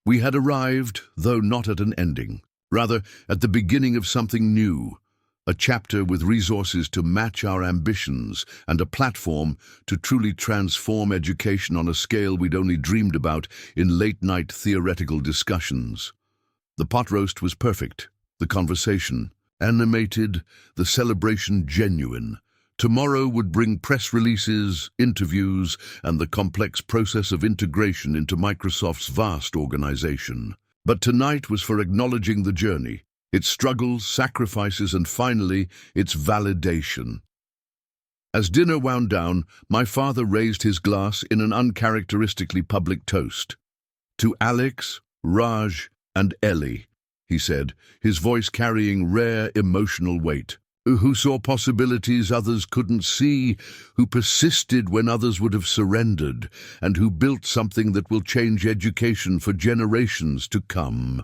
We had arrived, though not at an ending, rather at the beginning of something new, a chapter with resources to match our ambitions and a platform to truly transform education on a scale we'd only dreamed about in late-night theoretical discussions. The pot roast was perfect, the conversation animated, the celebration genuine. Tomorrow would bring press releases, interviews, and the complex process of integration into Microsoft's vast organization. But tonight was for acknowledging the journey, its struggles, sacrifices, and finally, its validation. As dinner wound down, my father raised his glass in an uncharacteristically public toast. To Alex, Raj, and Ellie, he said, his voice carrying rare emotional weight. Who saw possibilities others couldn't see, who persisted when others would have surrendered, and who built something that will change education for generations to come.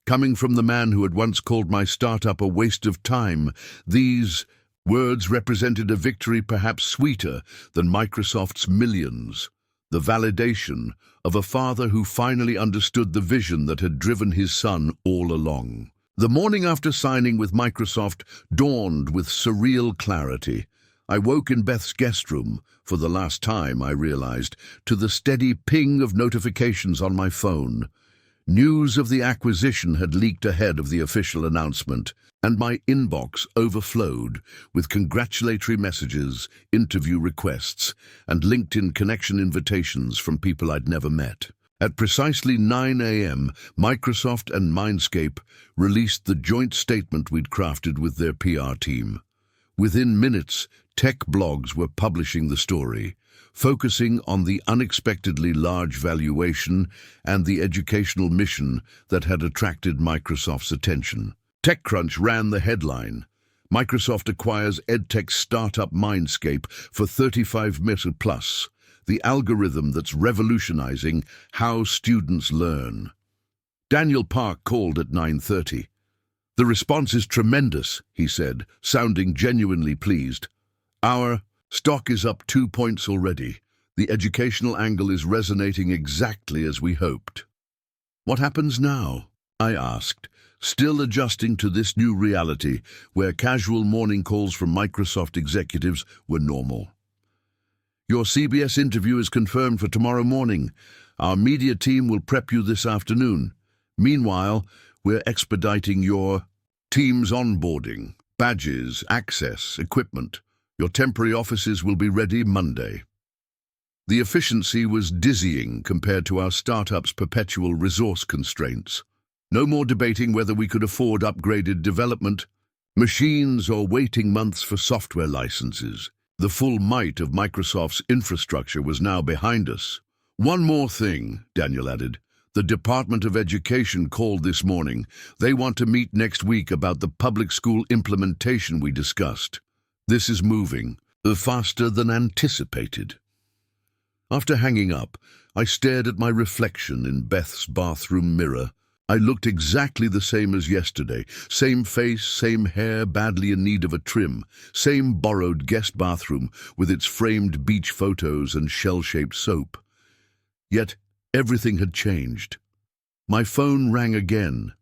Coming from the man who had once called my startup a waste of time, these words represented a victory perhaps sweeter than Microsoft's millions, the validation of a father who finally understood the vision that had driven his son all along. The morning after signing with Microsoft dawned with surreal clarity. I woke in Beth's guest room, for the last time, I realized, to the steady ping of notifications on my phone. News of the acquisition had leaked ahead of the official announcement, and my inbox overflowed with congratulatory messages, interview requests, and LinkedIn connection invitations from people I'd never met. At precisely 9 a.m., Microsoft and MindScape released the joint statement we'd crafted with their PR team. Within minutes, tech blogs were publishing the story, focusing on the unexpectedly large valuation and the educational mission that had attracted Microsoft's attention. TechCrunch ran the headline: Microsoft acquires edtech startup MindScape for $35 million plus, the algorithm that's revolutionizing how students learn. Daniel Park called at 9:30. The response is tremendous, he said, sounding genuinely pleased. Our stock is up 2 points already. The educational angle is resonating exactly as we hoped. What happens now? I asked, still adjusting to this new reality where casual morning calls from Microsoft executives were normal. Your CBS interview is confirmed for tomorrow morning. Our media team will prep you this afternoon. Meanwhile, we're expediting your team's onboarding, badges, access, equipment. Your temporary offices will be ready Monday. The efficiency was dizzying compared to our startup's perpetual resource constraints. No more debating whether we could afford upgraded development, machines, or waiting months for software licenses. The full might of Microsoft's infrastructure was now behind us. One more thing, Daniel added. The Department of Education called this morning. They want to meet next week about the public school implementation we discussed. This is moving, faster than anticipated. After hanging up, I stared at my reflection in Beth's bathroom mirror. I looked exactly the same as yesterday. Same face, same hair, badly in need of a trim. Same borrowed guest bathroom with its framed beach photos and shell-shaped soap. Yet everything had changed. My phone rang again.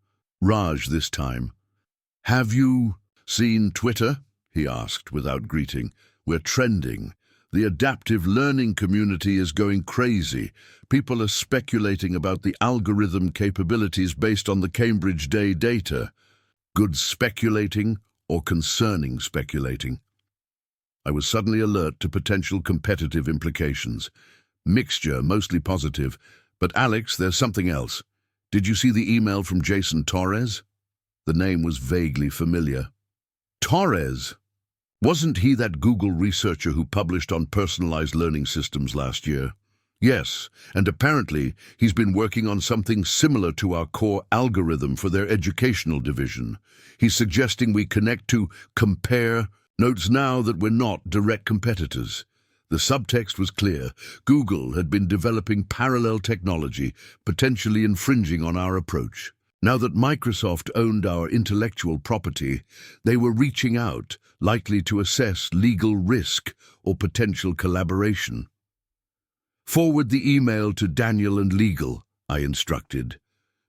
Raj this time. Have you seen Twitter? He asked without greeting. We're trending. The adaptive learning community is going crazy. People are speculating about the algorithm capabilities based on the Cambridge Day data. Good speculating or concerning speculating? I was suddenly alert to potential competitive implications. Mixture, mostly positive. But Alex, there's something else. Did you see the email from Jason Torres? The name was vaguely familiar. Torres? Wasn't he that Google researcher who published on personalized learning systems last year? Yes, and apparently he's been working on something similar to our core algorithm for their educational division. He's suggesting we connect to compare notes now that we're not direct competitors. The subtext was clear. Google had been developing parallel technology, potentially infringing on our approach. Now that Microsoft owned our intellectual property, they were reaching out, likely to assess legal risk or potential collaboration. Forward the email to Daniel and Legal, I instructed.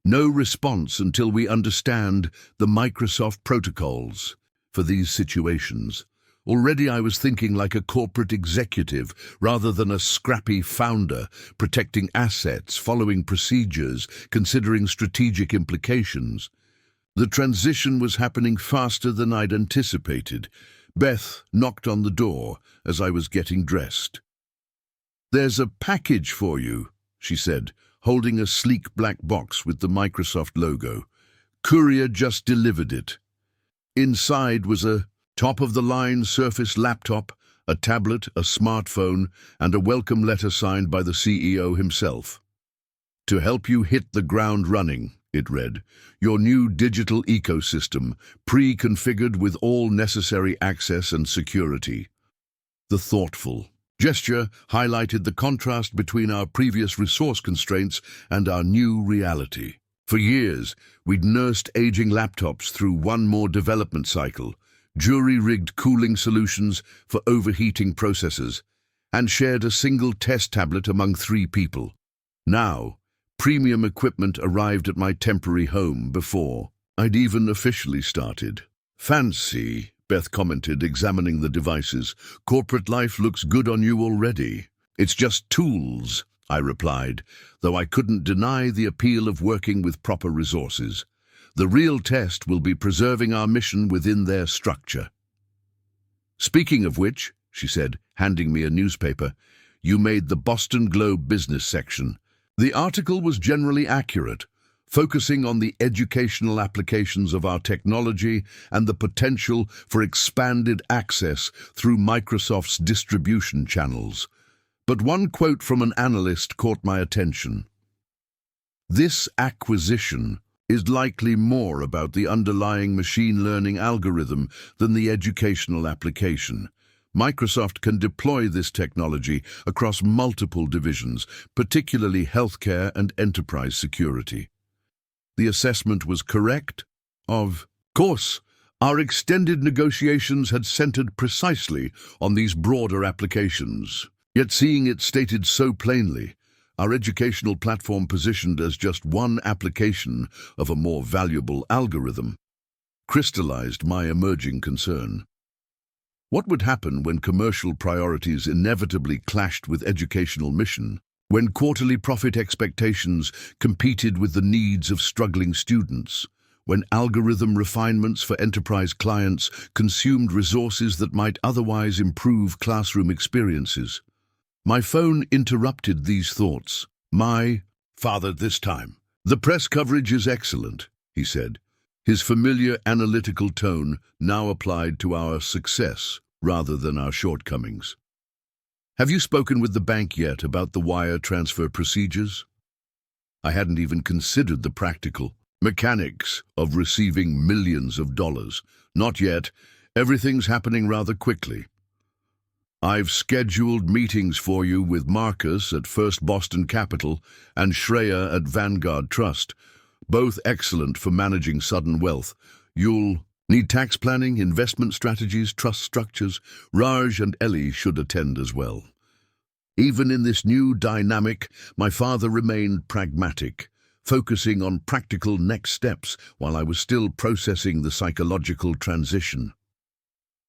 No response until we understand the Microsoft protocols for these situations. Already I was thinking like a corporate executive rather than a scrappy founder, protecting assets, following procedures, considering strategic implications. The transition was happening faster than I'd anticipated. Beth knocked on the door as I was getting dressed. "There's a package for you," she said, holding a sleek black box with the Microsoft logo. "Courier just delivered it." Inside was a top-of-the-line Surface laptop, a tablet, a smartphone, and a welcome letter signed by the CEO himself. "To help you hit the ground running," it read, "your new digital ecosystem, pre-configured with all necessary access and security." The thoughtful gesture highlighted the contrast between our previous resource constraints and our new reality. For years, we'd nursed aging laptops through one more development cycle, jury-rigged cooling solutions for overheating processors, and shared a single test tablet among 3 people. Now, premium equipment arrived at my temporary home before I'd even officially started. "Fancy," Beth commented, examining the devices. "Corporate life looks good on you already." "It's just tools," I replied, though I couldn't deny the appeal of working with proper resources. The real test will be preserving our mission within their structure. "Speaking of which," she said, handing me a newspaper, "you made the Boston Globe business section." The article was generally accurate, focusing on the educational applications of our technology and the potential for expanded access through Microsoft's distribution channels. But one quote from an analyst caught my attention. "This acquisition is likely more about the underlying machine learning algorithm than the educational application. Microsoft can deploy this technology across multiple divisions, particularly healthcare and enterprise security." The assessment was correct. Of course, our extended negotiations had centered precisely on these broader applications. Yet seeing it stated so plainly, our educational platform positioned as just one application of a more valuable algorithm, crystallized my emerging concern. What would happen when commercial priorities inevitably clashed with educational mission? When quarterly profit expectations competed with the needs of struggling students? When algorithm refinements for enterprise clients consumed resources that might otherwise improve classroom experiences? My phone interrupted these thoughts. "My father this time." "The press coverage is excellent," he said, his familiar analytical tone now applied to our success rather than our shortcomings. "Have you spoken with the bank yet about the wire transfer procedures?" I hadn't even considered the practical mechanics of receiving millions of dollars. "Not yet. Everything's happening rather quickly. I've scheduled meetings for you with Marcus at First Boston Capital and Shreya at Vanguard Trust, both excellent for managing sudden wealth. You'll need tax planning, investment strategies, trust structures. Raj and Ellie should attend as well." Even in this new dynamic, my father remained pragmatic, focusing on practical next steps while I was still processing the psychological transition.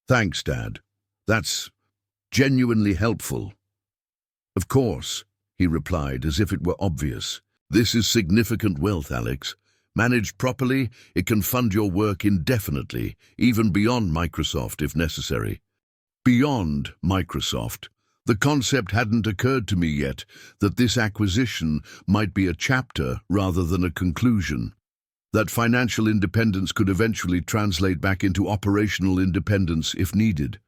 "Thanks, Dad. That's genuinely helpful." "Of course," he replied as if it were obvious. "This is significant wealth, Alex. Managed properly, it can fund your work indefinitely, even beyond Microsoft if necessary." Beyond Microsoft. The concept hadn't occurred to me yet that this acquisition might be a chapter rather than a conclusion. That financial independence could eventually translate back into operational independence if needed.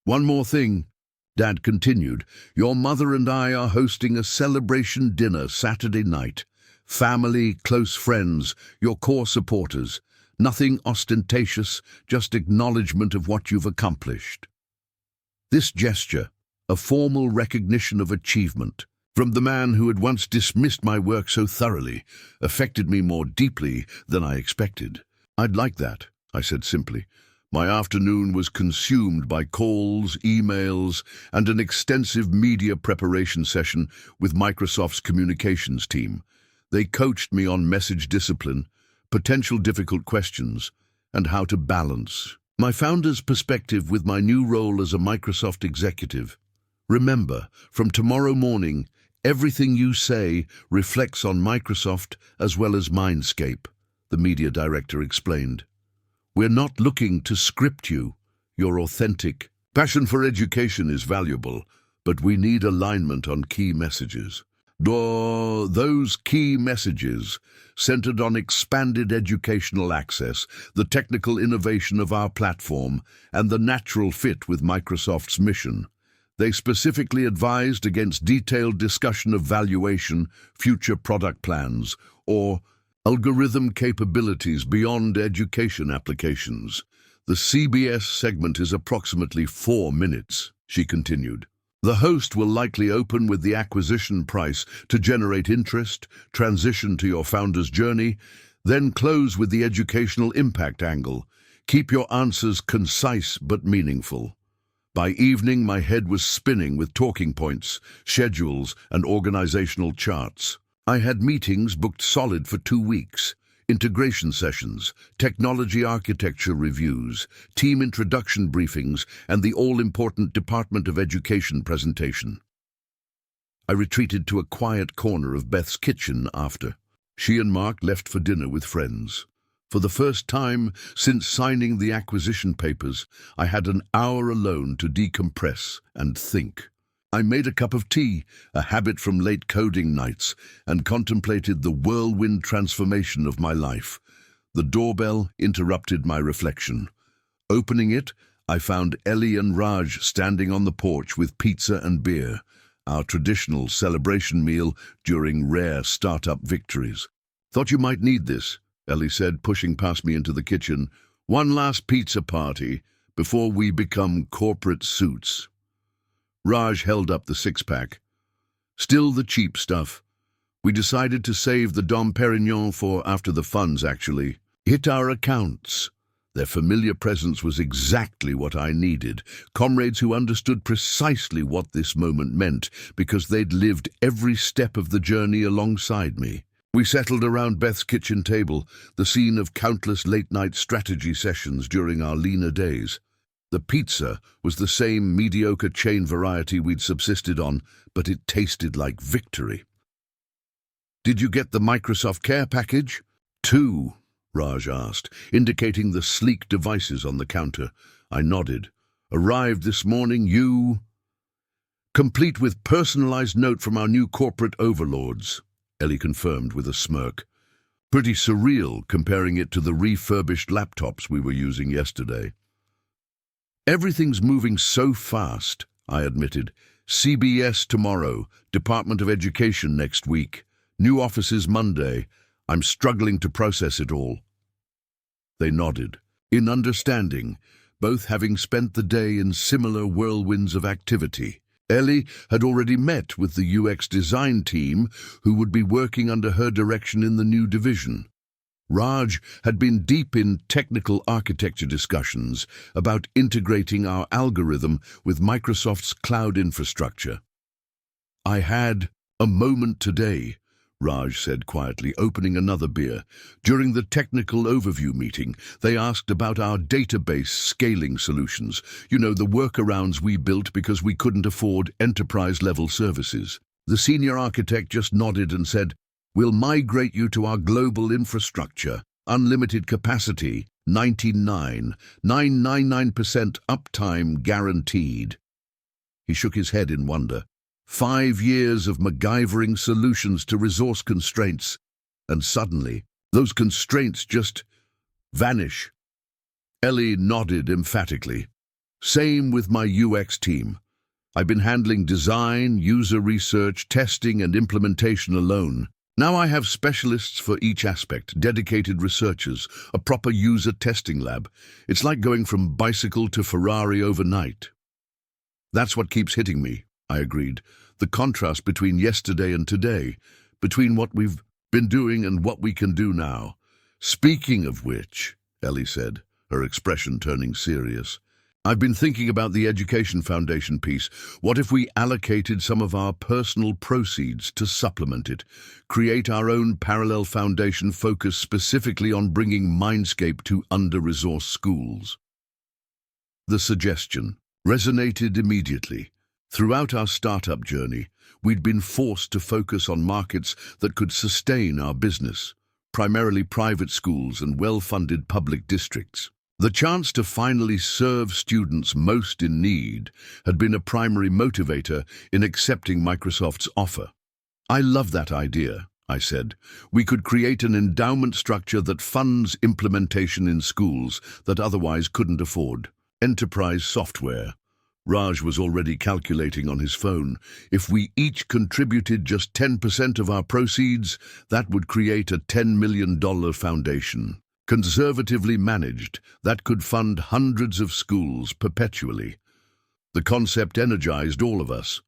"One more thing," Dad continued, "Your mother and I are hosting a celebration dinner Saturday night. Family, close friends, your core supporters. Nothing ostentatious, just acknowledgement of what you've accomplished." This gesture, a formal recognition of achievement, from the man who had once dismissed my work so thoroughly, affected me more deeply than I expected. "I'd like that," I said simply. My afternoon was consumed by calls, emails, and an extensive media preparation session with Microsoft's communications team. They coached me on message discipline, potential difficult questions, and how to balance my founder's perspective with my new role as a Microsoft executive. "Remember, from tomorrow morning, everything you say reflects on Microsoft as well as MindScape," the media director explained. "We're not looking to script you. You're authentic. Passion for education is valuable, but we need alignment on key messages. Those key messages centered on expanded educational access, the technical innovation of our platform, and the natural fit with Microsoft's mission. They specifically advised against detailed discussion of valuation, future product plans, or algorithm capabilities beyond education applications. The CBS segment is approximately 4 minutes," she continued. "The host will likely open with the acquisition price to generate interest, transition to your founder's journey, then close with the educational impact angle. Keep your answers concise but meaningful." By evening, my head was spinning with talking points, schedules, and organizational charts. I had meetings booked solid for 2 weeks. Integration sessions, technology architecture reviews, team introduction briefings, and the all-important Department of Education presentation. I retreated to a quiet corner of Beth's kitchen after. She and Mark left for dinner with friends. For the first time since signing the acquisition papers, I had an hour alone to decompress and think. I made a cup of tea, a habit from late coding nights, and contemplated the whirlwind transformation of my life. The doorbell interrupted my reflection. Opening it, I found Ellie and Raj standing on the porch with pizza and beer, our traditional celebration meal during rare startup victories. "Thought you might need this," Ellie said, pushing past me into the kitchen. "One last pizza party before we become corporate suits." Raj held up the 6-pack. "Still the cheap stuff. We decided to save the Dom Perignon for after the funds actually hit our accounts." Their familiar presence was exactly what I needed. Comrades who understood precisely what this moment meant because they'd lived every step of the journey alongside me. We settled around Beth's kitchen table, the scene of countless late-night strategy sessions during our leaner days. The pizza was the same mediocre chain variety we'd subsisted on, but it tasted like victory. "Did you get the Microsoft Care package?" "2," Raj asked, indicating the sleek devices on the counter. I nodded. "Arrived this morning, you..." "Complete with personalized note from our new corporate overlords," Ellie confirmed with a smirk. "Pretty surreal comparing it to the refurbished laptops we were using yesterday." "Everything's moving so fast," I admitted. "CBS tomorrow, Department of Education next week, new offices Monday. I'm struggling to process it all." They nodded, in understanding, both having spent the day in similar whirlwinds of activity. Ellie had already met with the UX design team who would be working under her direction in the new division. Raj had been deep in technical architecture discussions about integrating our algorithm with Microsoft's cloud infrastructure. "I had a moment today," Raj said quietly, opening another beer. "During the technical overview meeting, they asked about our database scaling solutions. You know, the workarounds we built because we couldn't afford enterprise-level services. The senior architect just nodded and said, 'We'll migrate you to our global infrastructure. Unlimited capacity, 99.999% uptime guaranteed.'" He shook his head in wonder. 5 years of MacGyvering solutions to resource constraints, and suddenly, those constraints just vanish. Ellie nodded emphatically. "Same with my UX team. I've been handling design, user research, testing, and implementation alone. Now I have specialists for each aspect, dedicated researchers, a proper user testing lab. It's like going from bicycle to Ferrari overnight. That's what keeps hitting me, I agreed. The contrast between yesterday and today, between what we've been doing and what we can do now. Speaking of which, Ellie said, her expression turning serious, I've been thinking about the Education Foundation piece. What if we allocated some of our personal proceeds to supplement it, create our own parallel foundation focused specifically on bringing MindScape to under-resourced schools? The suggestion resonated immediately. Throughout our startup journey, we'd been forced to focus on markets that could sustain our business, primarily private schools and well-funded public districts. The chance to finally serve students most in need had been a primary motivator in accepting Microsoft's offer. I love that idea, I said. We could create an endowment structure that funds implementation in schools that otherwise couldn't afford. Enterprise software. Raj was already calculating on his phone. If we each contributed just 10% of our proceeds, that would create a $10 million foundation. Conservatively managed, that could fund hundreds of schools perpetually. The concept energized all of us,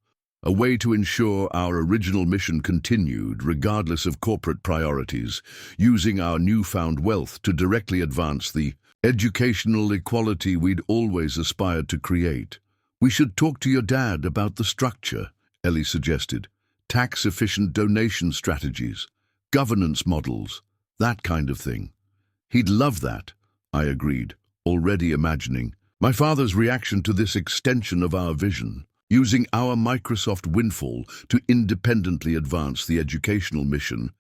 a way to ensure our original mission continued regardless of corporate priorities, using our newfound wealth to directly advance the educational equality we'd always aspired to create. We should talk to your dad about the structure, Ellie suggested. Tax-efficient donation strategies, governance models, that kind of thing. He'd love that, I agreed, already imagining my father's reaction to this extension of our vision, using our Microsoft windfall to independently advance the educational mission.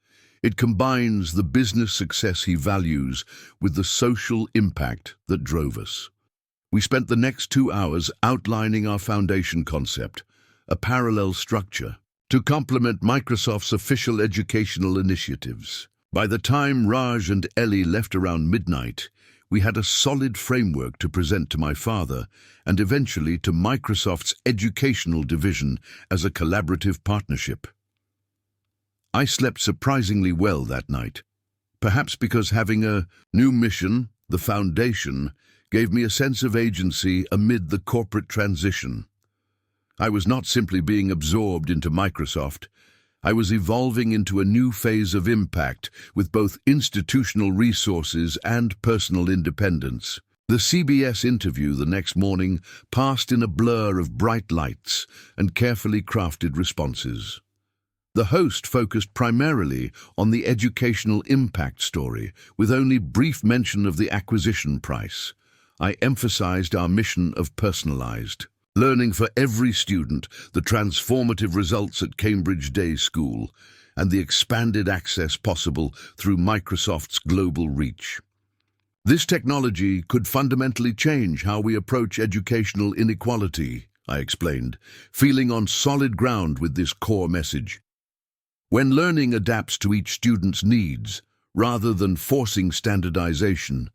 It combines the business success he values with the social impact that drove us. We spent the next 2 hours outlining our foundation concept, a parallel structure, to complement Microsoft's official educational initiatives. By the time Raj and Ellie left around midnight, we had a solid framework to present to my father and eventually to Microsoft's educational division as a collaborative partnership. I slept surprisingly well that night, perhaps because having a new mission, the foundation, gave me a sense of agency amid the corporate transition. I was not simply being absorbed into Microsoft. I was evolving into a new phase of impact with both institutional resources and personal independence. The CBS interview the next morning passed in a blur of bright lights and carefully crafted responses. The host focused primarily on the educational impact story, with only brief mention of the acquisition price. I emphasized our mission of personalized learning for every student, the transformative results at Cambridge Day School, and the expanded access possible through Microsoft's global reach. This technology could fundamentally change how we approach educational inequality, I explained, feeling on solid ground with this core message. When learning adapts to each student's needs, rather than forcing standardization,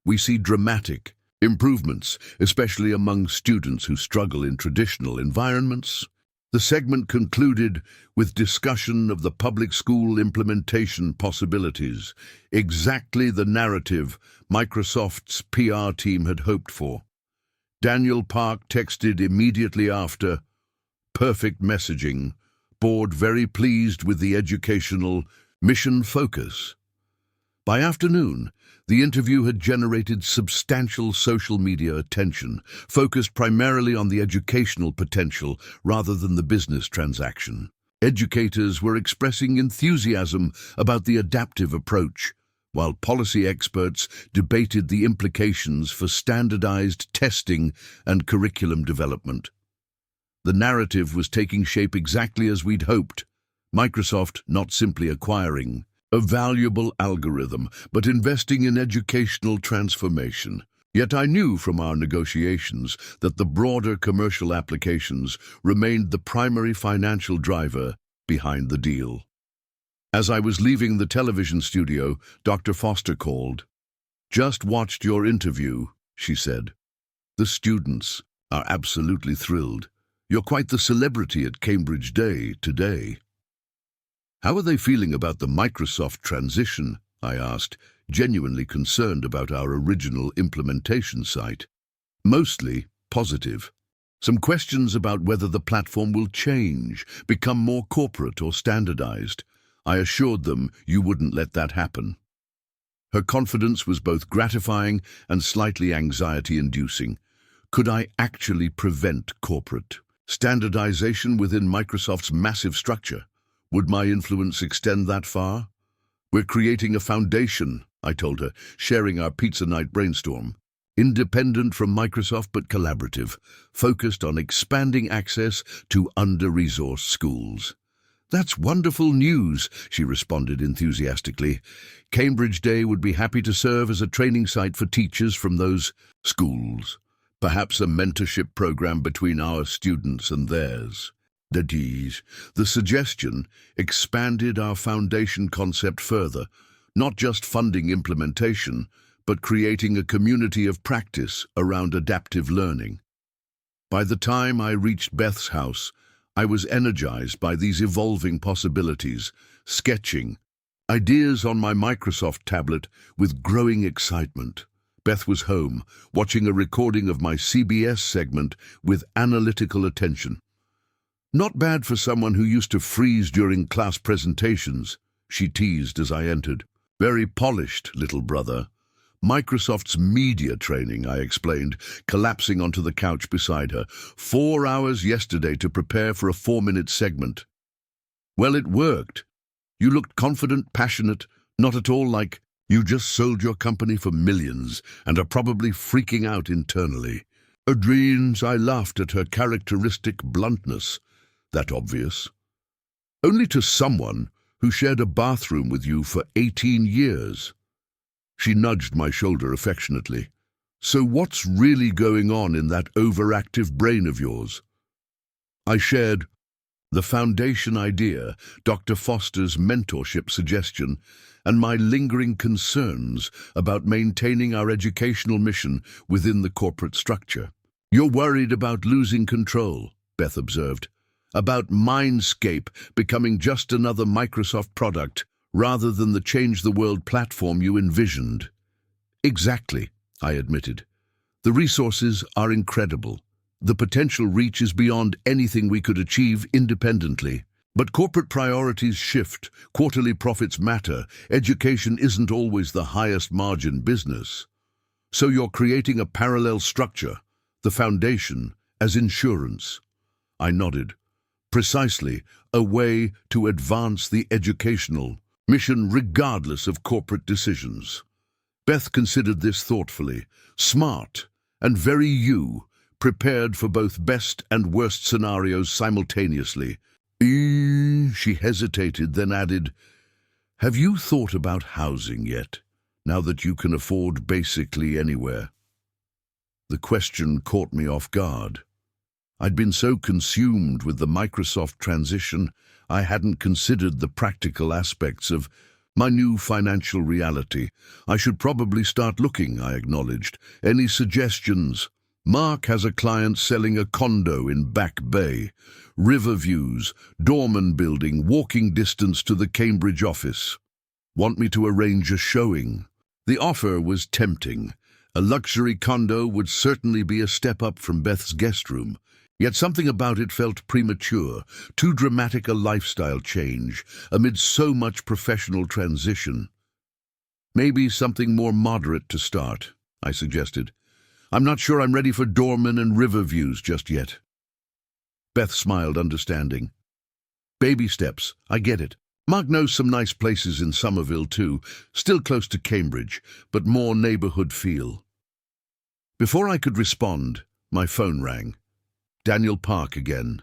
we see dramatic improvements, especially among students who struggle in traditional environments. The segment concluded with discussion of the public school implementation possibilities, exactly the narrative Microsoft's PR team had hoped for. Daniel Park texted immediately after, "Perfect messaging, board very pleased with the educational mission focus." By afternoon, the interview had generated substantial social media attention, focused primarily on the educational potential rather than the business transaction. Educators were expressing enthusiasm about the adaptive approach, while policy experts debated the implications for standardized testing and curriculum development. The narrative was taking shape exactly as we'd hoped, Microsoft not simply acquiring a valuable algorithm, but investing in educational transformation. Yet I knew from our negotiations that the broader commercial applications remained the primary financial driver behind the deal. As I was leaving the television studio, Dr. Foster called. "Just watched your interview," she said. "The students are absolutely thrilled. You're quite the celebrity at Cambridge Day today." "How are they feeling about the Microsoft transition?" I asked, genuinely concerned about our original implementation site. "Mostly positive. Some questions about whether the platform will change, become more corporate or standardized. I assured them you wouldn't let that happen." Her confidence was both gratifying and slightly anxiety-inducing. Could I actually prevent corporate standardization within Microsoft's massive structure? Would my influence extend that far? "We're creating a foundation," I told her, sharing our pizza night brainstorm. "Independent from Microsoft but collaborative, focused on expanding access to under-resourced schools." "That's wonderful news," she responded enthusiastically. "Cambridge Day would be happy to serve as a training site for teachers from those schools. Perhaps a mentorship program between our students and theirs." The suggestion expanded our foundation concept further, not just funding implementation, but creating a community of practice around adaptive learning. By the time I reached Beth's house, I was energized by these evolving possibilities, sketching ideas on my Microsoft tablet with growing excitement. Beth was home, watching a recording of my CBS segment with analytical attention. "Not bad for someone who used to freeze during class presentations," she teased as I entered. "Very polished, little brother." "Microsoft's media training," I explained, collapsing onto the couch beside her. 4 hours yesterday to prepare for a 4-minute segment." "Well, it worked. You looked confident, passionate, not at all like you just sold your company for millions and are probably freaking out internally." "Adrians," I laughed at her characteristic bluntness. "That obvious?" "Only to someone who shared a bathroom with you for 18 years. She nudged my shoulder affectionately. "So what's really going on in that overactive brain of yours?" I shared the foundation idea, Dr. Foster's mentorship suggestion, and my lingering concerns about maintaining our educational mission within the corporate structure. "You're worried about losing control," Beth observed. "About MindScape becoming just another Microsoft product rather than the change-the-world platform you envisioned." "Exactly," I admitted. "The resources are incredible. The potential reach is beyond anything we could achieve independently. But corporate priorities shift, quarterly profits matter, education isn't always the highest margin business. So you're creating a parallel structure, the foundation, as insurance." I nodded. "Precisely, a way to advance the educational mission regardless of corporate decisions." Beth considered this thoughtfully. "Smart and very you, prepared for both best and worst scenarios simultaneously." She hesitated, then added, "Have you thought about housing yet, now that you can afford basically anywhere?" The question caught me off guard. I'd been so consumed with the Microsoft transition, I hadn't considered the practical aspects of my new financial reality. "I should probably start looking," I acknowledged. "Any suggestions?" "Mark has a client selling a condo in Back Bay. River views, doorman building, walking distance to the Cambridge office. Want me to arrange a showing?" The offer was tempting. A luxury condo would certainly be a step up from Beth's guest room. Yet something about it felt premature, too dramatic a lifestyle change, amid so much professional transition. "Maybe something more moderate to start," I suggested. "I'm not sure I'm ready for doorman and river views just yet." Beth smiled, understanding. "Baby steps, I get it. Mark knows some nice places in Somerville too, still close to Cambridge, but more neighborhood feel." Before I could respond, my phone rang. Daniel Park again,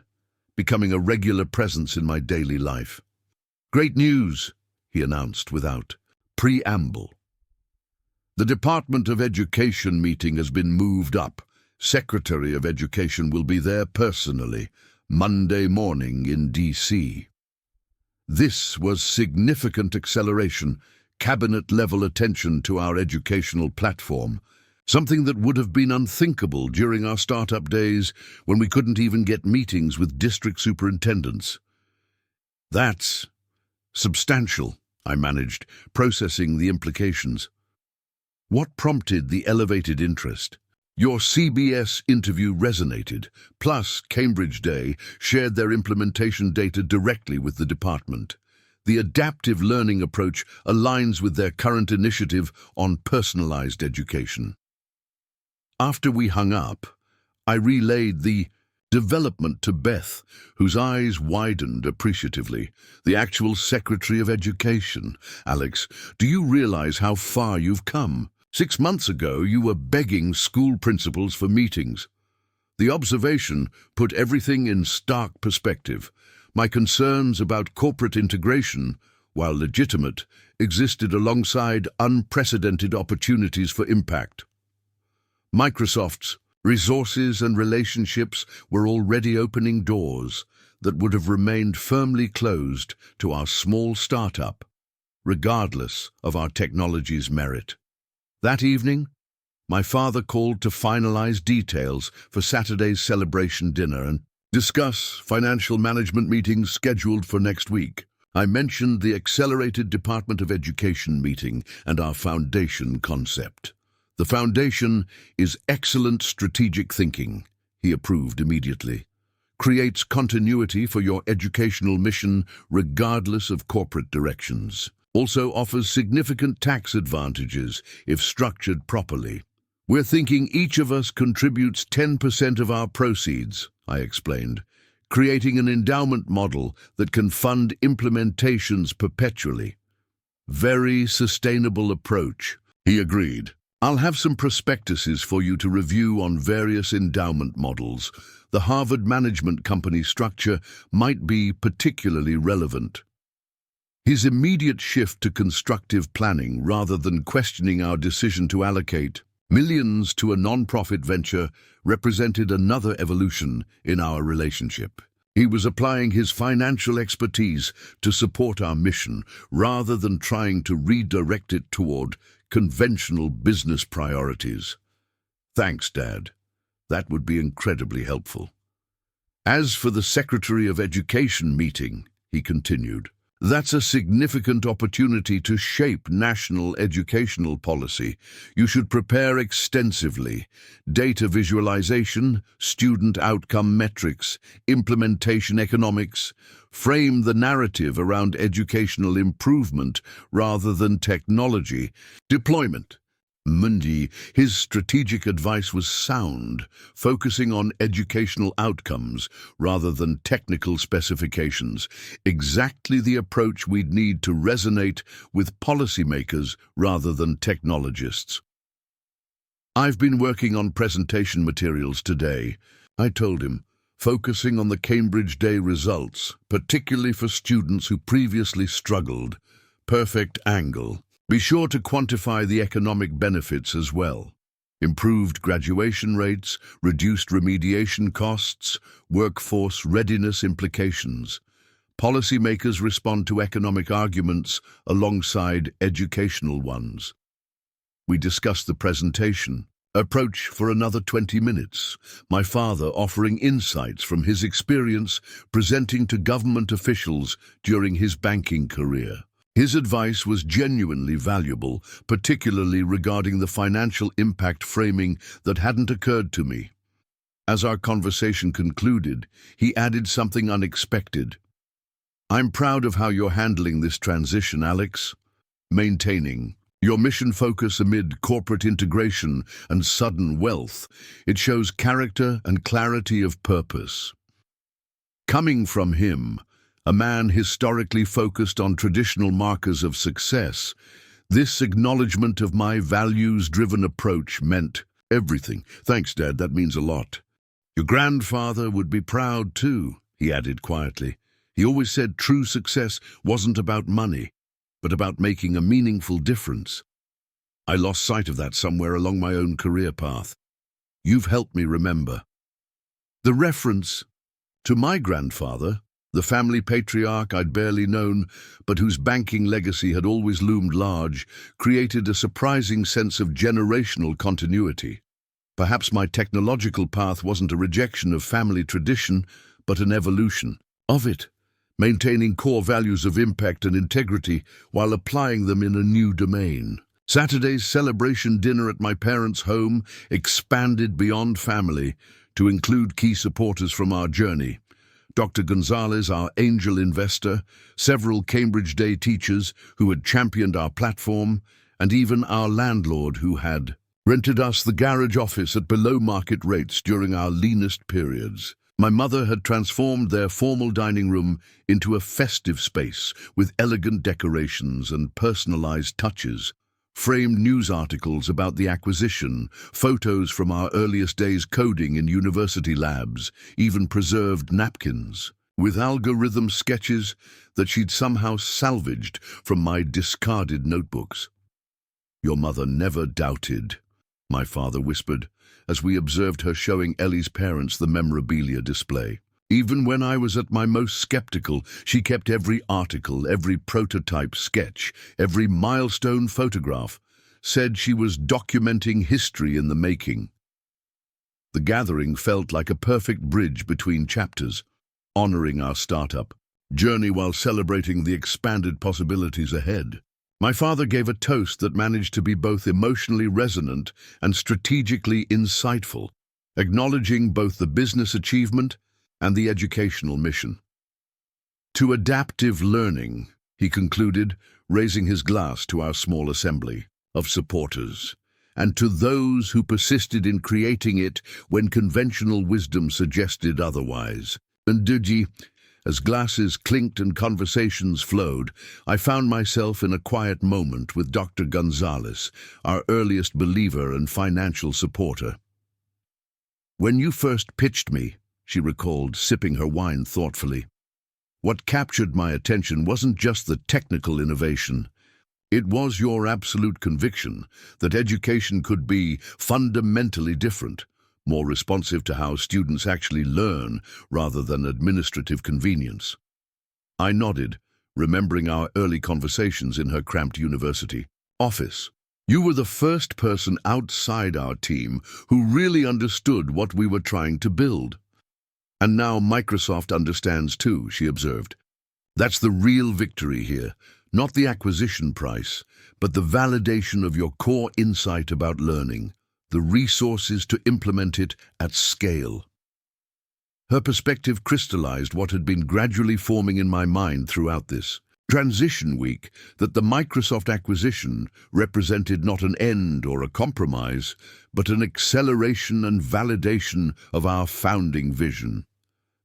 becoming a regular presence in my daily life. "Great news," he announced without preamble. "The Department of Education meeting has been moved up. Secretary of Education will be there personally, Monday morning in D.C. This was significant acceleration, cabinet-level attention to our educational platform. something that would have been unthinkable during our startup days when we couldn't even get meetings with district superintendents. That's substantial, I managed, processing the implications. What prompted the elevated interest? Your CBS interview resonated, plus Cambridge Day shared their implementation data directly with the department. The adaptive learning approach aligns with their current initiative on personalized education. After we hung up, I relayed the development to Beth, whose eyes widened appreciatively. The actual Secretary of Education. Alex, do you realize how far you've come? 6 months ago, you were begging school principals for meetings. The observation put everything in stark perspective. My concerns about corporate integration, while legitimate, existed alongside unprecedented opportunities for impact. Microsoft's resources and relationships were already opening doors that would have remained firmly closed to our small startup, regardless of our technology's merit. That evening, my father called to finalize details for Saturday's celebration dinner and discuss financial management meetings scheduled for next week. I mentioned the accelerated Department of Education meeting and our foundation concept. The foundation is excellent strategic thinking, he approved immediately. Creates continuity for your educational mission regardless of corporate directions. Also offers significant tax advantages if structured properly. We're thinking each of us contributes 10% of our proceeds, I explained, creating an endowment model that can fund implementations perpetually. Very sustainable approach, he agreed. I'll have some prospectuses for you to review on various endowment models. The Harvard Management Company structure might be particularly relevant. His immediate shift to constructive planning rather than questioning our decision to allocate millions to a non-profit venture represented another evolution in our relationship. He was applying his financial expertise to support our mission rather than trying to redirect it toward conventional business priorities. Thanks, Dad. That would be incredibly helpful. As for the Secretary of Education meeting, he continued, that's a significant opportunity to shape national educational policy. You should prepare extensively. Data visualization, student outcome metrics, implementation economics. Frame the narrative around educational improvement rather than technology. Deployment. Mundi, his strategic advice was sound, focusing on educational outcomes rather than technical specifications, exactly the approach we'd need to resonate with policymakers rather than technologists. I've been working on presentation materials today, I told him, focusing on the Cambridge Day results, particularly for students who previously struggled. Perfect angle. Be sure to quantify the economic benefits as well. Improved graduation rates, reduced remediation costs, workforce readiness implications. Policymakers respond to economic arguments alongside educational ones. We discussed the presentation approach for another 20 minutes, my father offering insights from his experience presenting to government officials during his banking career. His advice was genuinely valuable, particularly regarding the financial impact framing that hadn't occurred to me. As our conversation concluded, he added something unexpected. I'm proud of how you're handling this transition, Alex. Maintaining your mission focus amid corporate integration and sudden wealth, it shows character and clarity of purpose. Coming from him, a man historically focused on traditional markers of success, this acknowledgement of my values-driven approach meant everything. Thanks, Dad, that means a lot. Your grandfather would be proud too, he added quietly. He always said true success wasn't about money, but about making a meaningful difference. I lost sight of that somewhere along my own career path. You've helped me remember. The reference to my grandfather, The family patriarch I'd barely known, but whose banking legacy had always loomed large, created a surprising sense of generational continuity. Perhaps my technological path wasn't a rejection of family tradition, but an evolution of it, maintaining core values of impact and integrity while applying them in a new domain. Saturday's celebration dinner at my parents' home expanded beyond family to include key supporters from our journey. Dr. Gonzalez, our angel investor, several Cambridge Day teachers who had championed our platform, and even our landlord who had rented us the garage office at below-market rates during our leanest periods. My mother had transformed their formal dining room into a festive space with elegant decorations and personalized touches. Framed news articles about the acquisition, photos from our earliest days coding in university labs, even preserved napkins, with algorithm sketches that she'd somehow salvaged from my discarded notebooks. "Your mother never doubted," my father whispered, as we observed her showing Ellie's parents the memorabilia display. "Even when I was at my most skeptical, she kept every article, every prototype sketch, every milestone photograph, said she was documenting history in the making." The gathering felt like a perfect bridge between chapters, honoring our startup journey while celebrating the expanded possibilities ahead. My father gave a toast that managed to be both emotionally resonant and strategically insightful, acknowledging both the business achievement and the educational mission. "To adaptive learning," he concluded, raising his glass to our small assembly of supporters, "and to those who persisted in creating it when conventional wisdom suggested otherwise." And Duji, as glasses clinked and conversations flowed, I found myself in a quiet moment with Dr. Gonzalez, our earliest believer and financial supporter. "When you first pitched me," she recalled, sipping her wine thoughtfully, "what captured my attention wasn't just the technical innovation. It was your absolute conviction that education could be fundamentally different, more responsive to how students actually learn rather than administrative convenience." I nodded, remembering our early conversations in her cramped university office. "You were the first person outside our team who really understood what we were trying to build. And now Microsoft understands too," she observed. "That's the real victory here, not the acquisition price, but the validation of your core insight about learning, the resources to implement it at scale." Her perspective crystallized what had been gradually forming in my mind throughout this transition week, that the Microsoft acquisition represented not an end or a compromise, but an acceleration and validation of our founding vision.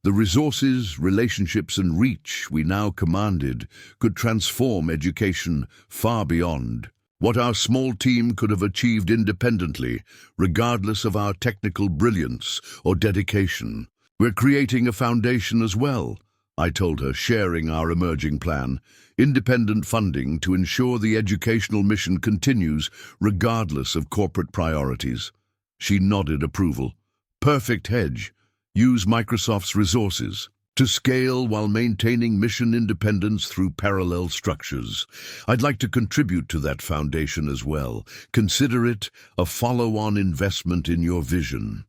The resources, relationships, and reach we now commanded could transform education far beyond what our small team could have achieved independently, regardless of our technical brilliance or dedication. "We're creating a foundation as well," I told her, sharing our emerging plan, independent funding to ensure the educational mission continues regardless of corporate priorities. She nodded approval. "Perfect hedge. Use Microsoft's resources to scale while maintaining mission independence through parallel structures. I'd like to contribute to that foundation as well. Consider it a follow-on investment in your vision."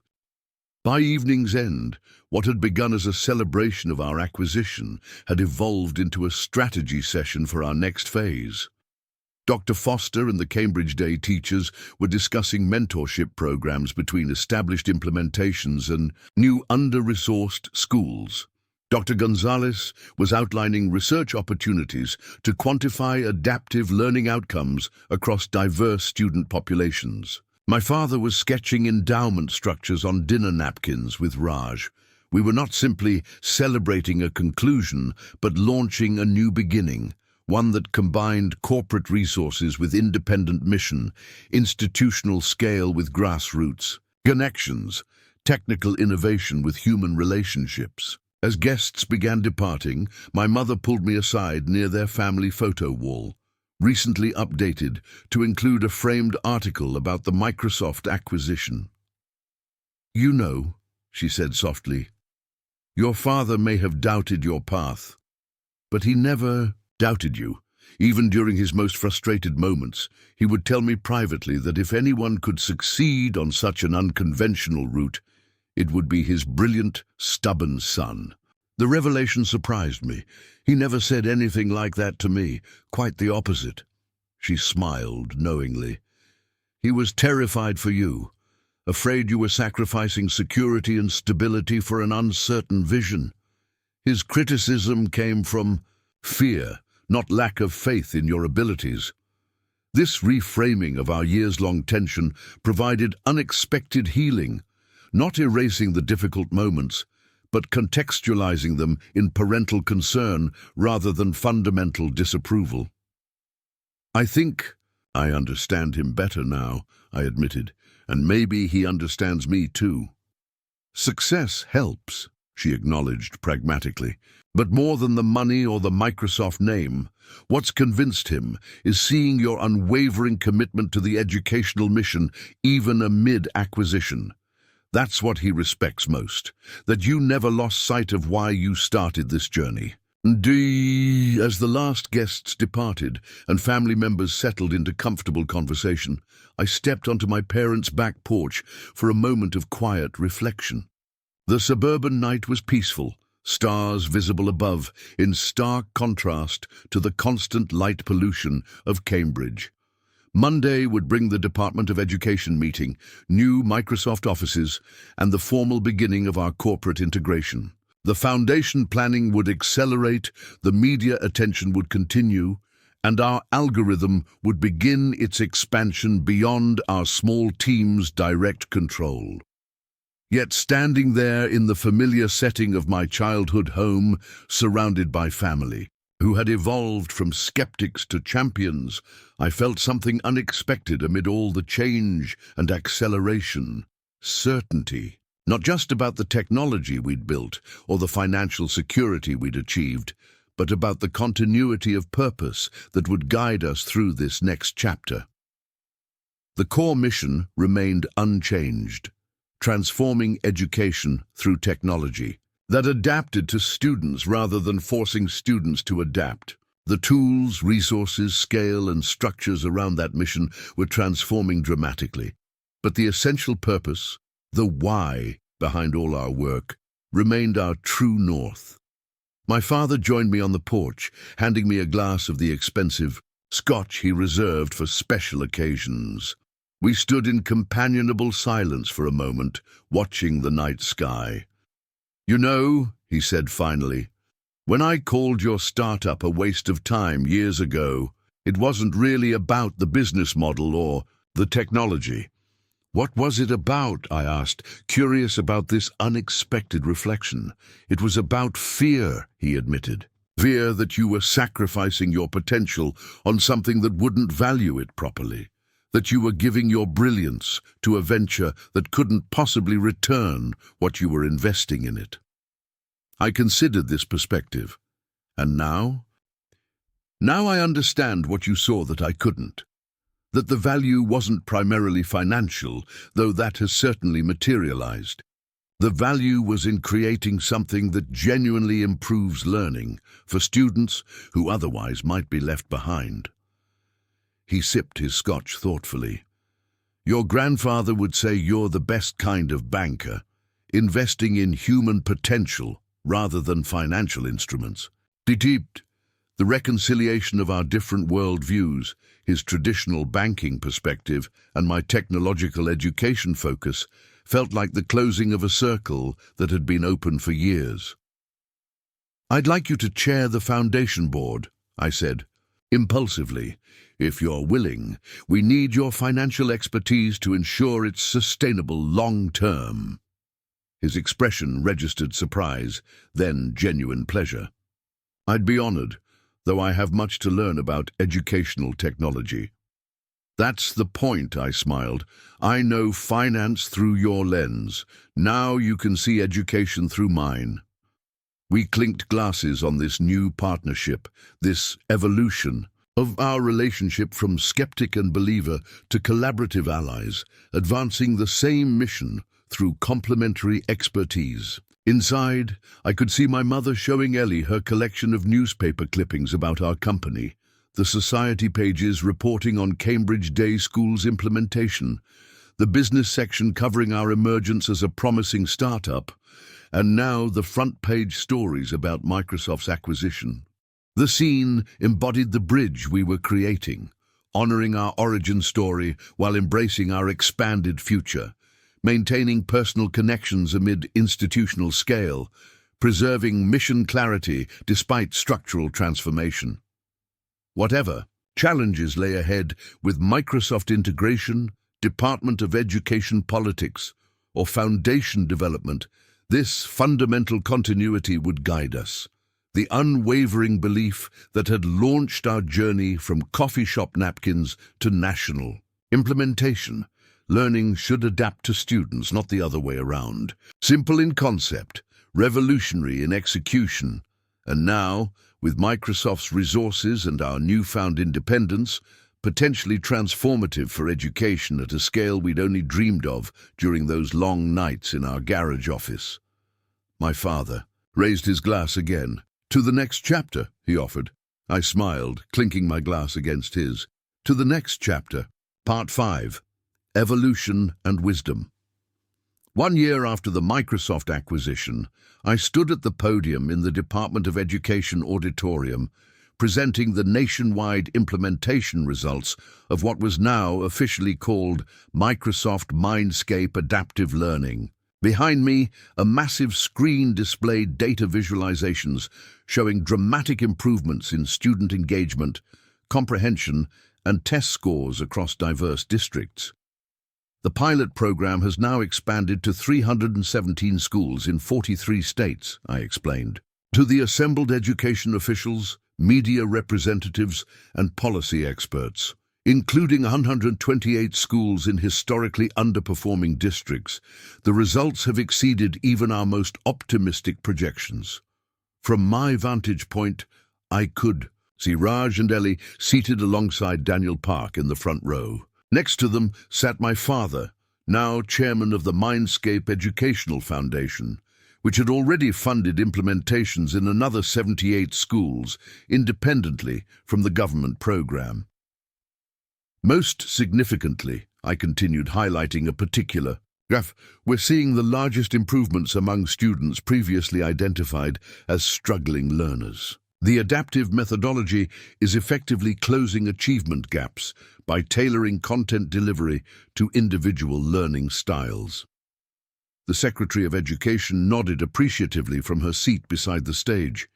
By evening's end, what had begun as a celebration of our acquisition had evolved into a strategy session for our next phase. Dr. Foster and the Cambridge Day teachers were discussing mentorship programs between established implementations and new under-resourced schools. Dr. Gonzalez was outlining research opportunities to quantify adaptive learning outcomes across diverse student populations. My father was sketching endowment structures on dinner napkins with Raj. We were not simply celebrating a conclusion, but launching a new beginning, one that combined corporate resources with independent mission, institutional scale with grassroots, connections, technical innovation with human relationships. As guests began departing, my mother pulled me aside near their family photo wall, recently updated to include a framed article about the Microsoft acquisition. "You know," she said softly, Your father may have doubted your path, but he never doubted you. Even during his most frustrated moments, he would tell me privately that if anyone could succeed on such an unconventional route, it would be his brilliant, stubborn son. The revelation surprised me. He never said anything like that to me, quite the opposite. She smiled knowingly. He was terrified for you, afraid you were sacrificing security and stability for an uncertain vision. His criticism came from fear, not lack of faith in your abilities. This reframing of our years-long tension provided unexpected healing, not erasing the difficult moments, but contextualizing them in parental concern rather than fundamental disapproval. I think I understand him better now, I admitted, and maybe he understands me too. Success helps, she acknowledged pragmatically, but more than the money or the Microsoft name, what's convinced him is seeing your unwavering commitment to the educational mission even amid acquisition. That's what he respects most, that you never lost sight of why you started this journey. As the last guests departed and family members settled into comfortable conversation, I stepped onto my parents' back porch for a moment of quiet reflection. The suburban night was peaceful, stars visible above, in stark contrast to the constant light pollution of Cambridge. Monday would bring the Department of Education meeting, new Microsoft offices, and the formal beginning of our corporate integration. The foundation planning would accelerate, the media attention would continue, and our algorithm would begin its expansion beyond our small team's direct control. Yet standing there in the familiar setting of my childhood home, surrounded by family, who had evolved from skeptics to champions, I felt something unexpected amid all the change and acceleration. Certainty. Not just about the technology we'd built or the financial security we'd achieved, but about the continuity of purpose that would guide us through this next chapter. The core mission remained unchanged, transforming education through technology that adapted to students rather than forcing students to adapt. The tools, resources, scale, and structures around that mission were transforming dramatically, but the essential purpose, the why behind all our work, remained our true north. My father joined me on the porch, handing me a glass of the expensive scotch he reserved for special occasions. We stood in companionable silence for a moment, watching the night sky. "You know," he said finally, "when I called your startup a waste of time years ago, it wasn't really about the business model or the technology." "What was it about?" I asked, curious about this unexpected reflection. "It was about fear," he admitted. "Fear that you were sacrificing your potential on something that wouldn't value it properly. That you were giving your brilliance to a venture that couldn't possibly return what you were investing in it." I considered this perspective. And now? Now I understand what you saw that I couldn't. That the value wasn't primarily financial, though that has certainly materialized. The value was in creating something that genuinely improves learning for students who otherwise might be left behind. He sipped his scotch thoughtfully. "Your grandfather would say you're the best kind of banker, investing in human potential rather than financial instruments." Deep, the reconciliation of our different worldviews, his traditional banking perspective and my technological education focus, felt like the closing of a circle that had been open for years. "I'd like you to chair the foundation board," I said, impulsively. "If you're willing, we need your financial expertise to ensure it's sustainable long-term." His expression registered surprise, then genuine pleasure. "I'd be honored, though I have much to learn about educational technology." "That's the point," I smiled. "I know finance through your lens. Now you can see education through mine." We clinked glasses on this new partnership, this evolution of our relationship from skeptic and believer to collaborative allies, advancing the same mission through complementary expertise. Inside, I could see my mother showing Ellie her collection of newspaper clippings about our company, the society pages reporting on Cambridge Day School's implementation, the business section covering our emergence as a promising startup, and now the front-page stories about Microsoft's acquisition. The scene embodied the bridge we were creating, honoring our origin story while embracing our expanded future, maintaining personal connections amid institutional scale, preserving mission clarity despite structural transformation. Whatever challenges lay ahead with Microsoft integration, Department of Education politics, or foundation development, this fundamental continuity would guide us. The unwavering belief that had launched our journey from coffee shop napkins to national implementation. Learning should adapt to students, not the other way around. Simple in concept, revolutionary in execution. And now, with Microsoft's resources and our newfound independence, potentially transformative for education at a scale we'd only dreamed of during those long nights in our garage office. My father raised his glass again. "To the next chapter," he offered. I smiled, clinking my glass against his. "To the next chapter, Part 5. Evolution and Wisdom." 1 year after the Microsoft acquisition, I stood at the podium in the Department of Education auditorium, presenting the nationwide implementation results of what was now officially called Microsoft MindScape Adaptive Learning. Behind me, a massive screen displayed data visualizations showing dramatic improvements in student engagement, comprehension, and test scores across diverse districts. The pilot program has now expanded to 317 schools in 43 states, I explained. To the assembled education officials, media representatives, and policy experts, including 128 schools in historically underperforming districts, the results have exceeded even our most optimistic projections. From my vantage point, I could see Raj and Ellie seated alongside Daniel Park in the front row. Next to them sat my father, now chairman of the MindScape Educational Foundation, which had already funded implementations in another 78 schools, independently from the government program. Most significantly, I continued, highlighting a particular graph, we're seeing the largest improvements among students previously identified as struggling learners. The adaptive methodology is effectively closing achievement gaps by tailoring content delivery to individual learning styles. The Secretary of Education nodded appreciatively from her seat beside the stage.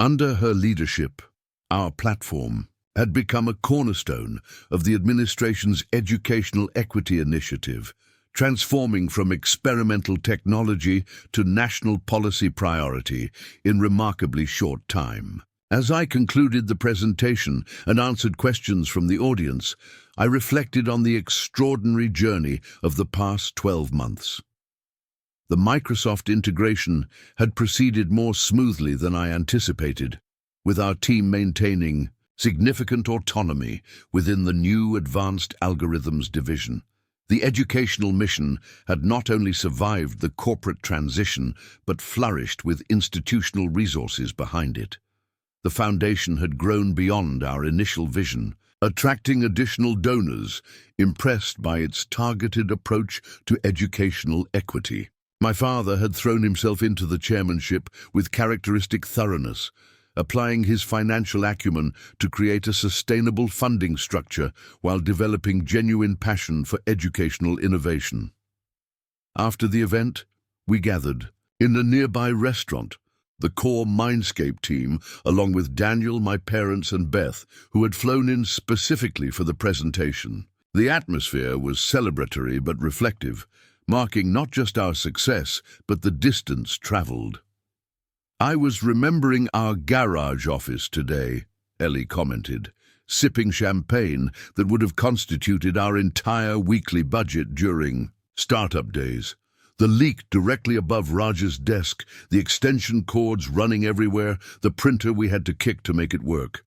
Under her leadership, our platform had become a cornerstone of the administration's Educational Equity Initiative, transforming from experimental technology to national policy priority in remarkably short time. As I concluded the presentation and answered questions from the audience, I reflected on the extraordinary journey of the past 12 months. The Microsoft integration had proceeded more smoothly than I anticipated, with our team maintaining significant autonomy within the new Advanced Algorithms division. The educational mission had not only survived the corporate transition, but flourished with institutional resources behind it. The foundation had grown beyond our initial vision, attracting additional donors, impressed by its targeted approach to educational equity. My father had thrown himself into the chairmanship with characteristic thoroughness, applying his financial acumen to create a sustainable funding structure while developing genuine passion for educational innovation. After the event, we gathered in a nearby restaurant, the core MindScape team, along with Daniel, my parents, and Beth, who had flown in specifically for the presentation. The atmosphere was celebratory but reflective, marking not just our success, but the distance traveled. "I was remembering our garage office today," Ellie commented, sipping champagne that would have constituted our entire weekly budget during startup days. The leak directly above Raj's desk, the extension cords running everywhere, the printer we had to kick to make it work.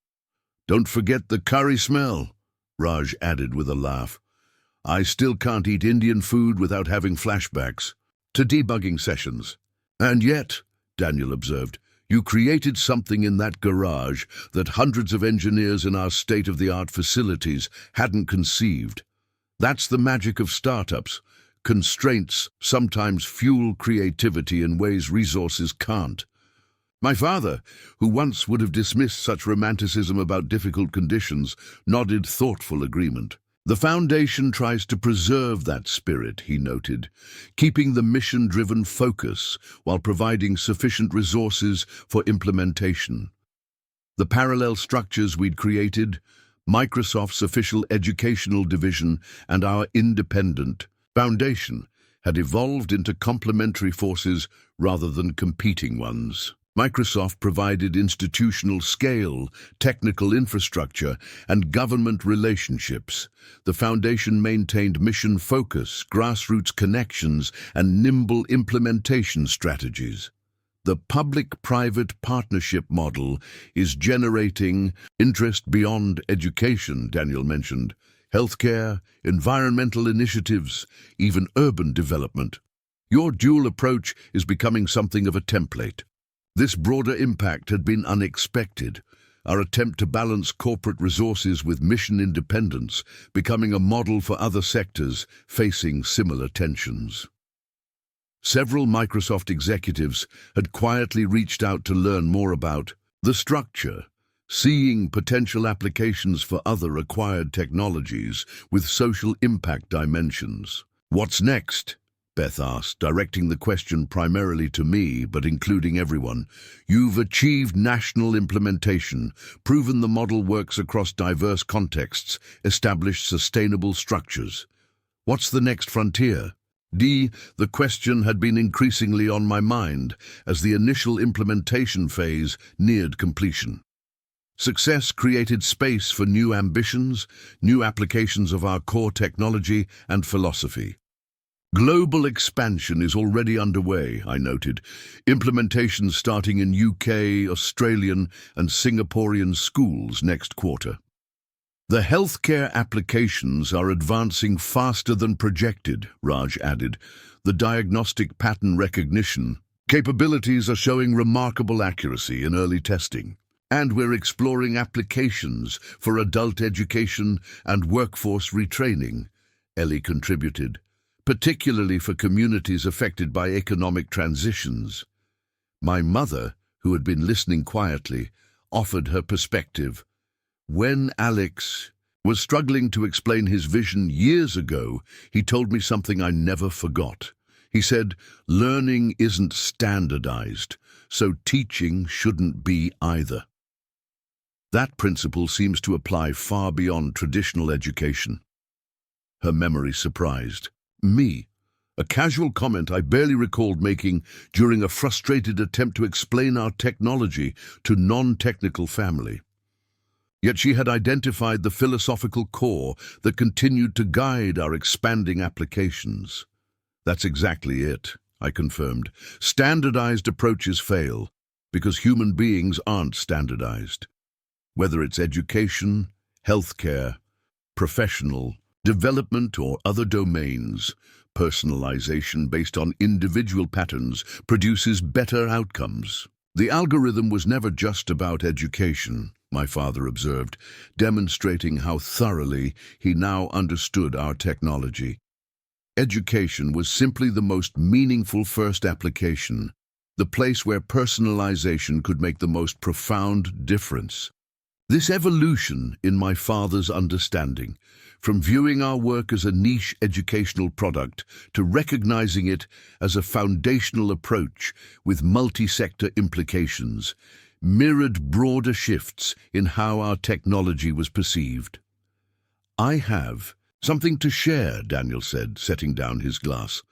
"Don't forget the curry smell," Raj added with a laugh. "I still can't eat Indian food without having flashbacks." To debugging sessions, And yet, Daniel observed, you created something in that garage that hundreds of engineers in our state-of-the-art facilities hadn't conceived. That's the magic of startups. Constraints sometimes fuel creativity in ways resources can't. My father, who once would have dismissed such romanticism about difficult conditions, nodded thoughtful agreement. The Foundation tries to preserve that spirit, he noted, keeping the mission-driven focus while providing sufficient resources for implementation. The parallel structures we'd created, Microsoft's official educational division and our independent Foundation, had evolved into complementary forces rather than competing ones. Microsoft provided institutional scale, technical infrastructure, and government relationships. The Foundation maintained mission focus, grassroots connections, and nimble implementation strategies. The public-private partnership model is generating interest beyond education, Daniel mentioned. Healthcare, environmental initiatives, even urban development. Your dual approach is becoming something of a template. This broader impact had been unexpected, our attempt to balance corporate resources with mission independence, becoming a model for other sectors facing similar tensions. Several Microsoft executives had quietly reached out to learn more about the structure, seeing potential applications for other acquired technologies with social impact dimensions. What's next? Beth asked, directing the question primarily to me, but including everyone. You've achieved national implementation, proven the model works across diverse contexts, established sustainable structures. What's the next frontier? The question had been increasingly on my mind as the initial implementation phase neared completion. Success created space for new ambitions, new applications of our core technology and philosophy. Global expansion is already underway, I noted. Implementations starting in UK, Australian, and Singaporean schools next quarter. The healthcare applications are advancing faster than projected, Raj added. The diagnostic pattern recognition capabilities are showing remarkable accuracy in early testing. And we're exploring applications for adult education and workforce retraining, Ellie contributed, particularly for communities affected by economic transitions. My mother, who had been listening quietly, offered her perspective. When Alex was struggling to explain his vision years ago, he told me something I never forgot. He said, learning isn't standardized, so teaching shouldn't be either. That principle seems to apply far beyond traditional education. Her memory surprised me. A casual comment I barely recalled making during a frustrated attempt to explain our technology to non-technical family. Yet she had identified the philosophical core that continued to guide our expanding applications. That's exactly it, I confirmed. Standardized approaches fail because human beings aren't standardized. Whether it's education, healthcare, professional, development, or other domains, personalization based on individual patterns produces better outcomes. The algorithm was never just about education, my father observed, demonstrating how thoroughly he now understood our technology. Education was simply the most meaningful first application, the place where personalization could make the most profound difference. This evolution in my father's understanding, from viewing our work as a niche educational product to recognizing it as a foundational approach with multi-sector implications, mirrored broader shifts in how our technology was perceived. I have something to share, Daniel said, setting down his glass.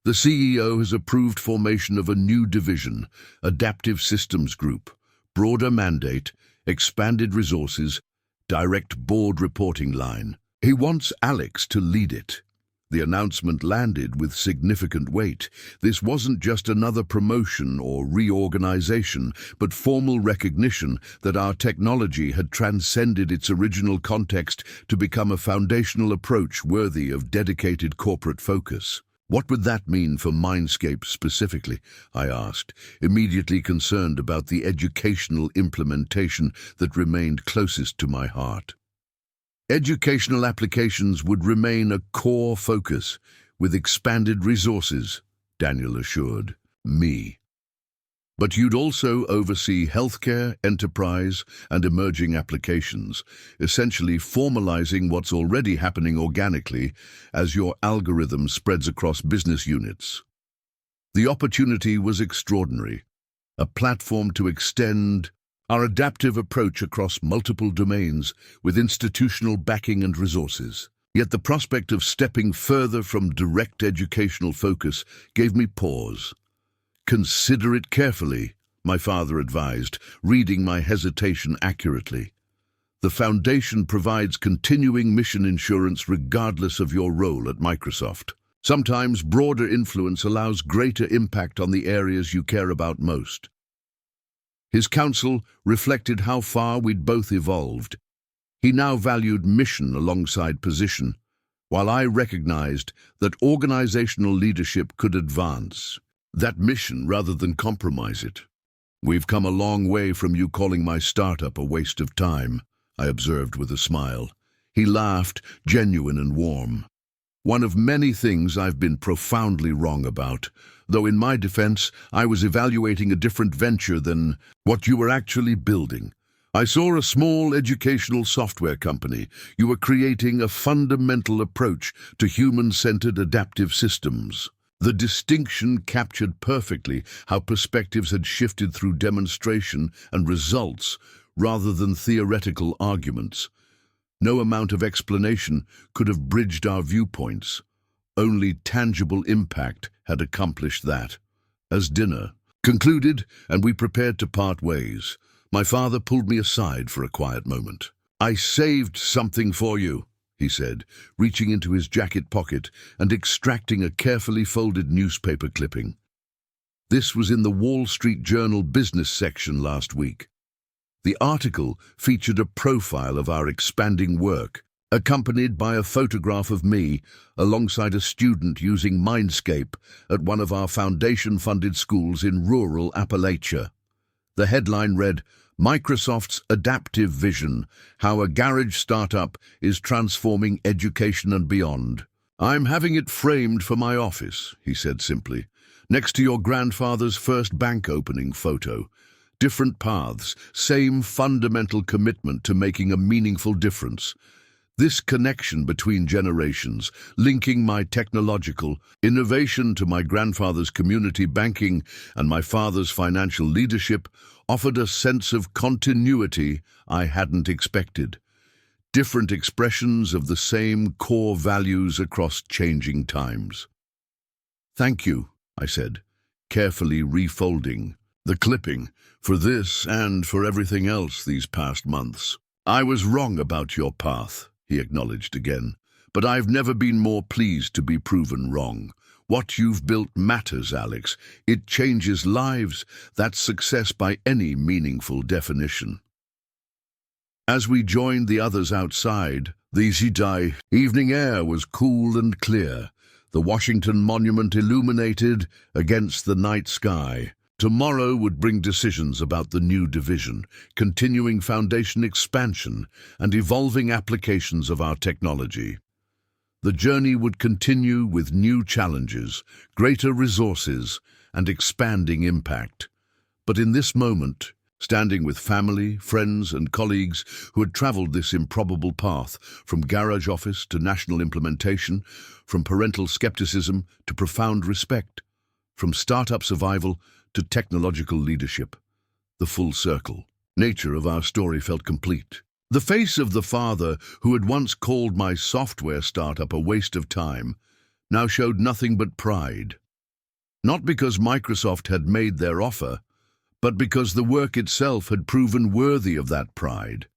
The CEO has approved formation of a new division, Adaptive Systems Group, broader mandate, expanded resources, direct board reporting line. He wants Alex to lead it. The announcement landed with significant weight. This wasn't just another promotion or reorganization, but formal recognition that our technology had transcended its original context to become a foundational approach worthy of dedicated corporate focus. What would that mean for MindScape specifically? I asked, immediately concerned about the educational implementation that remained closest to my heart. Educational applications would remain a core focus, with expanded resources, Daniel assured me. But you'd also oversee healthcare, enterprise, and emerging applications, essentially formalizing what's already happening organically as your algorithm spreads across business units. The opportunity was extraordinary, a platform to extend our adaptive approach across multiple domains with institutional backing and resources. Yet the prospect of stepping further from direct educational focus gave me pause. "Consider it carefully," my father advised, reading my hesitation accurately. "The Foundation provides continuing mission insurance regardless of your role at Microsoft. Sometimes broader influence allows greater impact on the areas you care about most." His counsel reflected how far we'd both evolved. He now valued mission alongside position, while I recognized that organizational leadership could advance that mission rather than compromise it. "We've come a long way from you calling my startup a waste of time," I observed with a smile. He laughed, genuine and warm. "One of many things I've been profoundly wrong about, though in my defense, I was evaluating a different venture than what you were actually building. I saw a small educational software company. You were creating a fundamental approach to human-centered adaptive systems." The distinction captured perfectly how perspectives had shifted through demonstration and results rather than theoretical arguments. No amount of explanation could have bridged our viewpoints. Only tangible impact had accomplished that. As dinner concluded and we prepared to part ways, my father pulled me aside for a quiet moment. "I saved something for you," he said, reaching into his jacket pocket and extracting a carefully folded newspaper clipping. This was in the Wall Street Journal business section last week. The article featured a profile of our expanding work, accompanied by a photograph of me alongside a student using MindScape at one of our foundation-funded schools in rural Appalachia. The headline read, "Microsoft's Adaptive Vision, How a Garage Startup is Transforming Education and Beyond." "I'm having it framed for my office," he said simply, "next to your grandfather's first bank opening photo. Different paths, same fundamental commitment to making a meaningful difference. This connection between generations, linking my technological innovation to my grandfather's community banking and my father's financial leadership, offered a sense of continuity I hadn't expected. Different expressions of the same core values across changing times. "Thank you," I said, carefully refolding the clipping, "for this and for everything else these past months. I was wrong about your path," he acknowledged again, "but I've never been more pleased to be proven wrong. What you've built matters, Alex. It changes lives. That's success by any meaningful definition." As we joined the others outside, the evening air was cool and clear, the Washington Monument illuminated against the night sky. Tomorrow would bring decisions about the new division, continuing foundation expansion, and evolving applications of our technology. The journey would continue with new challenges, greater resources, and expanding impact. But in this moment, standing with family, friends, and colleagues who had traveled this improbable path, from garage office to national implementation, from parental skepticism to profound respect, from startup survival to technological leadership, the full circle nature of our story felt complete. The face of the father who had once called my software startup a waste of time now showed nothing but pride. Not because Microsoft had made their offer, but because the work itself had proven worthy of that pride.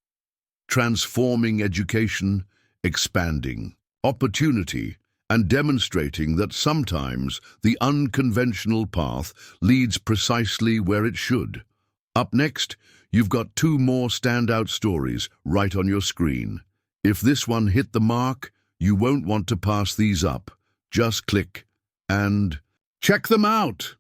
Transforming education, expanding opportunity, and demonstrating that sometimes the unconventional path leads precisely where it should. Up next, you've got two more standout stories right on your screen. If this one hit the mark, you won't want to pass these up. Just click And check them out!